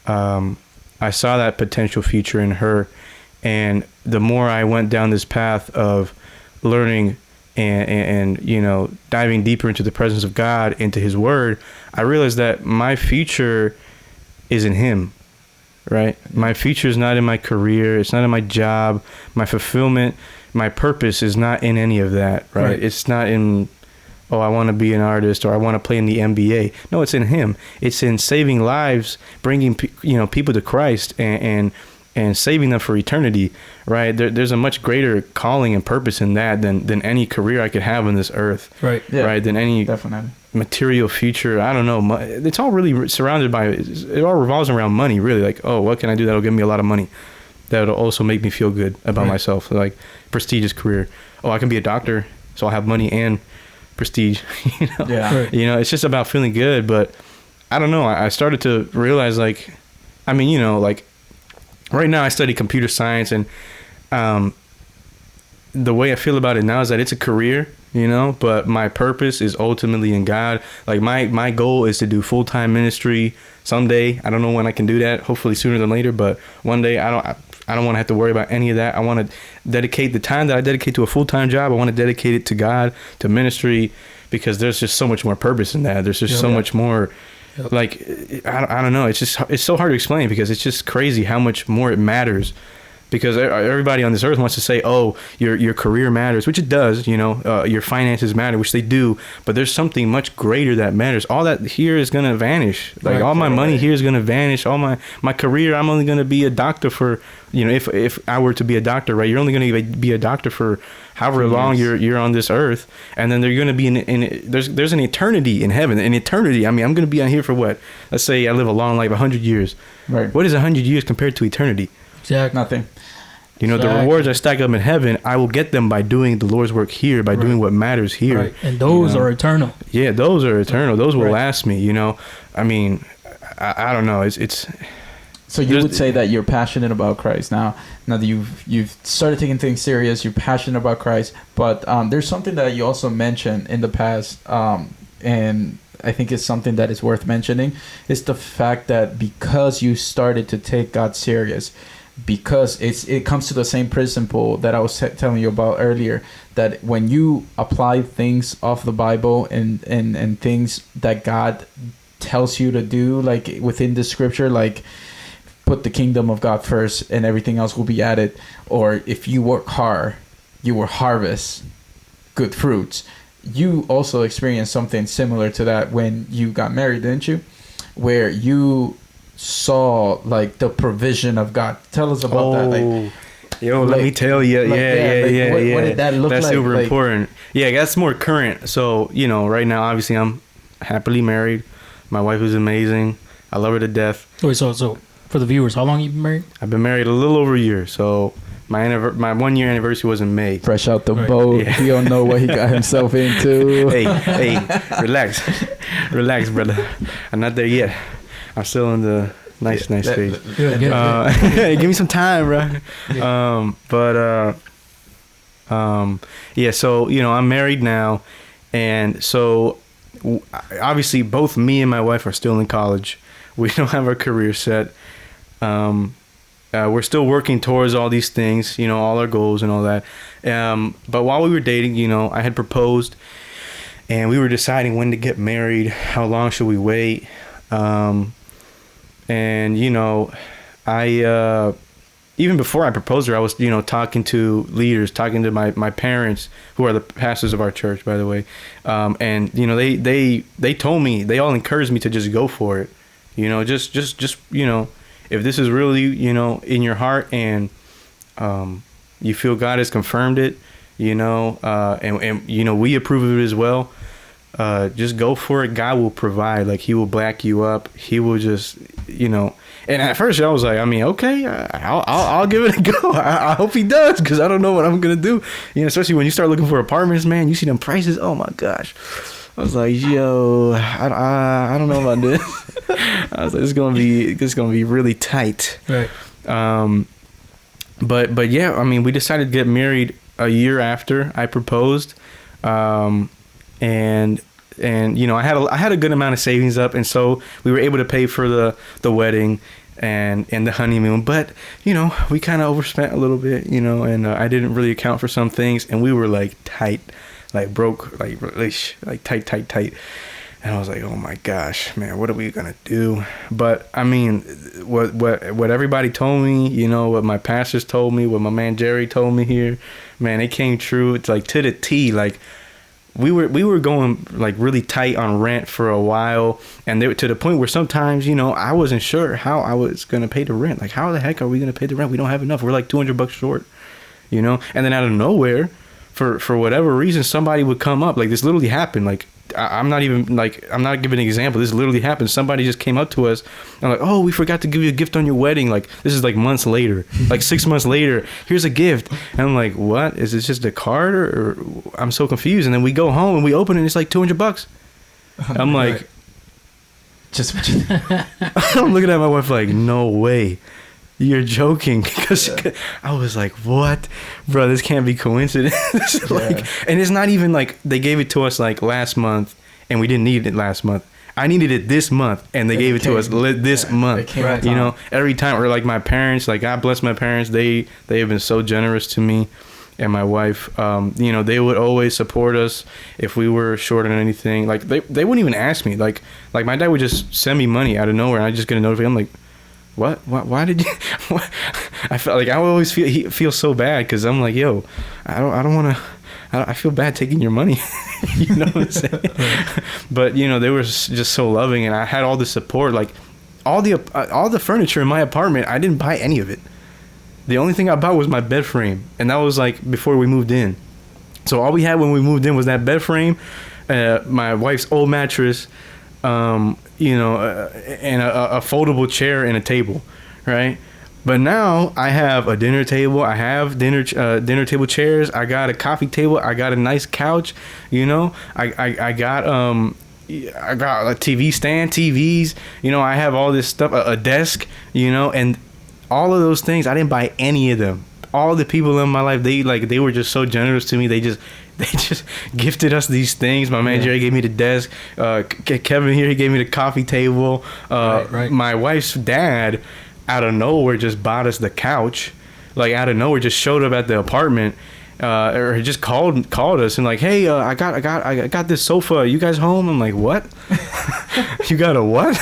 I saw that potential future in her, and the more I went down this path of learning and you know, diving deeper into the presence of God, into His Word, I realized that my future is in Him. Right? My future is not in my career. It's not in my job. My fulfillment, my purpose is not in any of that. Right? It's not in, oh, I want to be an artist or I want to play in the NBA. No, it's in Him. It's in saving lives, bringing people to Christ and saving them for eternity. Right? There's a much greater calling and purpose in that than any career I could have on this earth. Right? Yeah, right? Than any definitely material future. I don't know. It's all really surrounded by, it all revolves around money, really. Like, oh, what can I do that'll give me a lot of money, that'll also make me feel good about myself? Like prestigious career. Oh, I can be a doctor, so I'll have money and prestige. You know? Yeah. You know, it's just about feeling good. But I don't know. I started to realize, like, I mean, you know, like right now I study computer science, and the way I feel about it now is that it's a career, you know, but my purpose is ultimately in God. Like my goal is to do full-time ministry someday. I don't know when I can do that, hopefully sooner than later, but one day I don't want to have to worry about any of that. I want to dedicate the time that I dedicate to a full-time job. I want to dedicate it to God, to ministry, because there's just so much more purpose in that. There's just so much more. Like, I don't know. It's so hard to explain, because it's just crazy how much more it matters. Because everybody on this earth wants to say, oh, your career matters, which it does, you know, your finances matter, which they do, but there's something much greater that matters. All that here is going to vanish. Like all my money here is going to vanish. All my career, I'm only going to be a doctor for, you know, if I were to be a doctor, right, you're only going to be a doctor for however long you're on this earth, and then they're going to be there's an eternity in heaven. An eternity, I mean, I'm going to be on here for what? Let's say I live a long life, 100 years. Right. What is 100 years compared to eternity? Exactly. Nothing. You know, the rewards I stack up in heaven, I will get them by doing the Lord's work here, by doing what matters here. Right. And those are eternal. Yeah, those are eternal. Those will last me, you know. I mean, I don't know. It's So you would say that you're passionate about Christ now that you've started taking things serious, you're passionate about Christ, but there's something that you also mentioned in the past, and I think it's something that is worth mentioning, is the fact that because you started to take God serious, because it comes to the same principle that I was telling you about earlier, that when you apply things of the Bible and things that God tells you to do, like within the scripture, like put the kingdom of God first and everything else will be added, or if you work hard, you will harvest good fruits. You also experienced something similar to that when you got married, didn't you? Where you saw like the provision of God. Tell us about that. Like, let me tell you. What did that look like? That's super important. Yeah, that's more current. So, right now, obviously, I'm happily married. My wife is amazing. I love her to death. Wait, so for the viewers, how long have you been married? I've been married a little over a year. So my 1 year anniversary was in May. Fresh out the boat. Yeah. He don't know what he got himself into. Hey, relax, brother. I'm not there yet. I'm still in the nice stage. Give me some time, bro. Yeah. So I'm married now, and so obviously both me and my wife are still in college. We don't have our career set. We're still working towards all these things, all our goals and all that. But while we were dating, I had proposed, and we were deciding when to get married, how long should we wait. I even before I proposed her, I was talking to leaders, talking to my parents, who are the pastors of our church, by the way. And they told me, they all encouraged me to just go for it. Just if this is really in your heart and you feel God has confirmed it, and we approve of it as well. Just go for it. God will provide. Like, he will back you up. He will just, And at first, I was like, okay, I'll give it a go. I hope he does, because I don't know what I'm gonna do. Especially when you start looking for apartments, man. You see them prices. Oh my gosh. I was like, yo, I don't know about this. I was like, it's gonna be really tight. Right. But yeah, we decided to get married a year after I proposed. And I had a good amount of savings up, and so we were able to pay for the wedding and the honeymoon. But we kind of overspent a little bit, and I didn't really account for some things, and we were like tight, like broke, like tight. And I was like, oh my gosh, man, what are we gonna do? But what everybody told me, what my pastors told me, what my man Jerry told me here, man, it came true. It's like to the T. Like, we were going like really tight on rent for a while, and to the point where sometimes I wasn't sure how I was gonna pay the rent. Like, how the heck are we gonna pay the rent? We don't have enough. We're like $200 short, And then out of nowhere, for whatever reason, somebody would come up. Like, this literally happened. Like, I'm not giving an example. This literally happened. Somebody just came up to us and like, oh, we forgot to give you a gift on your wedding. Like, this is like months later, like 6 months later. Here's a gift. And I'm like, what? Is this just a card or I'm so confused. And then we go home and we open it and it's like $200. I'm like, just I'm looking at my wife like, no way. You're joking, because I was like, what, bro, this can't be coincidence. And it's not even like they gave it to us like last month and we didn't need it last month. I needed it this month and they gave it to us this month. Every time. Or like my parents, like, God bless my parents, they have been so generous to me and my wife. They would always support us if we were short on anything. Like, they wouldn't even ask me. Like my dad would just send me money out of nowhere and I just get a notification. I'm like, what? Why did you? I felt like I always feel so bad, because I'm like, yo, I don't want to. I feel bad taking your money. You know what I'm saying? But they were just so loving, and I had all the support. Like, all the furniture in my apartment, I didn't buy any of it. The only thing I bought was my bed frame, and that was like before we moved in. So all we had when we moved in was that bed frame, my wife's old mattress, and a foldable chair and a table, right? But now I have a dinner table. I have dinner table chairs. I got a coffee table. I got a nice couch. I got a TV stand, TVs. I have all this stuff, a desk. And all of those things, I didn't buy any of them. All the people in my life, they were just so generous to me. They just gifted us these things. My man Jerry gave me the desk. Kevin here, he gave me the coffee table. Right. My wife's dad out of nowhere just bought us the couch, like out of nowhere just showed up at the apartment, or just called us and like, hey, I got this sofa. You guys home? I'm like, what? You got a what?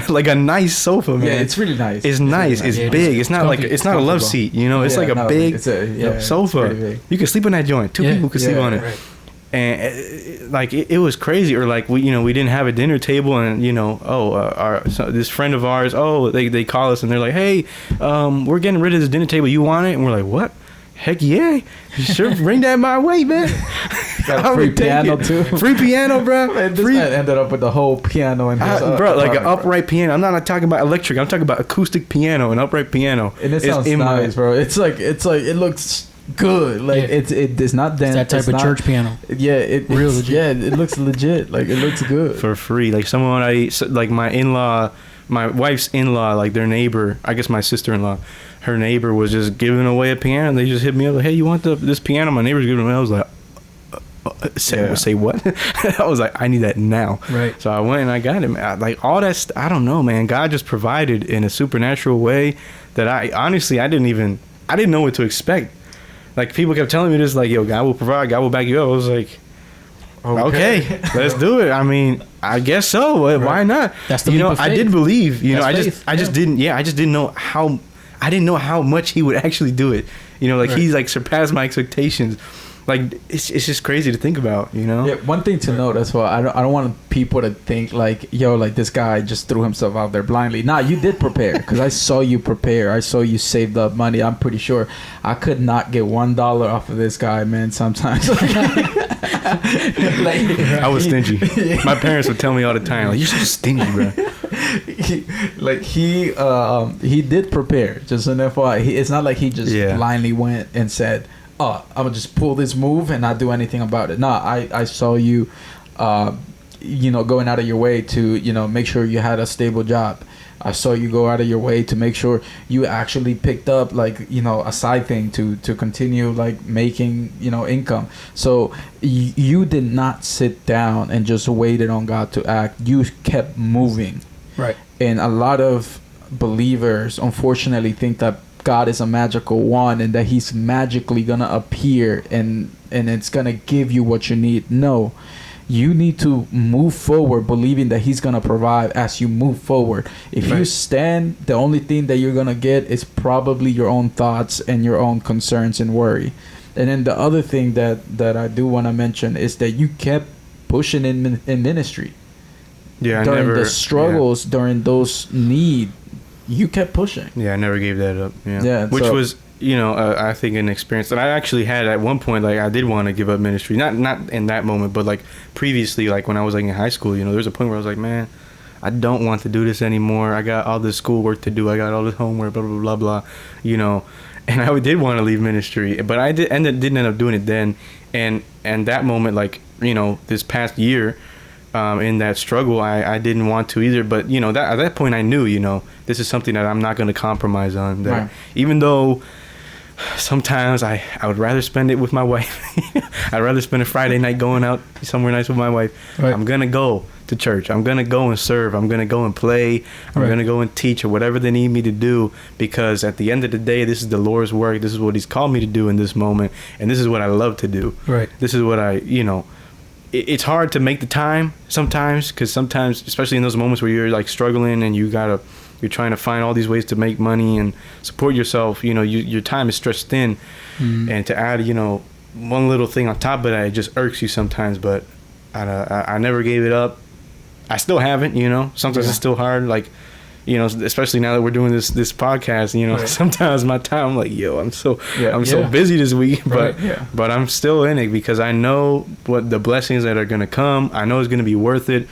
Like a nice sofa, man. Yeah, it's really nice. It's nice. Really it's nice. big. Yeah, it's not like it's not a love seat. You know, it's like a big sofa. You can sleep in that joint. Two people can sleep on it. Right. And like it was crazy. Or like we didn't have a dinner table, and this friend of ours, they call us and they're like, hey, we're getting rid of this dinner table. You want it? And we're like, what? Heck yeah, sure, bring that my way, man. Got a free piano too. Free piano, bro. Man, this man ended up with the whole piano in his bro, like an upright piano. I'm not talking about electric. I'm talking about acoustic piano, an upright piano. And it sounds nice, bro. It's like it looks good. Like it's not dense. It's that type of church piano. Yeah, it looks legit. Like it looks good for free. Like someone like my wife's in-law, like their neighbor, I guess my sister-in-law, her neighbor was just giving away a piano. They just hit me up like, hey, you want this piano? My neighbor's giving it away. I was like, say what? I was like, I need that now. Right. So I went and I got it. Like all that, I don't know, man. God just provided in a supernatural way that I didn't know what to expect. Like people kept telling me this, like, yo, God will provide, God will back you up. I was like, okay, let's do it. I mean, I guess so. Why not? That's the leap of faith. I did believe. I just didn't know how. I didn't know how much he would actually do it. He's like surpassed my expectations. Like it's just crazy to think about. Yeah. One thing to note as well. I don't want people to think like, yo, like this guy just threw himself out there blindly. Nah, you did prepare because I saw you prepare. I saw you saved up money. I'm pretty sure I could not get $1 off of this guy, man. Sometimes. I was stingy. My parents would tell me all the time, like, you're so stingy, bro. He did prepare. Just an FYI, it's not like he just blindly went and said, "Oh, I'm gonna just pull this move and not do anything about it." Nah, I saw you, going out of your way to make sure you had a stable job. I saw you go out of your way to make sure you actually picked up a side thing to continue making income. So you did not sit down and just waited on God to act. You kept moving. Right. And a lot of believers unfortunately think that God is a magical wand and that he's magically gonna appear and it's gonna give you what you need. No. You need to move forward believing that he's going to provide as you move forward. If you stand, the only thing that you're going to get is probably your own thoughts and your own concerns and worry. And then the other thing that I do want to mention is that you kept pushing in ministry. Yeah, during the struggles, during those need, you kept pushing. Yeah, I never gave that up. Yeah, which was... I think an experience that I actually had at one point. Like I did want to give up ministry, not in that moment, but like previously, like when I was in high school. There was a point where I was like, man, I don't want to do this anymore. I got all this schoolwork to do. I got all this homework, blah blah blah blah. And I did want to leave ministry, but I didn't end up doing it then. And that moment, this past year, in that struggle, I didn't want to either. But at that point, I knew this is something that I'm not going to compromise on. That right. Even though sometimes I would rather spend it with my wife. I'd rather spend a Friday night going out somewhere nice with my wife. Right. I'm going to go to church. I'm going to go and serve. I'm going to go and play. I'm going to go and teach or whatever they need me to do, because at the end of the day, this is the Lord's work. This is what he's called me to do in this moment. And this is what I love to do. Right. This is what it's hard to make the time sometimes, because sometimes, especially in those moments where you're struggling and you're trying to find all these ways to make money and support yourself, your time is stretched thin. And to add, one little thing on top of that, it just irks you sometimes. But I never gave it up. I still haven't, sometimes it's still hard. Especially now that we're doing this podcast, right. Sometimes my time, I'm like, yo, I'm so busy this week, but I'm still in it because I know what the blessings that are going to come. I know it's going to be worth it.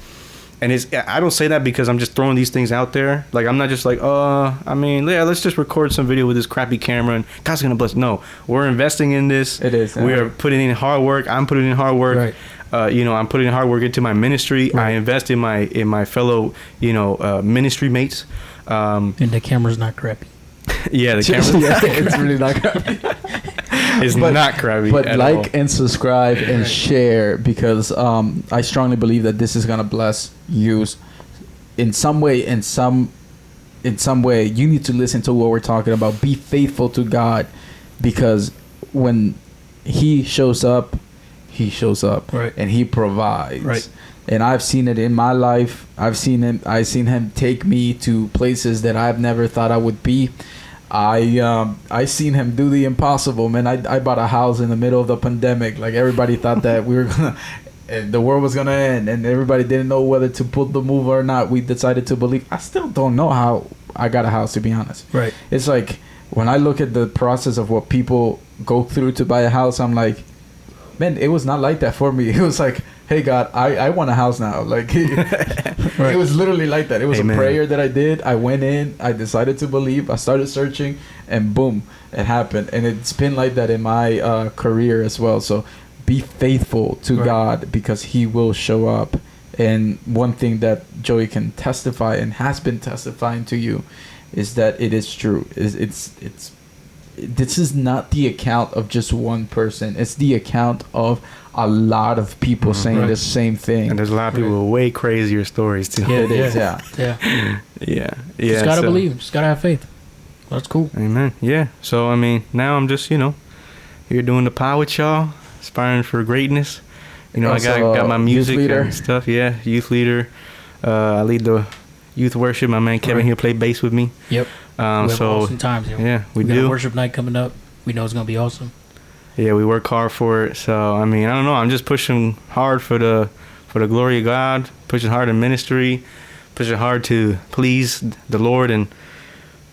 And I don't say that because I'm just throwing these things out there. I'm not just let's just record some video with this crappy camera and God's going to bless. No, we're investing in this. It is. We are putting in hard work. I'm putting in hard work. Right. I'm putting hard work into my ministry. Right. I invest in my fellow, ministry mates. And the camera's not crappy. Yeah, the camera. It's really not crappy. It's not crappy. But at like all. and subscribe and share, because I strongly believe that this is gonna bless you in some way, in some in some way, you need to listen to what we're talking about. Be faithful to God, because when he shows up, Right. and he provides. Right. And I've seen it in my life. I've seen him take me to places that I've never thought I would be. I seen him do the impossible, man. I bought a house in the middle of the pandemic. Like, everybody thought that we were gonna, the world was gonna end, and everybody didn't know whether to pull the move or not. We decided to believe. I still don't know how I got a house, to be honest. Right. It's like, when I look at the process of what people go through to buy a house, I'm like, man, it was not like that for me. It was like, hey God, I want a house now. Like, it was literally like that. It was Amen. a prayer that I did. I went in, I decided to believe, I started searching, and boom, it happened. And it's been like that in my career as well. So be faithful to God, because he will show up. And one thing that Joey can testify, and has been testifying to you, is that it is true. This is not the account of just one person. It's the account of a lot of people saying the same thing. And there's a lot of people with way crazier stories too. Yeah, it is. Yeah. Just gotta believe. Just gotta have faith. That's cool. Amen. Yeah. So I mean, now I'm just here doing the pod with y'all, aspiring for greatness. I Also, got my music youth leader. and stuff. Yeah, youth leader. I lead the youth worship. My man Kevin here played bass with me. Yep. We have So awesome times. Yo. yeah, we got do. a worship night coming up. We know it's gonna be awesome. Yeah, we work hard for it. So I mean, I don't know. I'm just pushing hard for the glory of God. Pushing hard in ministry. Pushing hard to please the Lord, and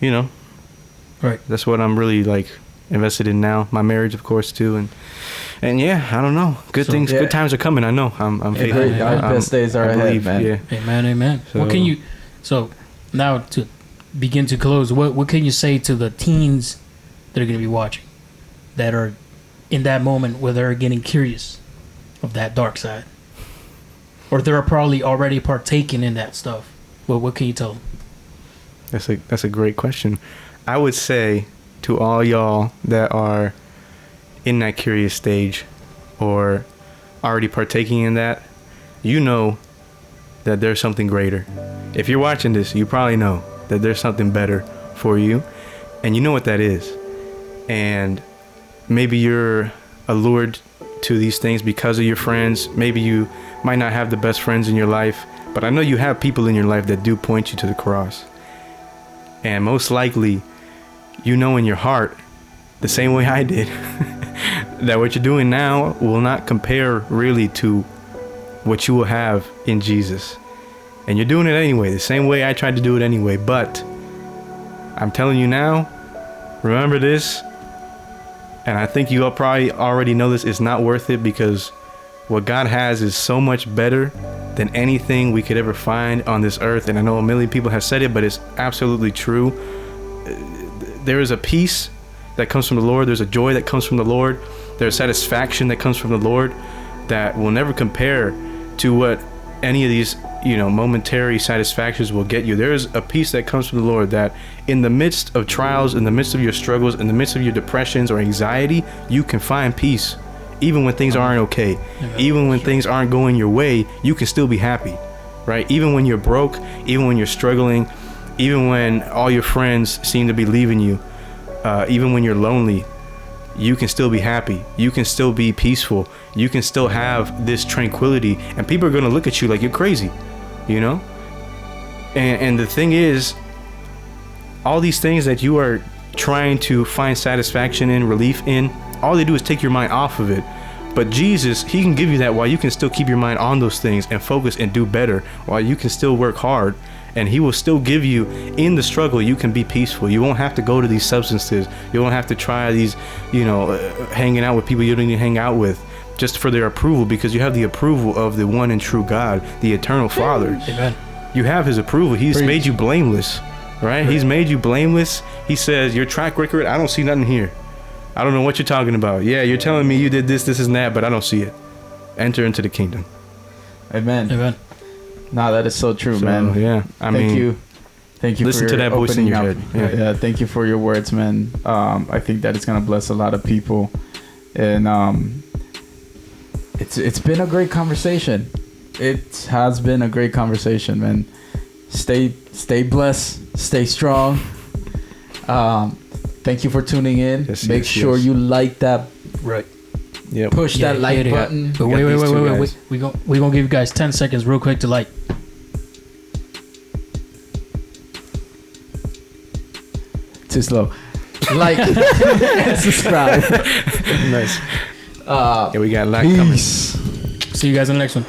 Right. that's what I'm really like invested in now. My marriage, of course, too, and yeah, I don't know. Good things, good times are coming. I know. I'm faithful. Great. Our best days are I ahead, believe, man. Yeah. Amen. So now to begin to close, what can you say to the teens that are going to be watching, that are in that moment where they're getting curious of that dark side, or they're probably already partaking in that stuff? What can you tell them? That's a great question. I would say to all y'all that are in that curious stage or already partaking in that, that there's something greater. If you're watching this, you probably know that there's something better for you, and you know what that is. And maybe you're allured to these things because of your friends. Maybe you might not have the best friends in your life, but I know you have people in your life that do point you to the cross. And most likely, in your heart, the same way I did, that what you're doing now will not compare really to what you will have in Jesus. And you're doing it anyway, the same way I tried to do it anyway. But I'm telling you now, remember this, and I think you all probably already know this, it's not worth it, because what God has is so much better than anything we could ever find on this earth. And I know a million people have said it, but it's absolutely true. There is a peace that comes from the Lord. There's a joy that comes from the Lord. There's satisfaction that comes from the Lord that will never compare to what any of these, momentary satisfactions will get you. There is a peace that comes from the Lord that in the midst of trials, in the midst of your struggles, in the midst of your depressions or anxiety, you can find peace. Even when things aren't okay, even when things aren't going your way, you can still be happy, right? Even when you're broke, even when you're struggling, even when all your friends seem to be leaving you, even when you're lonely, you can still be happy. You can still be peaceful. You can still have this tranquility, and people are going to look at you like you're crazy, And the thing is, all these things that you are trying to find satisfaction in, relief in, all they do is take your mind off of it. But Jesus, he can give you that while you can still keep your mind on those things and focus and do better, while you can still work hard. And he will still give you, in the struggle, you can be peaceful. You won't have to go to these substances. You won't have to try these, hanging out with people you don't even hang out with just for their approval, because you have the approval of the one and true God, the eternal Father. Amen. You have his approval. He's made you blameless, right? He's made you blameless. He says, your track record, I don't see nothing here. I don't know what you're talking about. Yeah, you're telling me you did this, and that, but I don't see it. Enter into the kingdom. Amen. Nah, that is so true, So, man. yeah, Thank you. Thank you. Listen for to that voice in your head. Yeah. Thank you for your words, man. I think that it's gonna bless a lot of people, and it's been a great conversation. It has been a great conversation, man. Stay blessed. Stay strong. Thank you for tuning in. Yes, Make sure you like that. Right. Yep. Push that like button. But wait. We gonna give you guys 10 seconds real quick to like. Too slow. Like and subscribe. Nice. Yeah, we got a lot coming. Peace. See you guys in the next one.